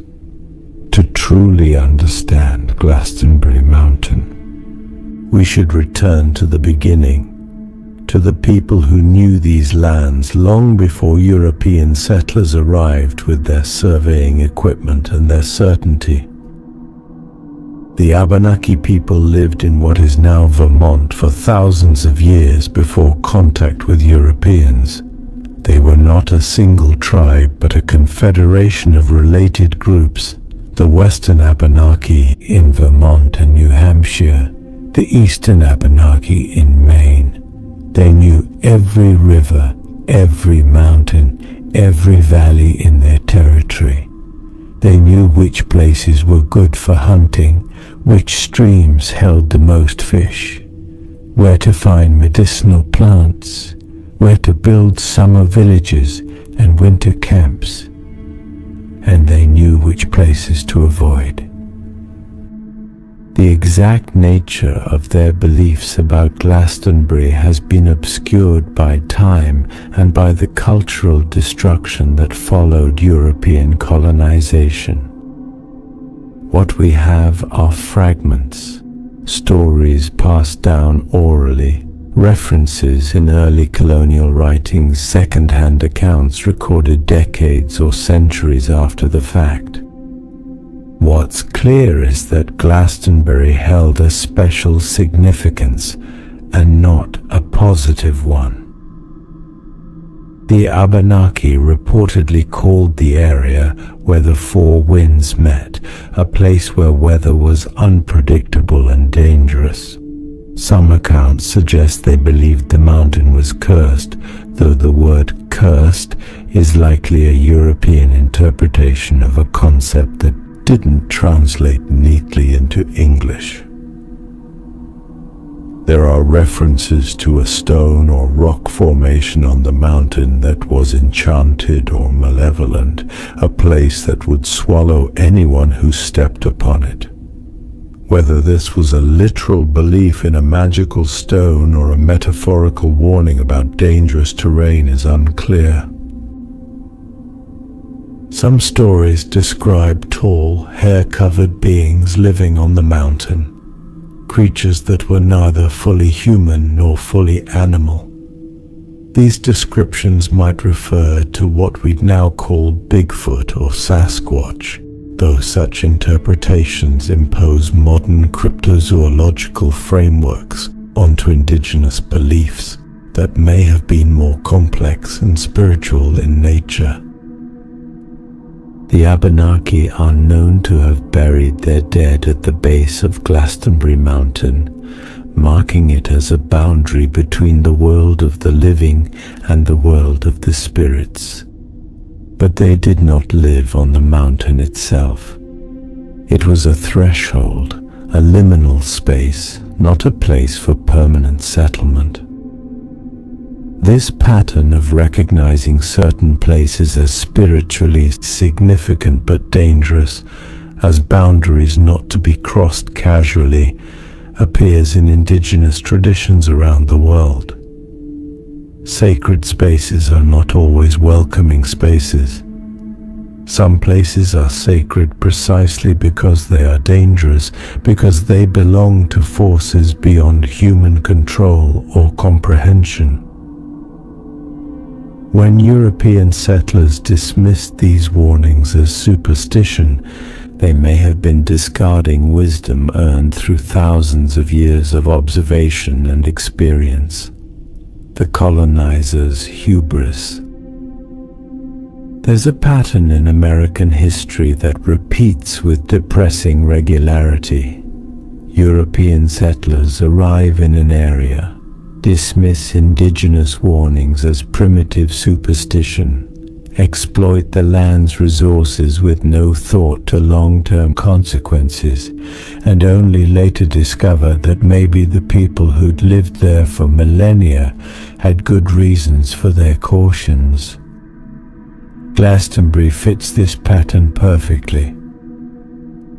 To truly understand Glastenbury Mountain, we should return to the beginning, to the people who knew these lands long before European settlers arrived with their surveying equipment and their certainty. The Abenaki people lived in what is now Vermont for thousands of years before contact with Europeans. They were not a single tribe, but a confederation of related groups. The Western Abenaki in Vermont and New Hampshire, the Eastern Abenaki in Maine. They knew every river, every mountain, every valley in their territory. They knew which places were good for hunting, which streams held the most fish, where to find medicinal plants, where to build summer villages and winter camps, and they knew which places to avoid. The exact nature of their beliefs about Glastonbury has been obscured by time and by the cultural destruction that followed European colonization. What we have are fragments, stories passed down orally, references in early colonial writings, second-hand accounts recorded decades or centuries after the fact. What's clear is that Glastonbury held a special significance and not a positive one. The Abenaki reportedly called the area where the four winds met a place where weather was unpredictable and dangerous. Some accounts suggest they believed the mountain was cursed, though the word "cursed" is likely a European interpretation of a concept that didn't translate neatly into English. There are references to a stone or rock formation on the mountain that was enchanted or malevolent, a place that would swallow anyone who stepped upon it. Whether this was a literal belief in a magical stone or a metaphorical warning about dangerous terrain is unclear. Some stories describe tall, hair-covered beings living on the mountain, creatures that were neither fully human nor fully animal. These descriptions might refer to what we'd now call Bigfoot or Sasquatch, though such interpretations impose modern cryptozoological frameworks onto indigenous beliefs that may have been more complex and spiritual in nature. The Abenaki are known to have buried their dead at the base of Glastenbury Mountain, marking it as a boundary between the world of the living and the world of the spirits. But they did not live on the mountain itself. It was a threshold, a liminal space, not a place for permanent settlement. This pattern of recognizing certain places as spiritually significant but dangerous, as boundaries not to be crossed casually, appears in indigenous traditions around the world. Sacred spaces are not always welcoming spaces. Some places are sacred precisely because they are dangerous, because they belong to forces beyond human control or comprehension. When European settlers dismissed these warnings as superstition, they may have been discarding wisdom earned through thousands of years of observation and experience. The colonizers' hubris. There's a pattern in American history that repeats with depressing regularity. European settlers arrive in an area, dismiss indigenous warnings as primitive superstition, exploit the land's resources with no thought to long-term consequences, and only later discover that maybe the people who'd lived there for millennia had good reasons for their cautions. Glastenbury fits this pattern perfectly.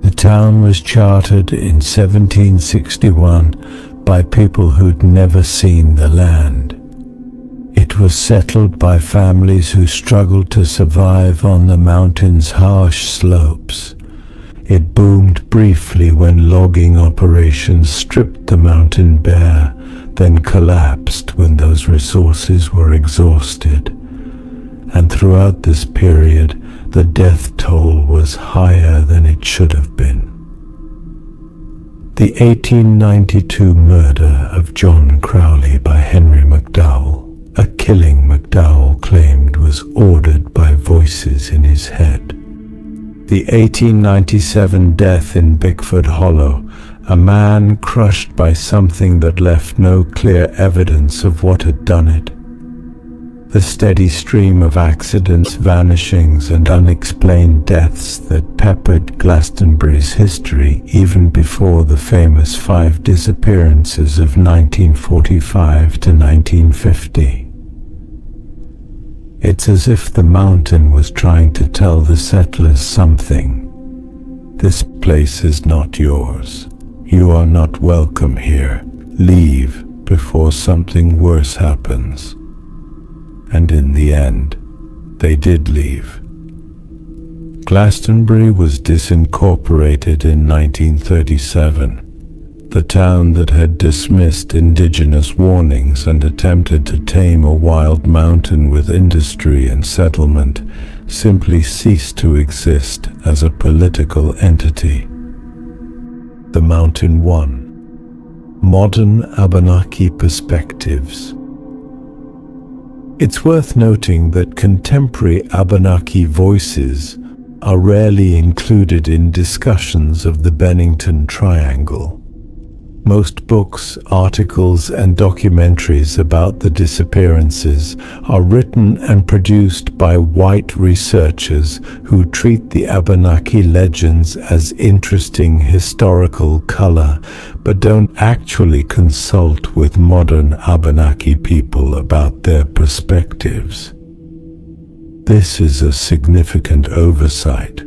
The town was chartered in 1761 by people who'd never seen the land. It was settled by families who struggled to survive on the mountain's harsh slopes. It boomed briefly when logging operations stripped the mountain bare, then collapsed when those resources were exhausted. And throughout this period, the death toll was higher than it should have been. The 1892 murder of John Crowley by Henry McDowell, a killing McDowell claimed was ordered by voices in his head. The 1897 death in Bickford Hollow, a man crushed by something that left no clear evidence of what had done it. The steady stream of accidents, vanishings, and unexplained deaths that peppered Glastonbury's history even before the famous 5 disappearances of 1945 to 1950. It's as if the mountain was trying to tell the settlers something. This place is not yours. You are not welcome here. Leave before something worse happens. And in the end, they did leave. Glastenbury was disincorporated in 1937. The town that had dismissed indigenous warnings and attempted to tame a wild mountain with industry and settlement simply ceased to exist as a political entity. The Mountain 1. Modern Abenaki Perspectives. It's worth noting that contemporary Abenaki voices are rarely included in discussions of the Bennington Triangle. Most books, articles, and documentaries about the disappearances are written and produced by white researchers who treat the Abenaki legends as interesting historical color, but don't actually consult with modern Abenaki people about their perspectives. This is a significant oversight.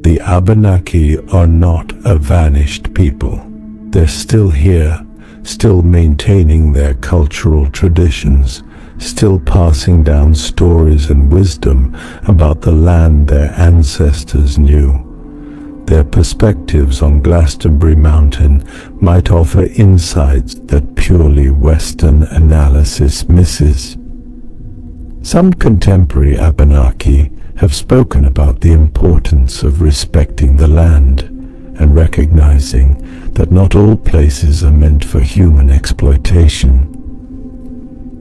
The Abenaki are not a vanished people. They're still here, still maintaining their cultural traditions, still passing down stories and wisdom about the land their ancestors knew. Their perspectives on Glastenbury Mountain might offer insights that purely Western analysis misses. Some contemporary Abenaki have spoken about the importance of respecting the land and recognizing that not all places are meant for human exploitation.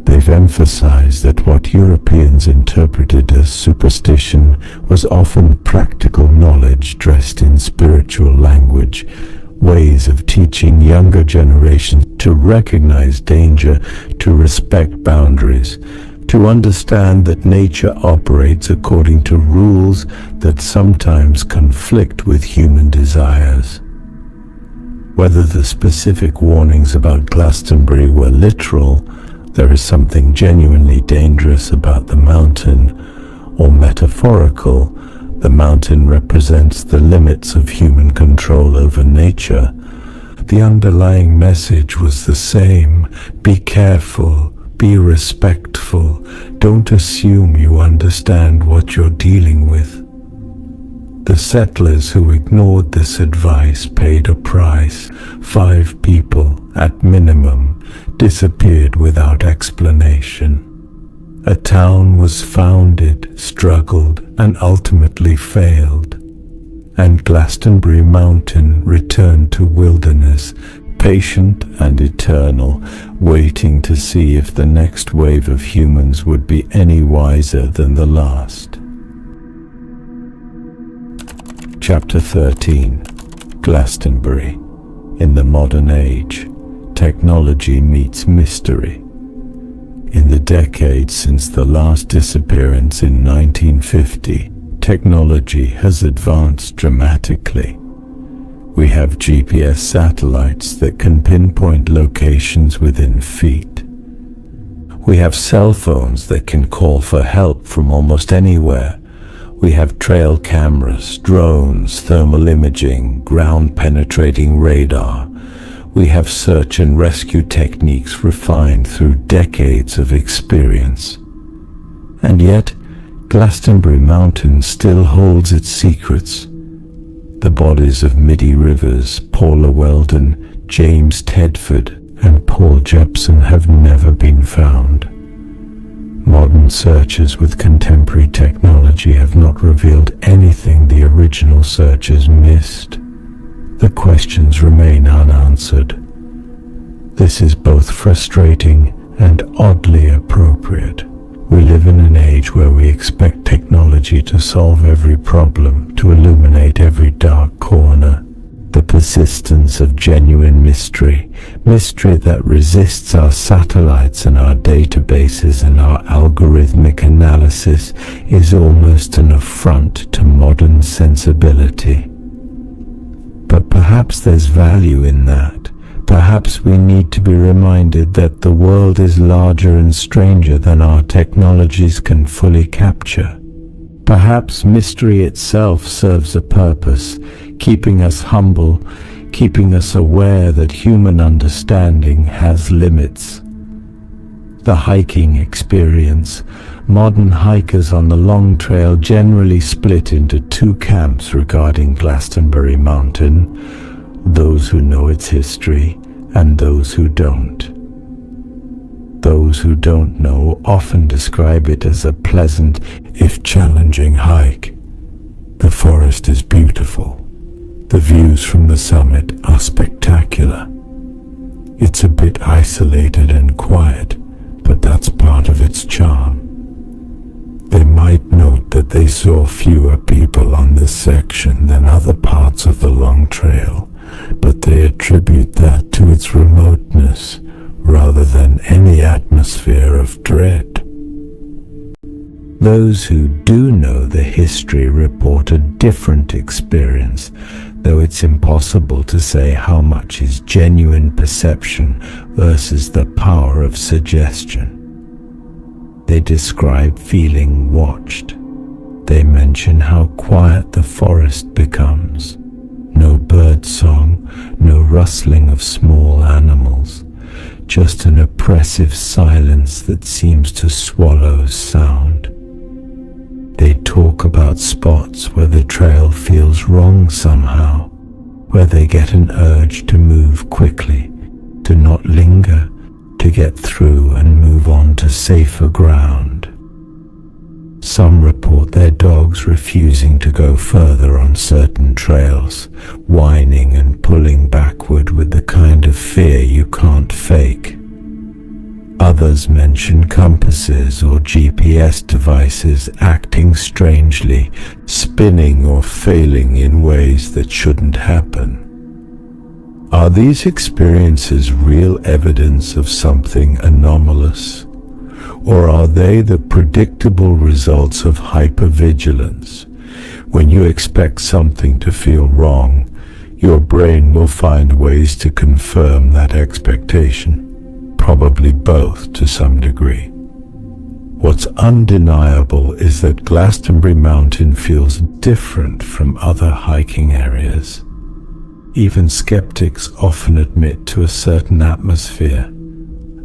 They've emphasized that what Europeans interpreted as superstition was often practical knowledge dressed in spiritual language, ways of teaching younger generations to recognize danger, to respect boundaries, to understand that nature operates according to rules that sometimes conflict with human desires. Whether the specific warnings about Glastenbury were literal, there is something genuinely dangerous about the mountain, or metaphorical, the mountain represents the limits of human control over nature. The underlying message was the same: be careful, be respectful, don't assume you understand what you're dealing with. The settlers who ignored this advice paid a price. 5 people, at minimum, disappeared without explanation. A town was founded, struggled, and ultimately failed. And Glastenbury Mountain returned to wilderness, patient and eternal, waiting to see if the next wave of humans would be any wiser than the last. Chapter 13. Glastenbury. In the modern age, technology meets mystery. In the decades since the last disappearance in 1950, technology has advanced dramatically. We have GPS satellites that can pinpoint locations within feet. We have cell phones that can call for help from almost anywhere. We have trail cameras, drones, thermal imaging, ground-penetrating radar. We have search and rescue techniques refined through decades of experience. And yet, Glastenbury Mountain still holds its secrets. The bodies of Middie Rivers, Paula Welden, James Tedford, and Paul Jepson have never been found. Modern searches with contemporary technology have not revealed anything the original searchers missed. The questions remain unanswered. This is both frustrating and oddly appropriate. We live in an age where we expect technology to solve every problem, to illuminate every dark corner. The persistence of genuine mystery that resists our satellites and our databases and our algorithmic analysis, is almost an affront to modern sensibility. But perhaps there's value in that. Perhaps we need to be reminded that the world is larger and stranger than our technologies can fully capture. Perhaps mystery itself serves a purpose, keeping us humble, keeping us aware that human understanding has limits. The hiking experience. Modern hikers on the long trail generally split into 2 camps regarding Glastenbury Mountain: those who know its history and those who don't. Those who don't know often describe it as a pleasant, if challenging, hike. The forest is beautiful. The views from the summit are spectacular. It's a bit isolated and quiet, but that's part of its charm. They might note that they saw fewer people on this section than other parts of the long trail, but they attribute that to its remoteness rather than any atmosphere of dread. Those who do know the history report a different experience, though it's impossible to say how much is genuine perception versus the power of suggestion. They describe feeling watched. They mention how quiet the forest becomes. No bird song, no rustling of small animals, just an oppressive silence that seems to swallow sound. They talk about spots where the trail feels wrong somehow, where they get an urge to move quickly, to not linger, to get through and move on to safer ground. Some report their dogs refusing to go further on certain trails, whining and pulling backward with the kind of fear you can't fake. Others mention compasses or GPS devices acting strangely, spinning or failing in ways that shouldn't happen. Are these experiences real evidence of something anomalous, or are they the predictable results of hypervigilance? When you expect something to feel wrong, your brain will find ways to confirm that expectation, probably both to some degree. What's undeniable is that Glastenbury Mountain feels different from other hiking areas. Even skeptics often admit to a certain atmosphere,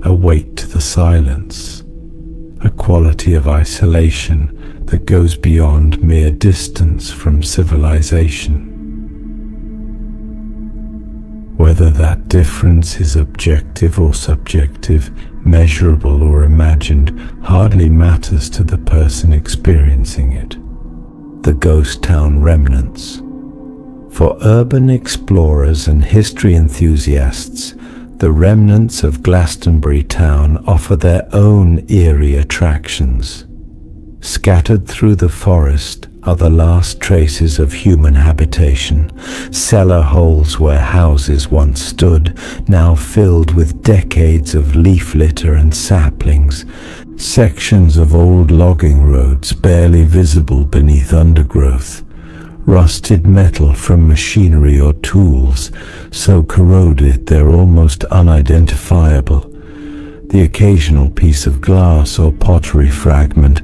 a weight to the silence, a quality of isolation that goes beyond mere distance from civilization. Whether that difference is objective or subjective, measurable or imagined, hardly matters to the person experiencing it. The ghost town remnants. For urban explorers and history enthusiasts, the remnants of Glastenbury town offer their own eerie attractions. Scattered through the forest are the last traces of human habitation, cellar holes where houses once stood, now filled with decades of leaf litter and saplings, sections of old logging roads barely visible beneath undergrowth, rusted metal from machinery or tools, so corroded they're almost unidentifiable, the occasional piece of glass or pottery fragment,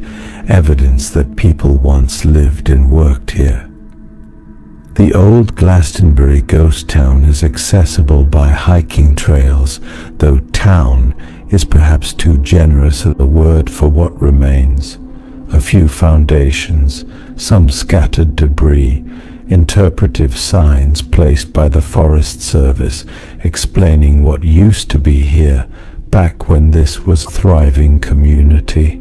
evidence that people once lived and worked here. The old Glastenbury ghost town is accessible by hiking trails, though town is perhaps too generous a word for what remains. A few foundations, some scattered debris, interpretive signs placed by the Forest Service explaining what used to be here back when this was a thriving community.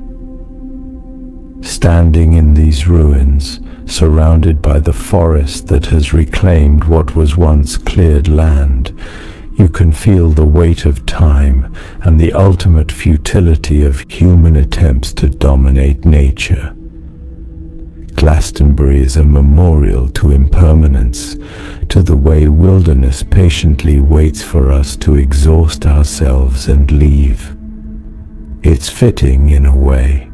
Standing in these ruins, surrounded by the forest that has reclaimed what was once cleared land, you can feel the weight of time and the ultimate futility of human attempts to dominate nature. Glastenbury is a memorial to impermanence, to the way wilderness patiently waits for us to exhaust ourselves and leave. It's fitting in a way.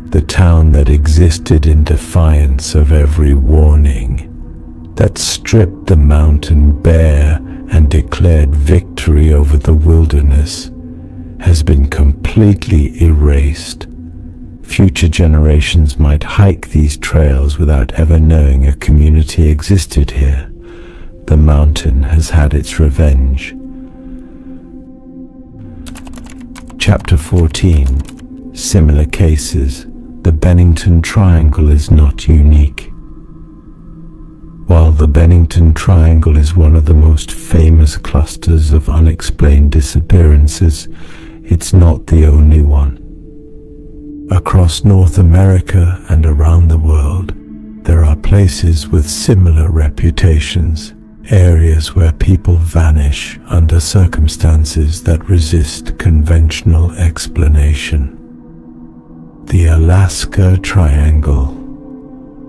The town that existed in defiance of every warning, that stripped the mountain bare and declared victory over the wilderness, has been completely erased. Future generations might hike these trails without ever knowing a community existed here. The mountain has had its revenge. Chapter 14. Similar cases. The Bennington Triangle is not unique. While the Bennington Triangle is one of the most famous clusters of unexplained disappearances, it's not the only one. Across North America and around the world, there are places with similar reputations, areas where people vanish under circumstances that resist conventional explanation. The Alaska Triangle,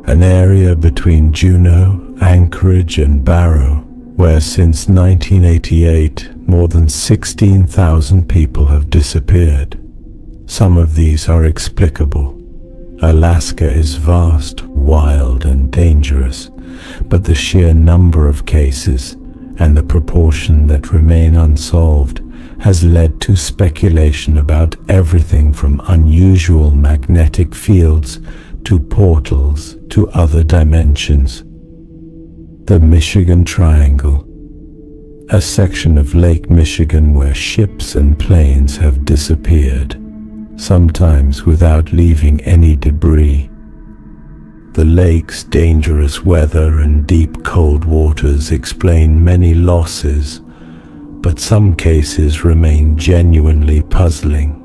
an area between Juneau, Anchorage and Barrow, where since 1988 more than 16,000 people have disappeared. Some of these are explicable. Alaska is vast, wild and dangerous, but the sheer number of cases and the proportion that remain unsolved has led to speculation about everything from unusual magnetic fields to portals to other dimensions. The Michigan Triangle, a section of Lake Michigan where ships and planes have disappeared, sometimes without leaving any debris. The lake's dangerous weather and deep cold waters explain many losses, but some cases remain genuinely puzzling.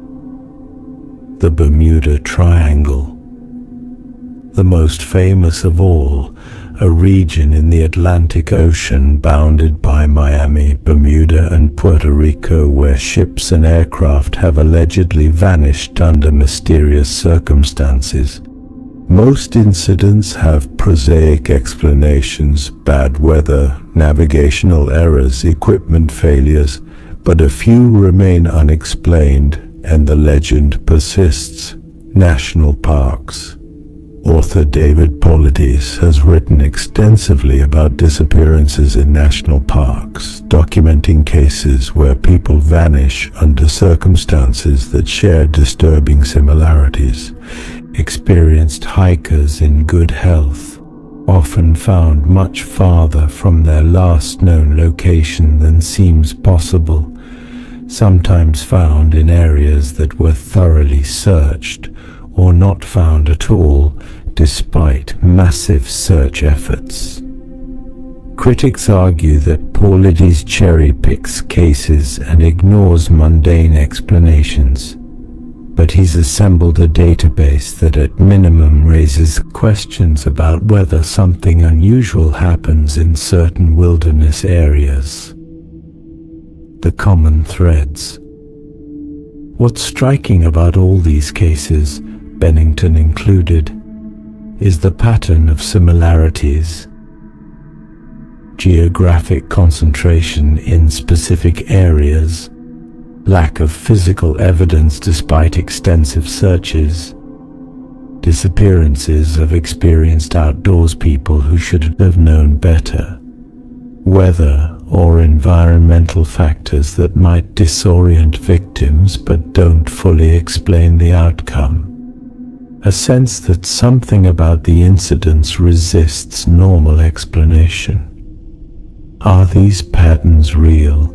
The Bermuda Triangle, the most famous of all, a region in the Atlantic Ocean bounded by Miami, Bermuda and Puerto Rico, where ships and aircraft have allegedly vanished under mysterious circumstances. Most incidents have prosaic explanations: bad weather, navigational errors, equipment failures, but a few remain unexplained, and the legend persists. National parks. Author David Paulides has written extensively about disappearances in national parks, documenting cases where people vanish under circumstances that share disturbing similarities. Experienced hikers in good health, often found much farther from their last known location than seems possible, sometimes found in areas that were thoroughly searched, or not found at all, despite massive search efforts. Critics argue that Paulides cherry-picks cases and ignores mundane explanations, but he's assembled a database that at minimum raises questions about whether something unusual happens in certain wilderness areas. The common threads. What's striking about all these cases, Bennington included, is the pattern of similarities. Geographic concentration in specific areas, lack of physical evidence despite extensive searches, disappearances of experienced outdoors people who should have known better, weather or environmental factors that might disorient victims but don't fully explain the outcome. A sense that something about the incidents resists normal explanation. Are these patterns real,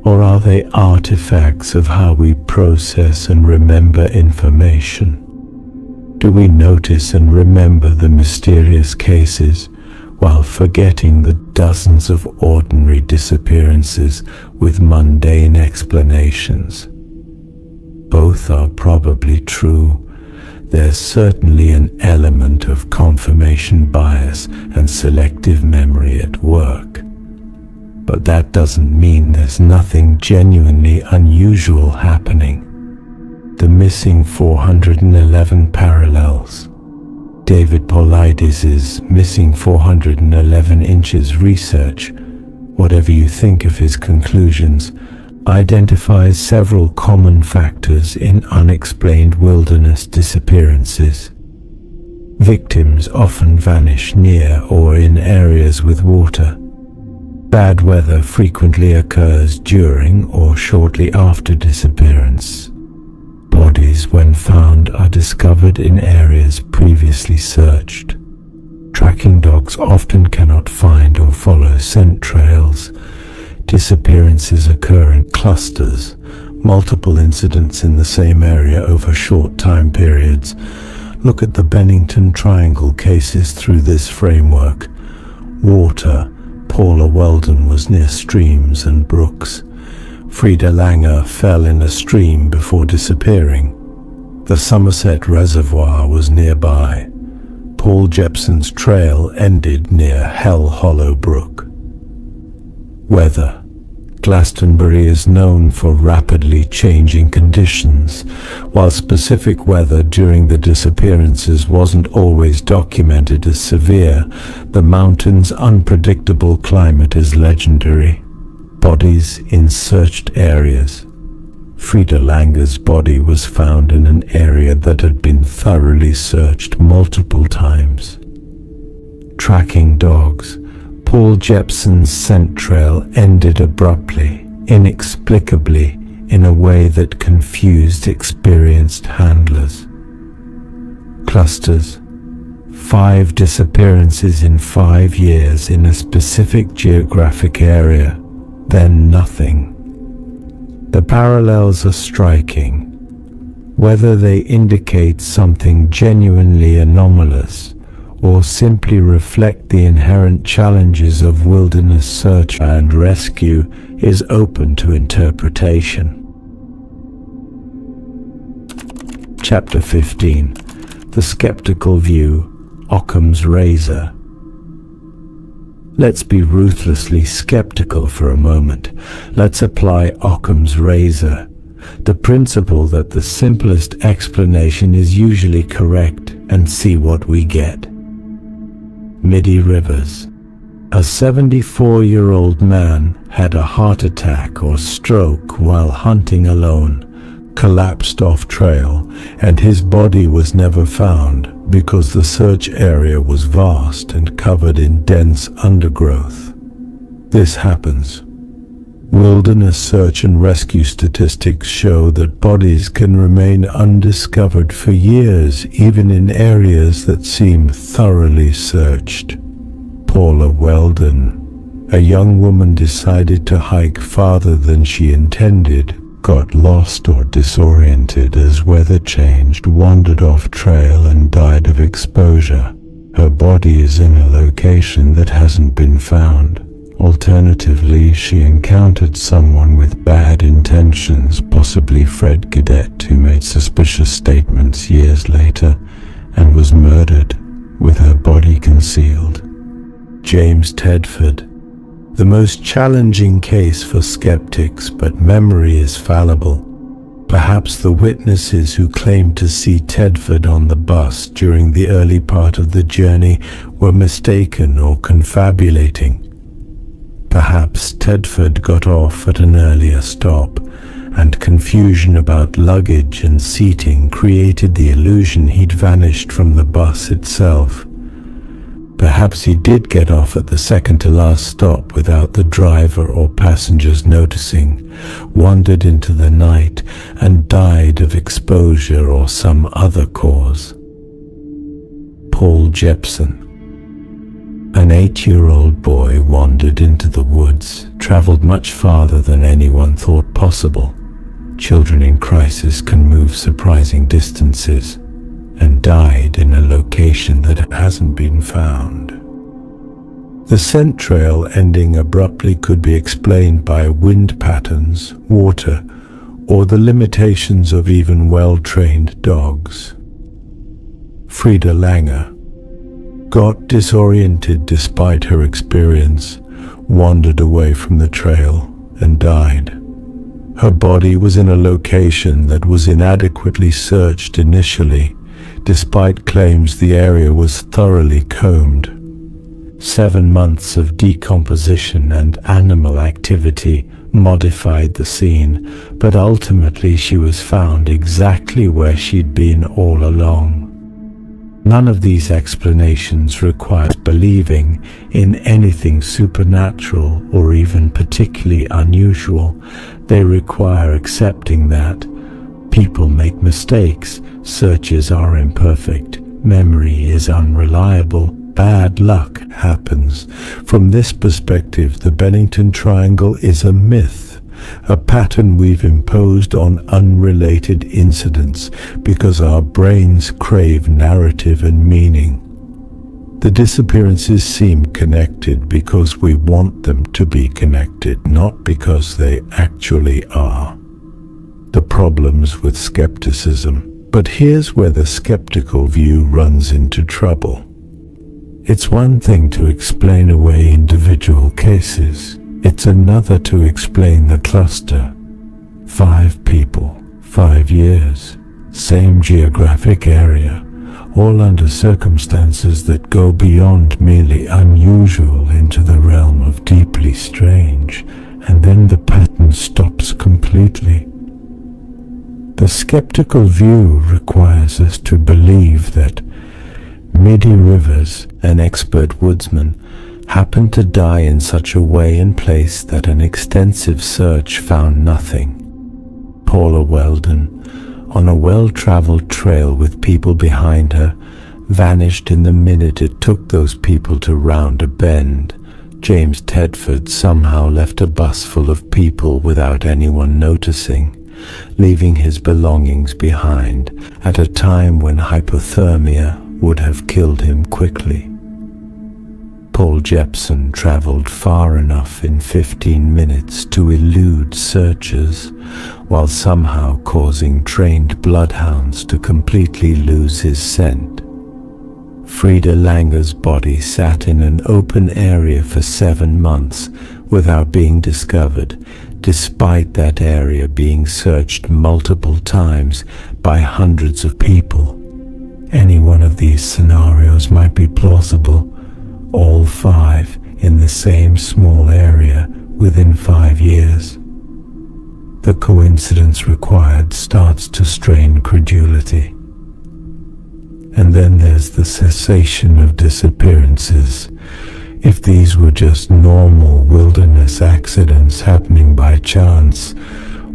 or are they artifacts of how we process and remember information? Do we notice and remember the mysterious cases while forgetting the dozens of ordinary disappearances with mundane explanations? Both are probably true. There's certainly an element of confirmation bias and selective memory at work. But that doesn't mean there's nothing genuinely unusual happening. The missing 411 parallels. David Paulides' Missing 411 Inches research, whatever you think of his conclusions, identifies several common factors in unexplained wilderness disappearances. Victims often vanish near or in areas with water. Bad weather frequently occurs during or shortly after disappearance. Bodies, when found, are discovered in areas previously searched. Tracking dogs often cannot find or follow scent trails. Disappearances occur in clusters, multiple incidents in the same area over short time periods. Look at the Bennington Triangle cases through this framework. Water. Paula Welden was near streams and brooks. Frida Langer fell in a stream before disappearing. The Somerset Reservoir was nearby. Paul Jepson's trail ended near Hell Hollow Brook. Weather. Glastenbury is known for rapidly changing conditions. While specific weather during the disappearances wasn't always documented as severe, the mountain's unpredictable climate is legendary. Bodies in searched areas. Frida Langer's body was found in an area that had been thoroughly searched multiple times. Tracking dogs. Paul Jepson's scent trail ended abruptly, inexplicably, in a way that confused experienced handlers. Clusters. 5 disappearances in 5 years in a specific geographic area, then nothing. The parallels are striking. Whether they indicate something genuinely anomalous or simply reflect the inherent challenges of wilderness search and rescue is open to interpretation. Chapter 15. The Skeptical View, Occam's Razor. Let's be ruthlessly skeptical for a moment. Let's apply Occam's razor. the principle that the simplest explanation is usually correct, and see what we get. Middie Rivers. A 74-year-old man had a heart attack or stroke while hunting alone, collapsed off trail, and his body was never found because the search area was vast and covered in dense undergrowth. This happens. Wilderness search and rescue statistics show that bodies can remain undiscovered for years, even in areas that seem thoroughly searched. Paula Welden. A young woman decided to hike farther than she intended, got lost or disoriented as weather changed, wandered off trail, and died of exposure. Her body is in a location that hasn't been found. Alternatively, she encountered someone with bad intentions, possibly Fred Cadet, who made suspicious statements years later and was murdered, with her body concealed. James Tedford. The most challenging case for skeptics, but memory is fallible. Perhaps the witnesses who claimed to see Tedford on the bus during the early part of the journey were mistaken or confabulating. Perhaps Tedford got off at an earlier stop, and confusion about luggage and seating created the illusion he'd vanished from the bus itself. Perhaps he did get off at the second-to-last stop without the driver or passengers noticing, wandered into the night, and died of exposure or some other cause. Paul Jeppson. An 8-year-old boy wandered into the woods, traveled much farther than anyone thought possible. Children in crisis can move surprising distances, and died in a location that hasn't been found. The scent trail ending abruptly could be explained by wind patterns, water, or the limitations of even well-trained dogs. Frida Langer got disoriented despite her experience, wandered away from the trail, and died. Her body was in a location that was inadequately searched initially, despite claims the area was thoroughly combed. 7 months of decomposition and animal activity modified the scene, but ultimately she was found exactly where she'd been all along. None of these explanations requires believing in anything supernatural or even particularly unusual. They require accepting that people make mistakes, searches are imperfect, memory is unreliable, bad luck happens. From this perspective, the Bennington Triangle is a myth, a pattern we've imposed on unrelated incidents because our brains crave narrative and meaning. The disappearances seem connected because we want them to be connected, not because they actually are. The problems with skepticism. But here's where the skeptical view runs into trouble. It's one thing to explain away individual cases. It's another to explain the cluster. 5 people, 5 years, same geographic area, all under circumstances that go beyond merely unusual into the realm of deeply strange, and then the pattern stops completely. The skeptical view requires us to believe that Middie Rivers, an expert woodsman, happened to die in such a way and place that an extensive search found nothing. Paula Welden, on a well-traveled trail with people behind her, vanished in the minute it took those people to round a bend. James Tedford somehow left a bus full of people without anyone noticing, leaving his belongings behind at a time when hypothermia would have killed him quickly. Paul Jeppson traveled far enough in 15 minutes to elude searchers, while somehow causing trained bloodhounds to completely lose his scent. Frida Langer's body sat in an open area for 7 months without being discovered, despite that area being searched multiple times by hundreds of people. Any one of these scenarios might be plausible, all 5 in the same small area within 5 years. The coincidence required starts to strain credulity. And then there's the cessation of disappearances. If these were just normal wilderness accidents happening by chance,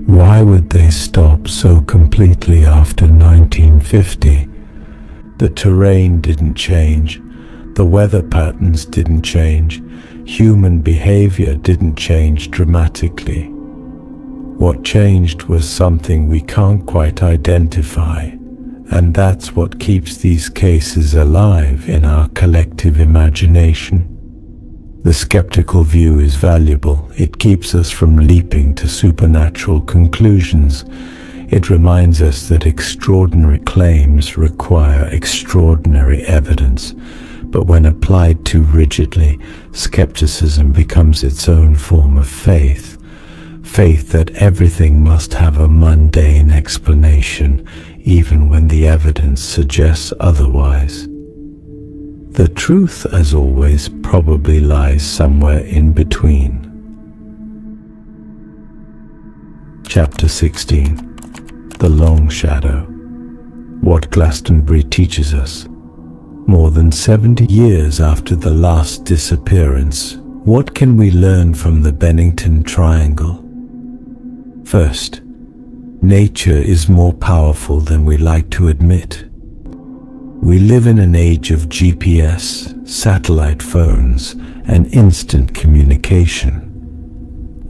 why would they stop so completely after 1950? The terrain didn't change, the weather patterns didn't change, human behavior didn't change dramatically. What changed was something we can't quite identify, and that's what keeps these cases alive in our collective imagination. The skeptical view is valuable. It keeps us from leaping to supernatural conclusions. It reminds us that extraordinary claims require extraordinary evidence. But when applied too rigidly, skepticism becomes its own form of faith. Faith that everything must have a mundane explanation, even when the evidence suggests otherwise. The truth, as always, probably lies somewhere in between. Chapter 16. The Long Shadow. What Glastenbury teaches us. More than 70 years after the last disappearance, what can we learn from the Bennington Triangle? First, nature is more powerful than we like to admit. We live in an age of GPS, satellite phones, and instant communication.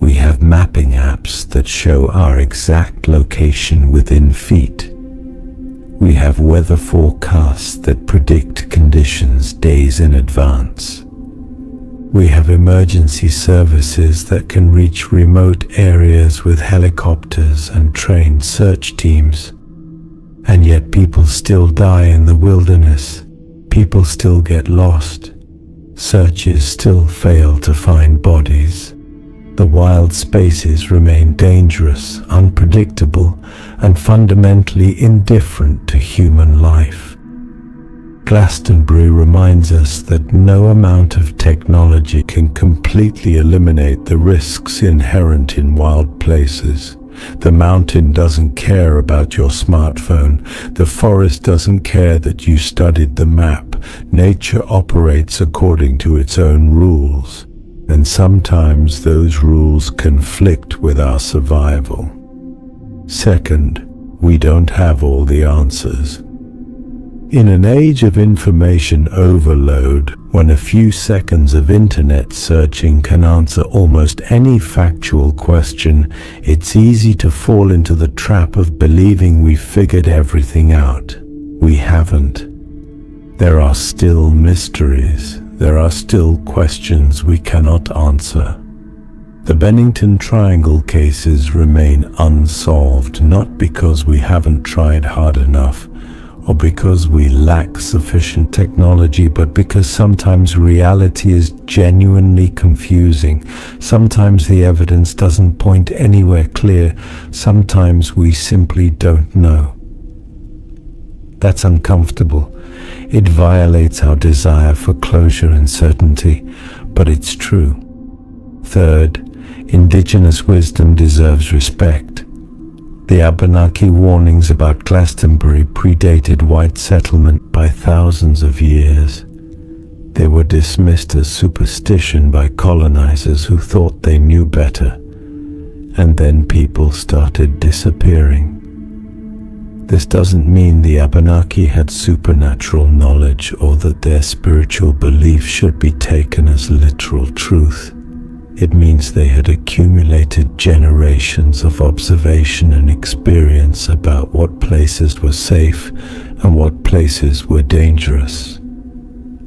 We have mapping apps that show our exact location within feet. We have weather forecasts that predict conditions days in advance. We have emergency services that can reach remote areas with helicopters and trained search teams. And yet people still die in the wilderness. People still get lost. Searches still fail to find bodies. The wild spaces remain dangerous, unpredictable, and fundamentally indifferent to human life. Glastenbury reminds us that no amount of technology can completely eliminate the risks inherent in wild places. The mountain doesn't care about your smartphone. The forest doesn't care that you studied the map. Nature operates according to its own rules, and sometimes those rules conflict with our survival. Second, we don't have all the answers. In an age of information overload, when a few seconds of internet searching can answer almost any factual question, it's easy to fall into the trap of believing we've figured everything out. We haven't. There are still mysteries. There are still questions we cannot answer. The Bennington Triangle cases remain unsolved, not because we haven't tried hard enough, or because we lack sufficient technology, but because sometimes reality is genuinely confusing. Sometimes the evidence doesn't point anywhere clear. Sometimes we simply don't know. That's uncomfortable. It violates our desire for closure and certainty, but it's true. Third, indigenous wisdom deserves respect. The Abenaki warnings about Glastenbury predated white settlement by thousands of years. They were dismissed as superstition by colonizers who thought they knew better, and then people started disappearing. This doesn't mean the Abenaki had supernatural knowledge or that their spiritual belief should be taken as literal truth. It means they had accumulated generations of observation and experience about what places were safe and what places were dangerous.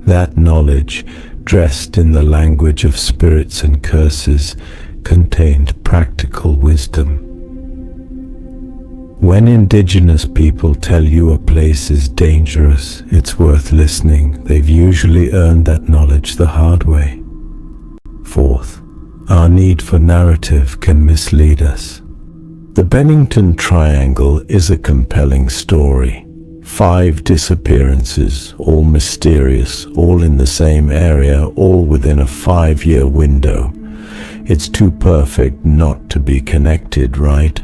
That knowledge, dressed in the language of spirits and curses, contained practical wisdom. When indigenous people tell you a place is dangerous, it's worth listening. They've usually earned that knowledge the hard way. Fourth, Our need for narrative can mislead us. The Bennington Triangle is a compelling story. 5 disappearances, all mysterious, all in the same area, all within a 5-year window. It's too perfect not to be connected, right?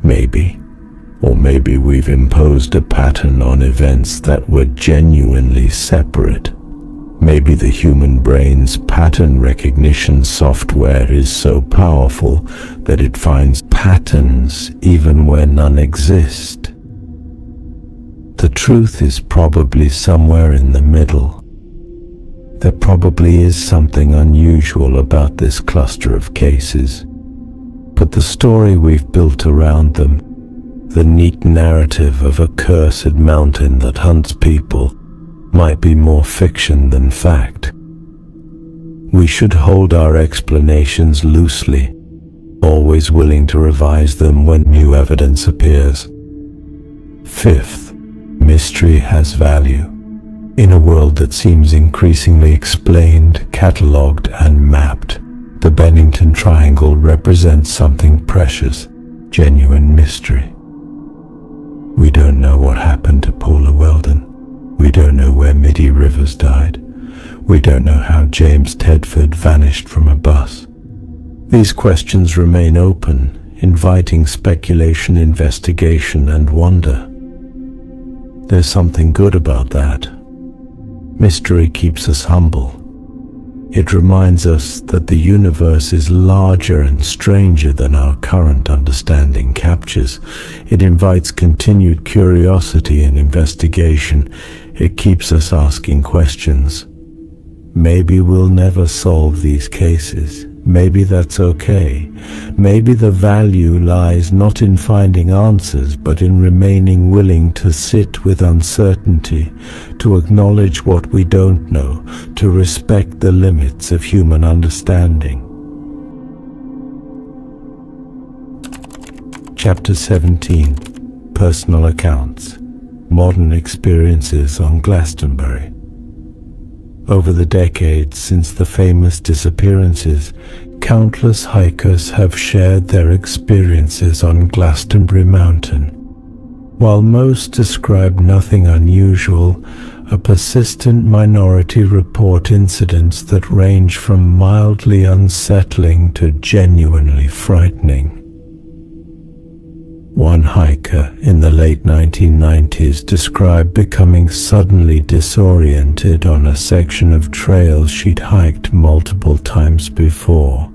Maybe. Or maybe we've imposed a pattern on events that were genuinely separate. Maybe the human brain's pattern recognition software is so powerful that it finds patterns even where none exist. The truth is probably somewhere in the middle. There probably is something unusual about this cluster of cases, but the story we've built around them, the neat narrative of a cursed mountain that hunts people, might be more fiction than fact. We should hold our explanations loosely, always willing to revise them when new evidence appears. 5th, mystery has value. In a world that seems increasingly explained, catalogued, and mapped, the Bennington Triangle represents something precious, genuine mystery. We don't know what happened to Paula Welden. We don't know where Middie Rivers died. We don't know how James Tedford vanished from a bus. These questions remain open, inviting speculation, investigation, and wonder. There's something good about that. Mystery keeps us humble. It reminds us that the universe is larger and stranger than our current understanding captures. It invites continued curiosity and investigation. It keeps us asking questions. Maybe we'll never solve these cases. Maybe that's okay. Maybe the value lies not in finding answers, but in remaining willing to sit with uncertainty, to acknowledge what we don't know, to respect the limits of human understanding. Chapter 17. Personal Accounts. Modern Experiences on Glastenbury. Over the decades since the famous disappearances, countless hikers have shared their experiences on Glastenbury Mountain. While most describe nothing unusual, a persistent minority report incidents that range from mildly unsettling to genuinely frightening. One hiker in the late 1990s described becoming suddenly disoriented on a section of trail she'd hiked multiple times before.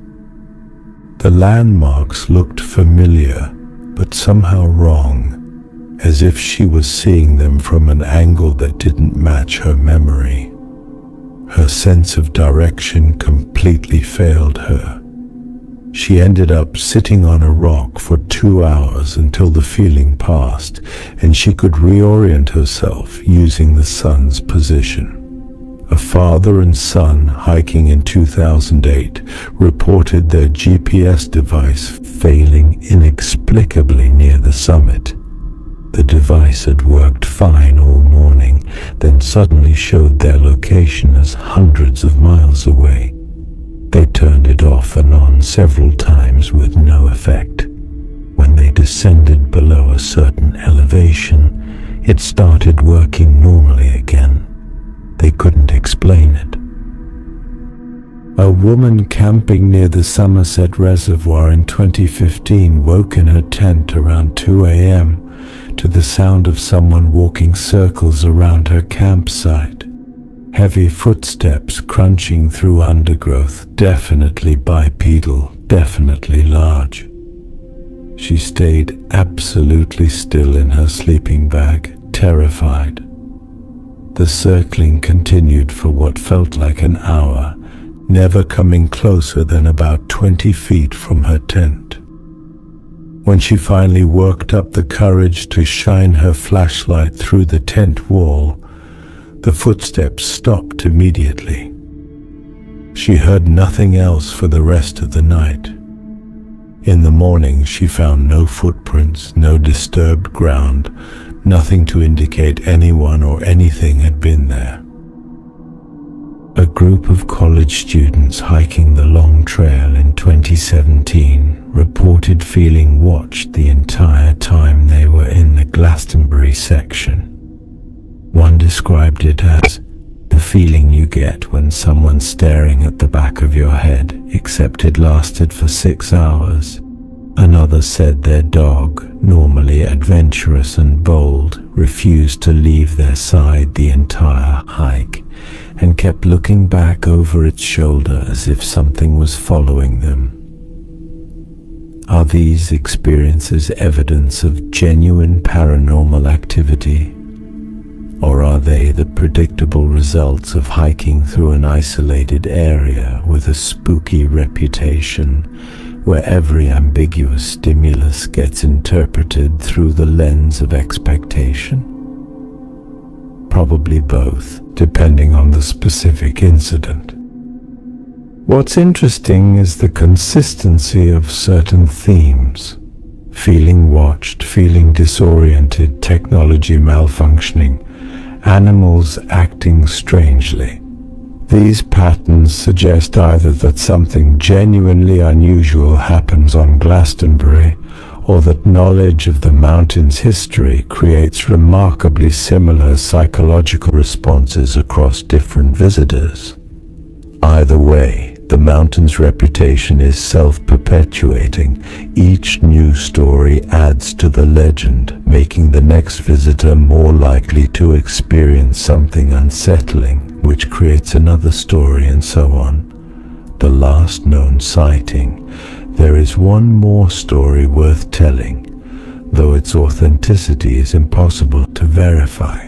The landmarks looked familiar, but somehow wrong, as if she was seeing them from an angle that didn't match her memory. Her sense of direction completely failed her. She ended up sitting on a rock for 2 hours until the feeling passed and she could reorient herself using the sun's position. A father and son hiking in 2008 reported their GPS device failing inexplicably near the summit. The device had worked fine all morning, then suddenly showed their location as hundreds of miles away. They turned it off and on several times with no effect. When they descended below a certain elevation, it started working normally again. They couldn't explain it. A woman camping near the Somerset Reservoir in 2015 woke in her tent around 2 a.m. to the sound of someone walking circles around her campsite. Heavy footsteps crunching through undergrowth, definitely bipedal, definitely large. She stayed absolutely still in her sleeping bag, terrified. The circling continued for what felt like an hour, never coming closer than about 20 feet from her tent. When she finally worked up the courage to shine her flashlight through the tent wall, the footsteps stopped immediately. She heard nothing else for the rest of the night. In the morning, she found no footprints, no disturbed ground, nothing to indicate anyone or anything had been there. A group of college students hiking the long trail in 2017 reported feeling watched the entire time they were in the Glastenbury section. One described it as the feeling you get when someone's staring at the back of your head, except it lasted for 6 hours. Another said their dog, normally adventurous and bold, refused to leave their side the entire hike and kept looking back over its shoulder as if something was following them. Are these experiences evidence of genuine paranormal activity? Or are they the predictable results of hiking through an isolated area with a spooky reputation, where every ambiguous stimulus gets interpreted through the lens of expectation? Probably both, depending on the specific incident. What's interesting is the consistency of certain themes. Feeling watched, feeling disoriented, technology malfunctioning, animals acting strangely. These patterns suggest either that something genuinely unusual happens on Glastenbury, or that knowledge of the mountain's history creates remarkably similar psychological responses across different visitors. Either way, the mountain's reputation is self-perpetuating. Each new story adds to the legend, making the next visitor more likely to experience something unsettling, which creates another story, and so on. The last known sighting. There is one more story worth telling, though its authenticity is impossible to verify.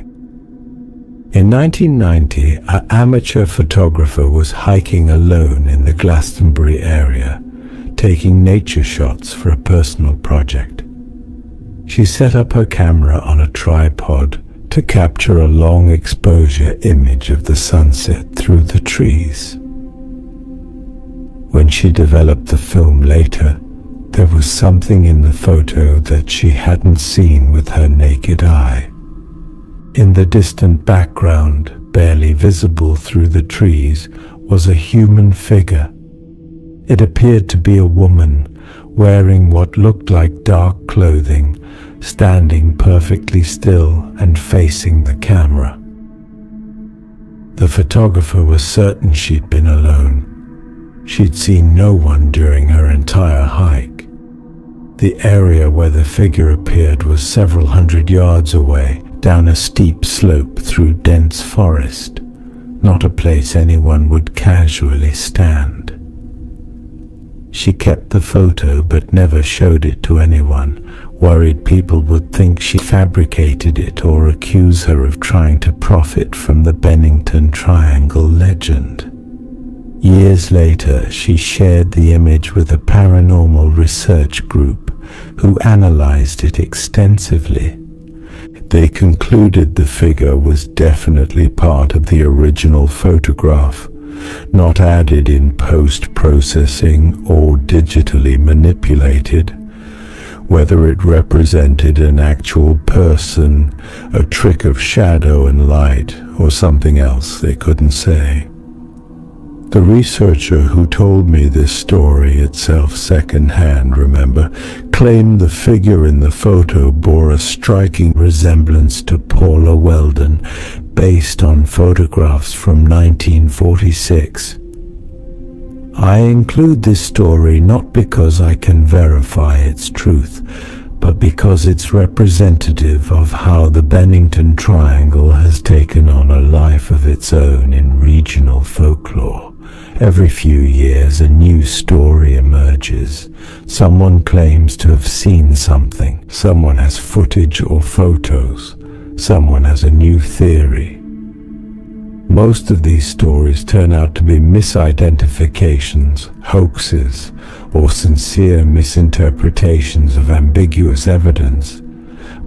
In 1990, an amateur photographer was hiking alone in the Glastenbury area, taking nature shots for a personal project. She set up her camera on a tripod to capture a long exposure image of the sunset through the trees. When she developed the film later, there was something in the photo that she hadn't seen with her naked eye. In the distant background, barely visible through the trees, was a human figure. It appeared to be a woman, wearing what looked like dark clothing, standing perfectly still and facing the camera. The photographer was certain she'd been alone. She'd seen no one during her entire hike. The area where the figure appeared was several hundred yards away, down a steep slope through dense forest, not a place anyone would casually stand. She kept the photo but never showed it to anyone, worried people would think she fabricated it or accuse her of trying to profit from the Bennington Triangle legend. Years later, she shared the image with a paranormal research group who analyzed it extensively. They concluded the figure was definitely part of the original photograph, not added in post-processing or digitally manipulated. Whether it represented an actual person, a trick of shadow and light, or something else, they couldn't say. The researcher who told me this story itself secondhand, remember, claimed the figure in the photo bore a striking resemblance to Paula Welden, based on photographs from 1946. I include this story not because I can verify its truth, but because it's representative of how the Bennington Triangle has taken on a life of its own in regional folklore. Every few years a new story emerges. Someone claims to have seen something. Someone has footage or photos. Someone has a new theory. Most of these stories turn out to be misidentifications, hoaxes, or sincere misinterpretations of ambiguous evidence.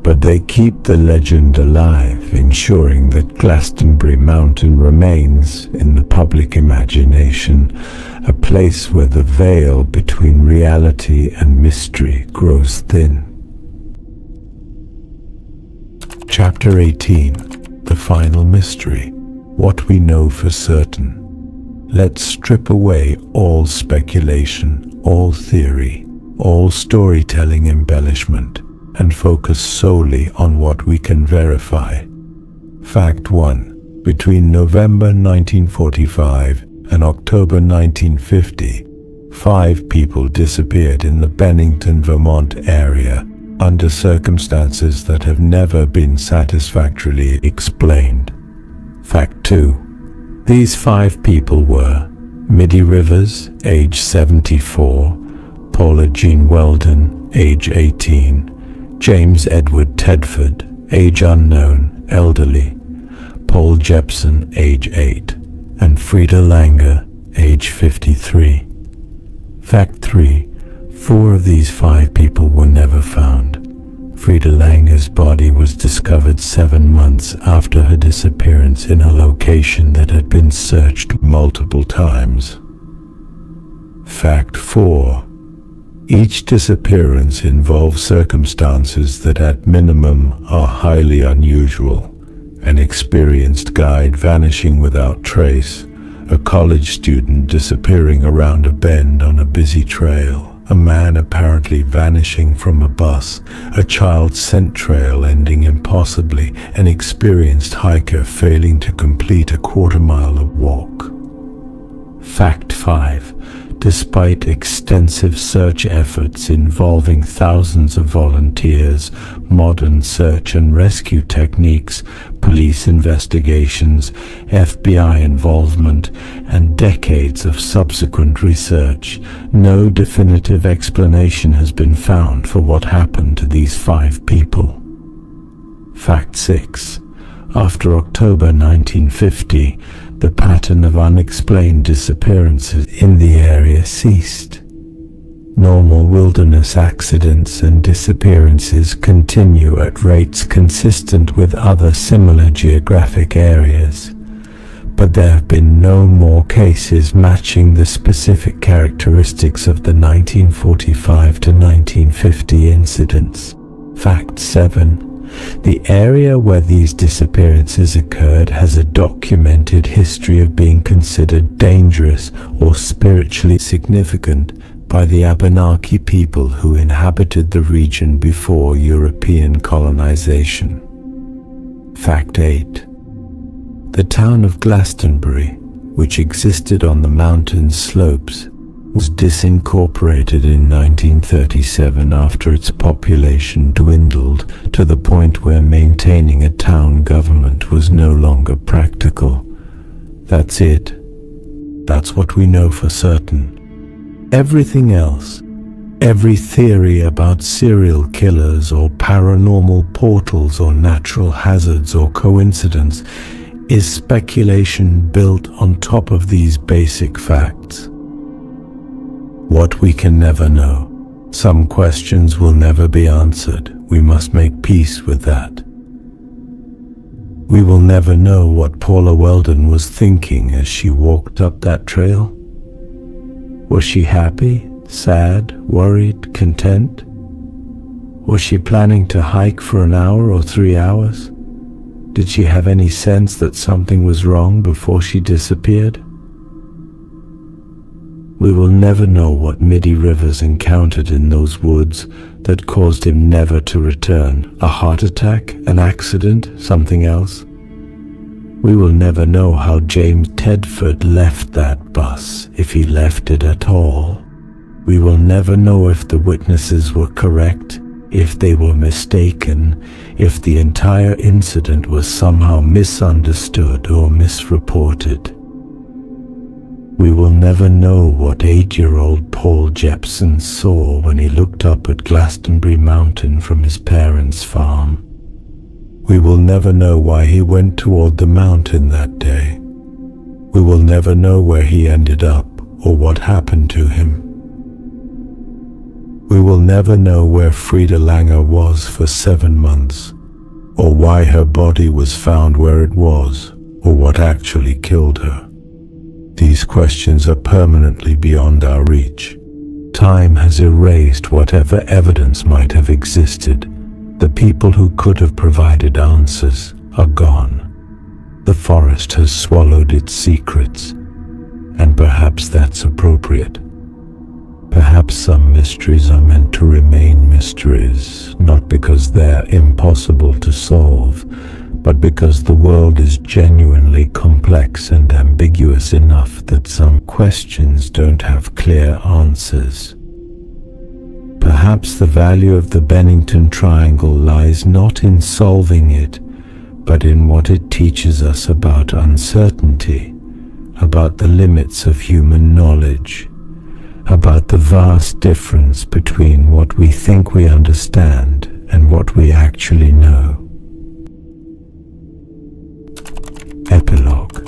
But they keep the legend alive, ensuring that Glastenbury Mountain remains, in the public imagination, a place where the veil between reality and mystery grows thin. Chapter 18. The Final Mystery. What we know for certain. Let's strip away all speculation, all theory, all storytelling embellishment, and focus solely on what we can verify. Fact 1. Between November 1945 and October 1950, 5 people disappeared in the Bennington, Vermont area under circumstances that have never been satisfactorily explained. Fact 2. These 5 people were Middie Rivers, age 74, Paula Jean Welden, age 18, James Edward Tedford, age unknown, elderly, Paul Jepson, age 8, and Frida Langer, age 53. Fact 3. 4 of these 5 people were never found. Frida Langer's body was discovered 7 months after her disappearance in a location that had been searched multiple times. Fact 4. Each disappearance involves circumstances that at minimum are highly unusual. An experienced guide vanishing without trace, a college student disappearing around a bend on a busy trail, a man apparently vanishing from a bus, a child's scent trail ending impossibly, an experienced hiker failing to complete a quarter-mile of walk. Fact 5. Despite extensive search efforts involving thousands of volunteers, modern search and rescue techniques, police investigations, FBI involvement, and decades of subsequent research, no definitive explanation has been found for what happened to these 5 people. Fact 6. After October 1950, the pattern of unexplained disappearances in the area ceased. Normal wilderness accidents and disappearances continue at rates consistent with other similar geographic areas, but there have been no more cases matching the specific characteristics of the 1945 to 1950 incidents. Fact 7. The area where these disappearances occurred has a documented history of being considered dangerous or spiritually significant by the Abenaki people who inhabited the region before European colonization. Fact 8. The town of Glastenbury, which existed on the mountain's slopes, was disincorporated in 1937 after its population dwindled to the point where maintaining a town government was no longer practical. That's it. That's what we know for certain. Everything else, every theory about serial killers or paranormal portals or natural hazards or coincidence, is speculation built on top of these basic facts. What we can never know. Some questions will never be answered. We must make peace with that. We will never know what Paula Welden was thinking as she walked up that trail. Was she happy, sad, worried, content? Was she planning to hike for an hour or 3 hours? Did she have any sense that something was wrong before she disappeared? We will never know what Middie Rivers encountered in those woods that caused him never to return. A heart attack, an accident, something else? We will never know how James Tedford left that bus, if he left it at all. We will never know if the witnesses were correct, if they were mistaken, if the entire incident was somehow misunderstood or misreported. We will never know what 8-year-old Paul Jepson saw when he looked up at Glastenbury Mountain from his parents' farm. We will never know why he went toward the mountain that day. We will never know where he ended up or what happened to him. We will never know where Frida Langer was for 7 months, or why her body was found where it was, or what actually killed her. These questions are permanently beyond our reach. Time has erased whatever evidence might have existed. The people who could have provided answers are gone. The forest has swallowed its secrets, And perhaps that's appropriate. Perhaps some mysteries are meant to remain mysteries, not because they're impossible to solve, but because the world is genuinely complex and ambiguous enough that some questions don't have clear answers. Perhaps the value of the Bennington Triangle lies not in solving it, but in what it teaches us about uncertainty, about the limits of human knowledge, about the vast difference between what we think we understand and what we actually know. Epilogue.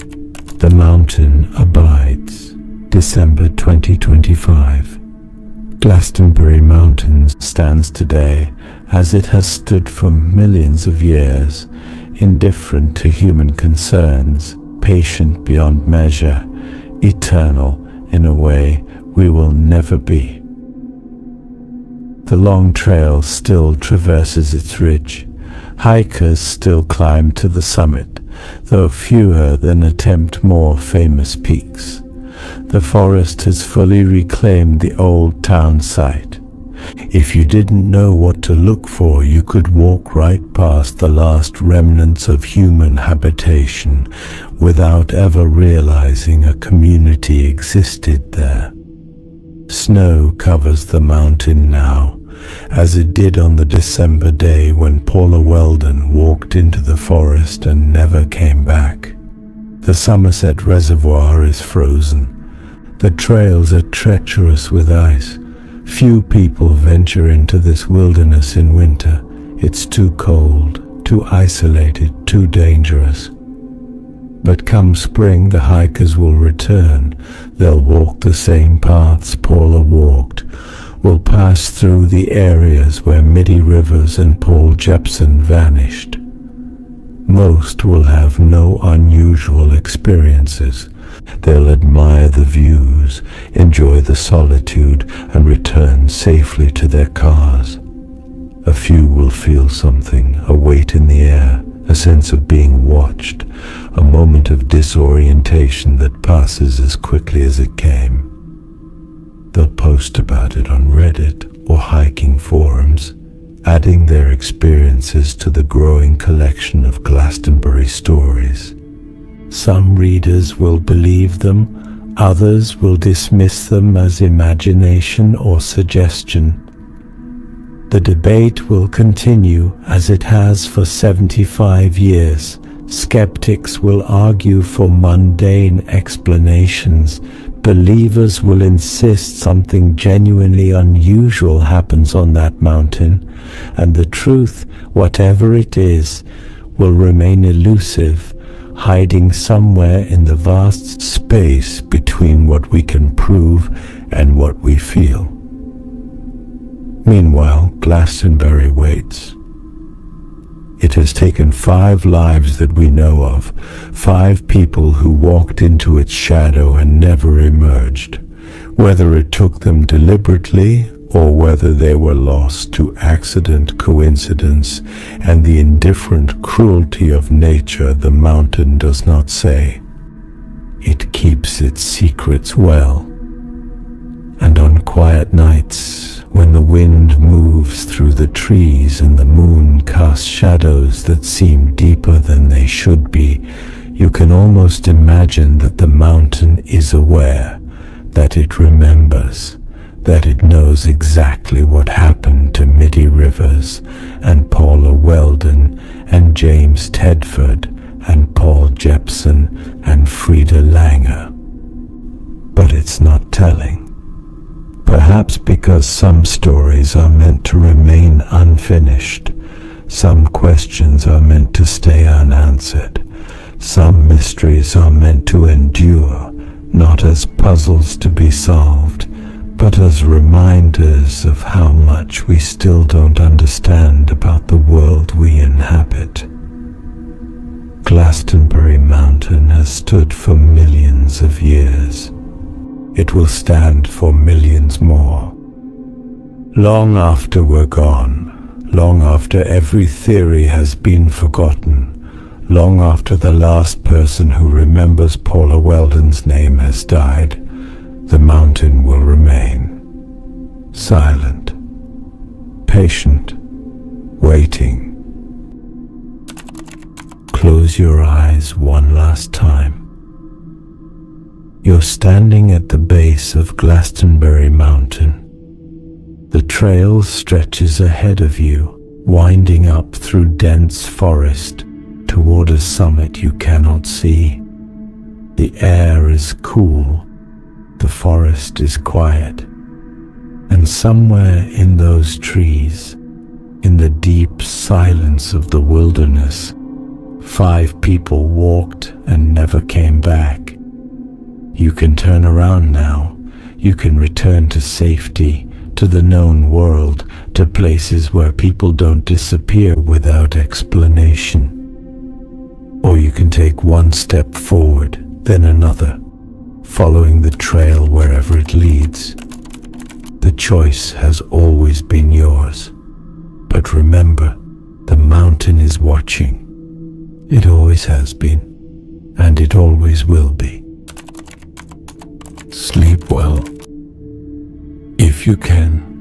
The Mountain Abides. December 2025. Glastenbury Mountain stands today as it has stood for millions of years, indifferent to human concerns, patient beyond measure, eternal in a way we will never be. The long trail still traverses its ridge. Hikers still climb to the summit, though fewer than attempt more famous peaks. The forest has fully reclaimed the old town site. If you didn't know what to look for, you could walk right past the last remnants of human habitation without ever realizing a community existed there. Snow covers the mountain now, as it did on the December day when Paula Welden walked into the forest and never came back. The Somerset Reservoir is frozen. The trails are treacherous with ice. Few people venture into this wilderness in winter. It's too cold, too isolated, too dangerous. But come spring, the hikers will return. They'll walk the same paths Paula walked, will pass through the areas where Middie Rivers and Paul Jean vanished. Most will have no unusual experiences. They'll admire the views, enjoy the solitude, and return safely to their cars. A few will feel something, a weight in the air, a sense of being watched, a moment of disorientation that passes as quickly as it came. They'll post about it on Reddit or hiking forums, adding their experiences to the growing collection of Glastenbury stories. Some readers will believe them, others will dismiss them as imagination or suggestion. The debate will continue as it has for 75 years. Skeptics will argue for mundane explanations. Believers will insist something genuinely unusual happens on that mountain, and the truth, whatever it is, will remain elusive, hiding somewhere in the vast space between what we can prove and what we feel. Meanwhile, Glastenbury waits. It has taken 5 lives that we know of, 5 people who walked into its shadow and never emerged. Whether it took them deliberately or whether they were lost to accident, coincidence, and the indifferent cruelty of nature, the mountain does not say. It keeps its secrets well. And on quiet nights, when the wind moves through the trees and the moon casts shadows that seem deeper than they should be, you can almost imagine that the mountain is aware, that it remembers, that it knows exactly what happened to Middie Rivers and Paula Welden and James Tedford and Paul Jean and Frida Langer. But it's not telling. Perhaps because some stories are meant to remain unfinished, some questions are meant to stay unanswered, some mysteries are meant to endure, not as puzzles to be solved, but as reminders of how much we still don't understand about the world we inhabit. Glastenbury Mountain has stood for millions of years. It will stand for millions more. Long after we're gone, long after every theory has been forgotten, Long after the last person who remembers Paula Welden's name has died, the mountain will remain silent, patient, waiting. Close your eyes one last time. You're standing at the base of Glastenbury Mountain. The trail stretches ahead of you, winding up through dense forest toward a summit you cannot see. The air is cool, the forest is quiet, and somewhere in those trees, in the deep silence of the wilderness, 5 people walked and never came back. You can turn around now. You can return to safety, to the known world, to places where people don't disappear without explanation. Or you can take one step forward, then another, following the trail wherever it leads. The choice has always been yours. But remember, the mountain is watching. It always has been, and it always will be. Sleep well, if you can.